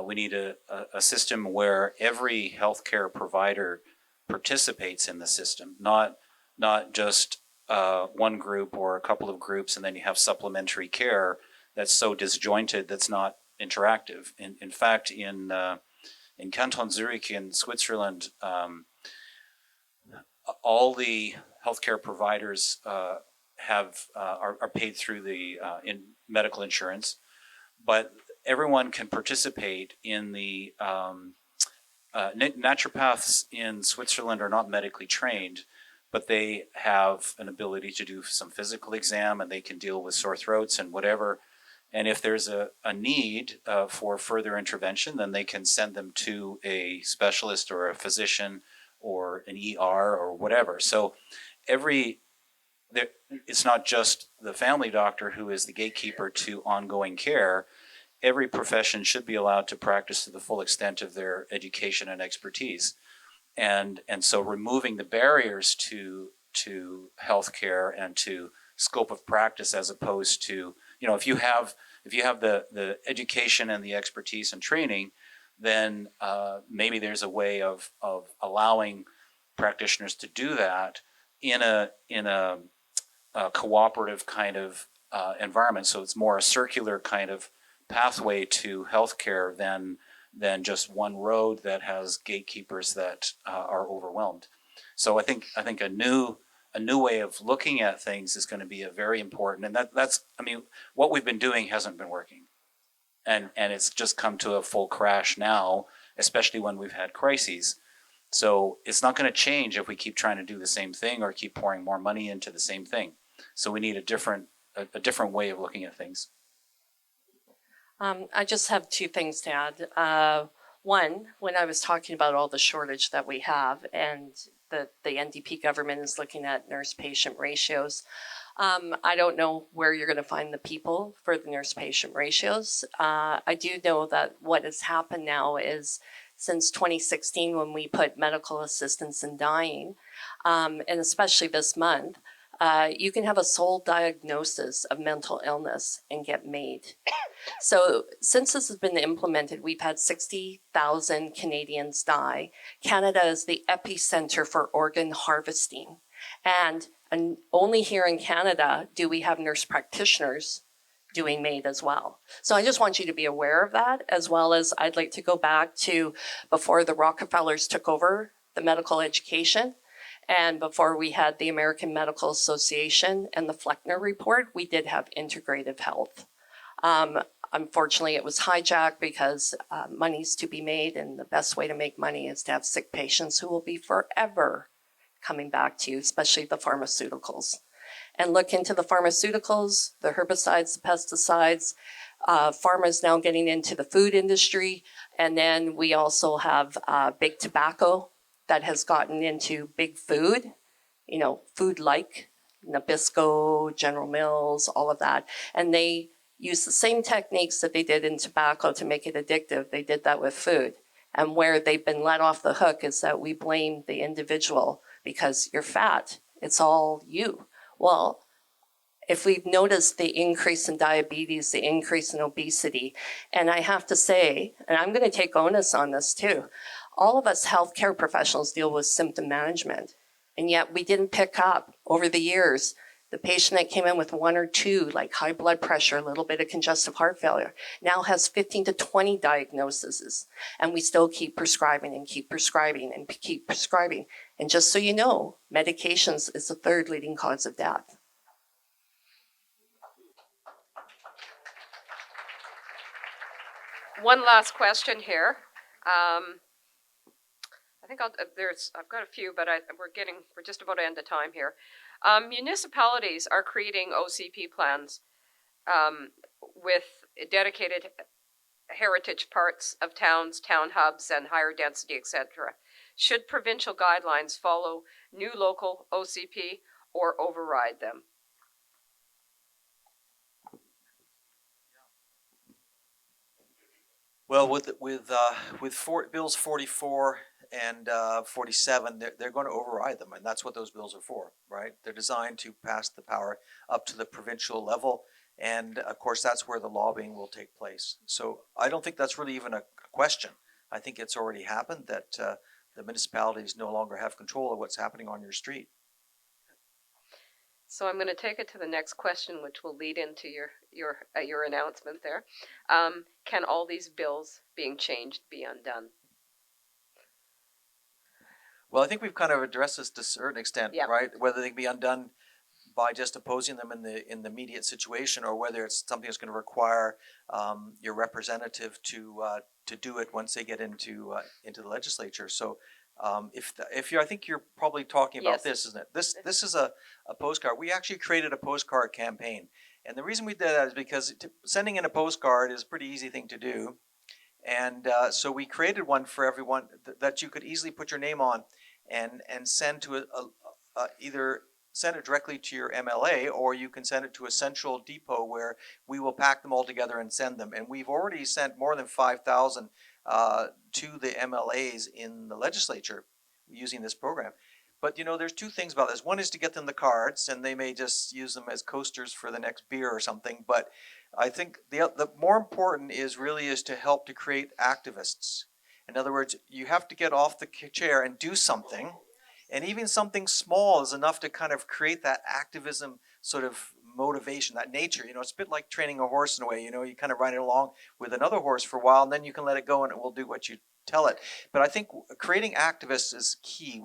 We need a system where every healthcare provider participates in the system, not just one group or a couple of groups, and then you have supplementary care that's so disjointed that's not interactive. In fact, in Canton Zurich in Switzerland, all the healthcare providers are paid through the medical insurance, but everyone can participate in the naturopaths in Switzerland are not medically trained, but they have an ability to do some physical exam, and they can deal with sore throats and whatever. And if there's a need for further intervention, then they can send them to a specialist or a physician or an ER or whatever. So it's not just the family doctor who is the gatekeeper to ongoing care. Every profession should be allowed to practice to the full extent of their education and expertise. And so removing the barriers to healthcare and to scope of practice, as opposed to, if you have the education and the expertise and training, then maybe there's a way of allowing practitioners to do that in a cooperative kind of environment. So it's more a circular kind of pathway to healthcare than just one road that has gatekeepers that are overwhelmed. So I think a new way of looking at things is going to be a very important, and that's what we've been doing hasn't been working, and it's just come to a full crash now, especially when we've had crises. So it's not going to change if we keep trying to do the same thing or keep pouring more money into the same thing. So we need a different way of looking at things. I just have two things to add. One, when I was talking about all the shortage that we have, and the NDP government is looking at nurse-patient ratios, I don't know where you're going to find the people for the nurse-patient ratios. I do know that what has happened now is, since 2016, when we put medical assistance in dying, and especially this month, you can have a sole diagnosis of mental illness and get MAID. So since this has been implemented, we've had 60,000 Canadians die. Canada is the epicenter for organ harvesting. And only here in Canada do we have nurse practitioners doing MAID as well. So I just want you to be aware of that, as well as I'd like to go back to before the Rockefellers took over the medical education, and before we had the American Medical Association and the Fleckner report, we did have integrative health. Unfortunately, it was hijacked because money's to be made, and the best way to make money is to have sick patients who will be forever coming back to you, especially the pharmaceuticals. And look into the pharmaceuticals, the herbicides, the pesticides. Pharma is now getting into the food industry. And then we also have big tobacco that has gotten into big food, food like Nabisco, General Mills, all of that. And they use the same techniques that they did in tobacco to make it addictive. They did that with food. And where they've been let off the hook is that we blame the individual because you're fat. It's all you. Well, if we've noticed the increase in diabetes, the increase in obesity, and I have to say, and I'm going to take onus on this too, all of us healthcare professionals deal with symptom management, and yet we didn't pick up over the years the patient that came in with one or two, like high blood pressure, a little bit of congestive heart failure, now has 15 to 20 diagnoses, and we still keep prescribing and keep prescribing and keep prescribing. And just so you know, medications is the third leading cause of death. One last question here. I think I've got a few, but we're just about to end the time here. Municipalities are creating OCP plans with dedicated heritage parts of towns, town hubs, and higher density, etc. Should provincial guidelines follow new local OCP or override them? Well, with bills 44 and 47, they're going to override them, and that's what those bills are for, right? They're designed to pass the power up to the provincial level, and of course that's where the lobbying will take place. So I don't think that's really even a question. I think it's already happened that the municipalities no longer have control of what's happening on your street. So I'm going to take it to the next question, which will lead into your announcement there. Can all these bills being changed be undone? Well, I think we've kind of addressed this to a certain extent, Yeah. right? Whether they can be undone by just opposing them in the immediate situation, or whether it's something that's going to require your representative to do it once they get into the legislature. So if you're, I think you're probably talking about Yes. this, isn't it? This is a postcard. We actually created a postcard campaign, and the reason we did that is because sending in a postcard is a pretty easy thing to do, and so we created one for everyone that you could easily put your name on, and send to either send it directly to your MLA, or you can send it to a central depot where we will pack them all together and send them. And we've already sent more than 5,000 to the MLAs in the legislature using this program. But there's two things about this. One is to get them the cards, and they may just use them as coasters for the next beer or something. But I think the more important is to help to create activists. In other words, you have to get off the chair and do something. And even something small is enough to kind of create that activism sort of motivation, that nature. It's a bit like training a horse in a way. You kind of ride it along with another horse for a while, and then you can let it go and it will do what you tell it. But I think creating activists is key.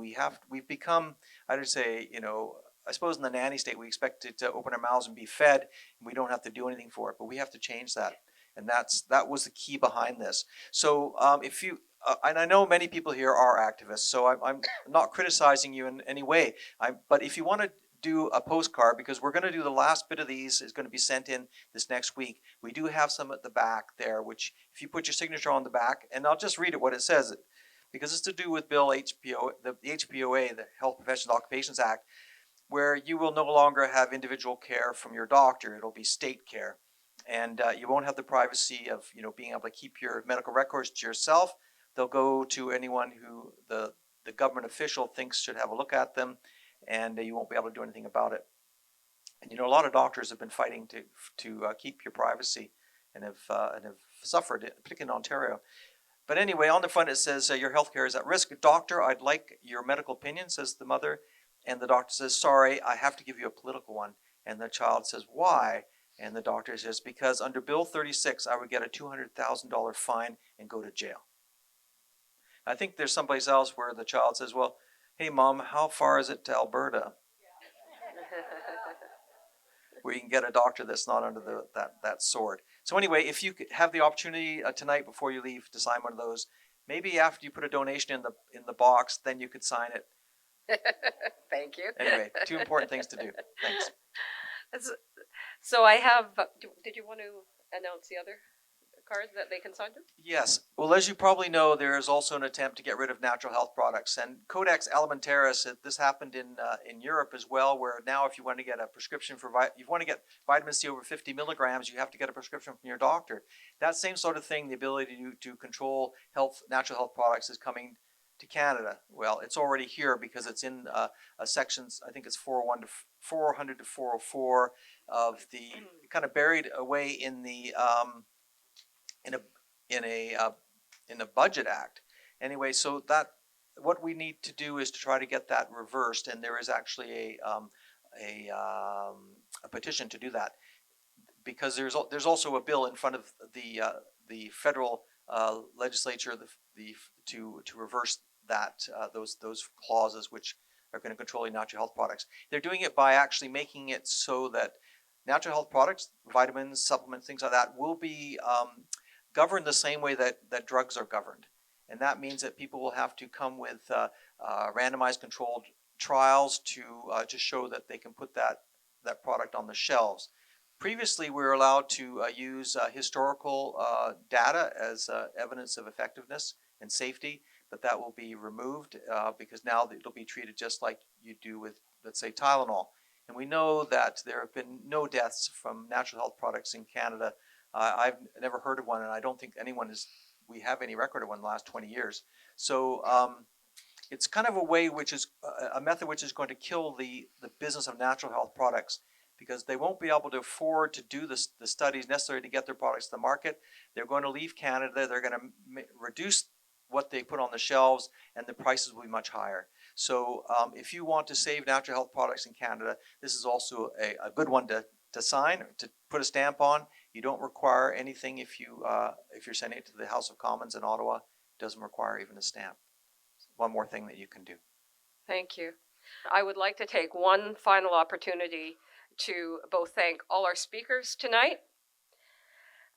We've become, I would say, I suppose in the nanny state, we expect it to open our mouths and be fed, and we don't have to do anything for it. But we have to change that. And that was the key behind this. So if you, and I know many people here are activists, so I'm not criticizing you in any way. But if you want to do a postcard, because we're going to do the last bit of these is going to be sent in this next week. We do have some at the back there, which if you put your signature on the back, and I'll just read it what it says, because it's to do with Bill HPOA, the HPOA, the Health Professions and Occupations Act, where you will no longer have individual care from your doctor. It'll be state care. And you won't have the privacy of being able to keep your medical records to yourself. They'll go to anyone who the government official thinks should have a look at them, and you won't be able to do anything about it. And a lot of doctors have been fighting to keep your privacy, and have suffered, particularly in Ontario. But anyway, on the front it says your health care is at risk. Doctor, I'd like your medical opinion, says the mother, and the doctor says, sorry, I have to give you a political one. And the child says, why? And the doctor says, because under Bill 36, I would get a $200,000 fine and go to jail. I think there's someplace else where the child says, well, hey, Mom, how far is it to Alberta? Where you can get a doctor that's not under that sword. So anyway, if you have the opportunity tonight before you leave to sign one of those, maybe after you put a donation in the box, then you could sign it. Thank you. Anyway, two important things to do. Thanks. So I have, did you want to announce the other cards that they can sign to? Yes. Well, as you probably know, there is also an attempt to get rid of natural health products. And Codex Alimentarius, this happened in Europe as well, where now if you want to get a prescription for, you want to get vitamin C over 50 milligrams, you have to get a prescription from your doctor. That same sort of thing, the ability to control natural health products is coming to Canada. Well, it's already here because it's in sections, I think it's 400 to 404 of the, kind of buried away in the in a budget act. Anyway, so that what we need to do is to try to get that reversed, and there is actually a petition to do that, because there's also a bill in front of the federal legislature to reverse that those clauses which are going to control natural health products. They're doing it by actually making it so that natural health products, vitamins, supplements, things like that, will be governed the same way that drugs are governed. And that means that people will have to come with randomized controlled trials to show that they can put that product on the shelves. Previously, we were allowed to use historical data as evidence of effectiveness and safety, but that will be removed because now it'll be treated just like you do with, let's say, Tylenol. And we know that there have been no deaths from natural health products in Canada. I've never heard of one, and I don't think we have any record of one in the last 20 years. So it's kind of a way which is a method which is going to kill the business of natural health products, because they won't be able to afford to do the studies necessary to get their products to the market. They're going to leave Canada. They're going to reduce what they put on the shelves, and the prices will be much higher. So if you want to save natural health products in Canada, this is also a good one to sign, to put a stamp on. You don't require anything if you're sending it to the House of Commons in Ottawa. It doesn't require even a stamp. One more thing that you can do. Thank you. I would like to take one final opportunity to both thank all our speakers tonight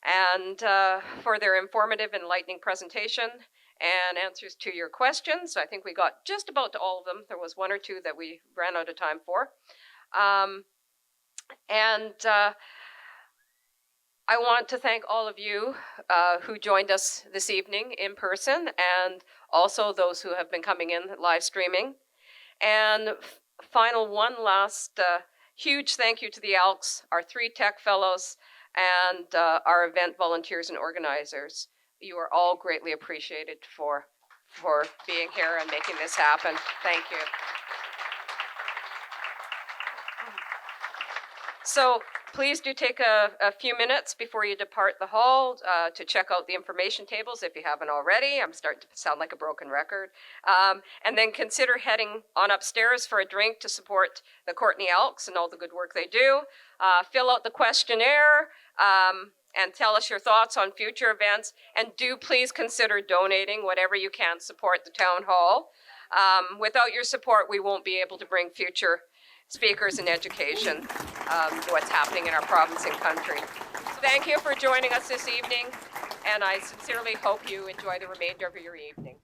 and for their informative, enlightening presentation and answers to your questions. I think we got just about to all of them. There was one or two that we ran out of time for. I want to thank all of you who joined us this evening in person, and also those who have been coming in live streaming. And one last huge thank you to the ALCs, our 3 tech fellows, and our event volunteers and organizers. You are all greatly appreciated for being here and making this happen. Thank you. So please do take a few minutes before you depart the hall to check out the information tables if you haven't already. I'm starting to sound like a broken record. And then consider heading on upstairs for a drink to support the Courtney Elks and all the good work they do. Fill out the questionnaire and tell us your thoughts on future events. And do please consider donating whatever you can to support the town hall. Without your support, we won't be able to bring future speakers in education, what's happening in our province and country. So thank you for joining us this evening, and I sincerely hope you enjoy the remainder of your evening.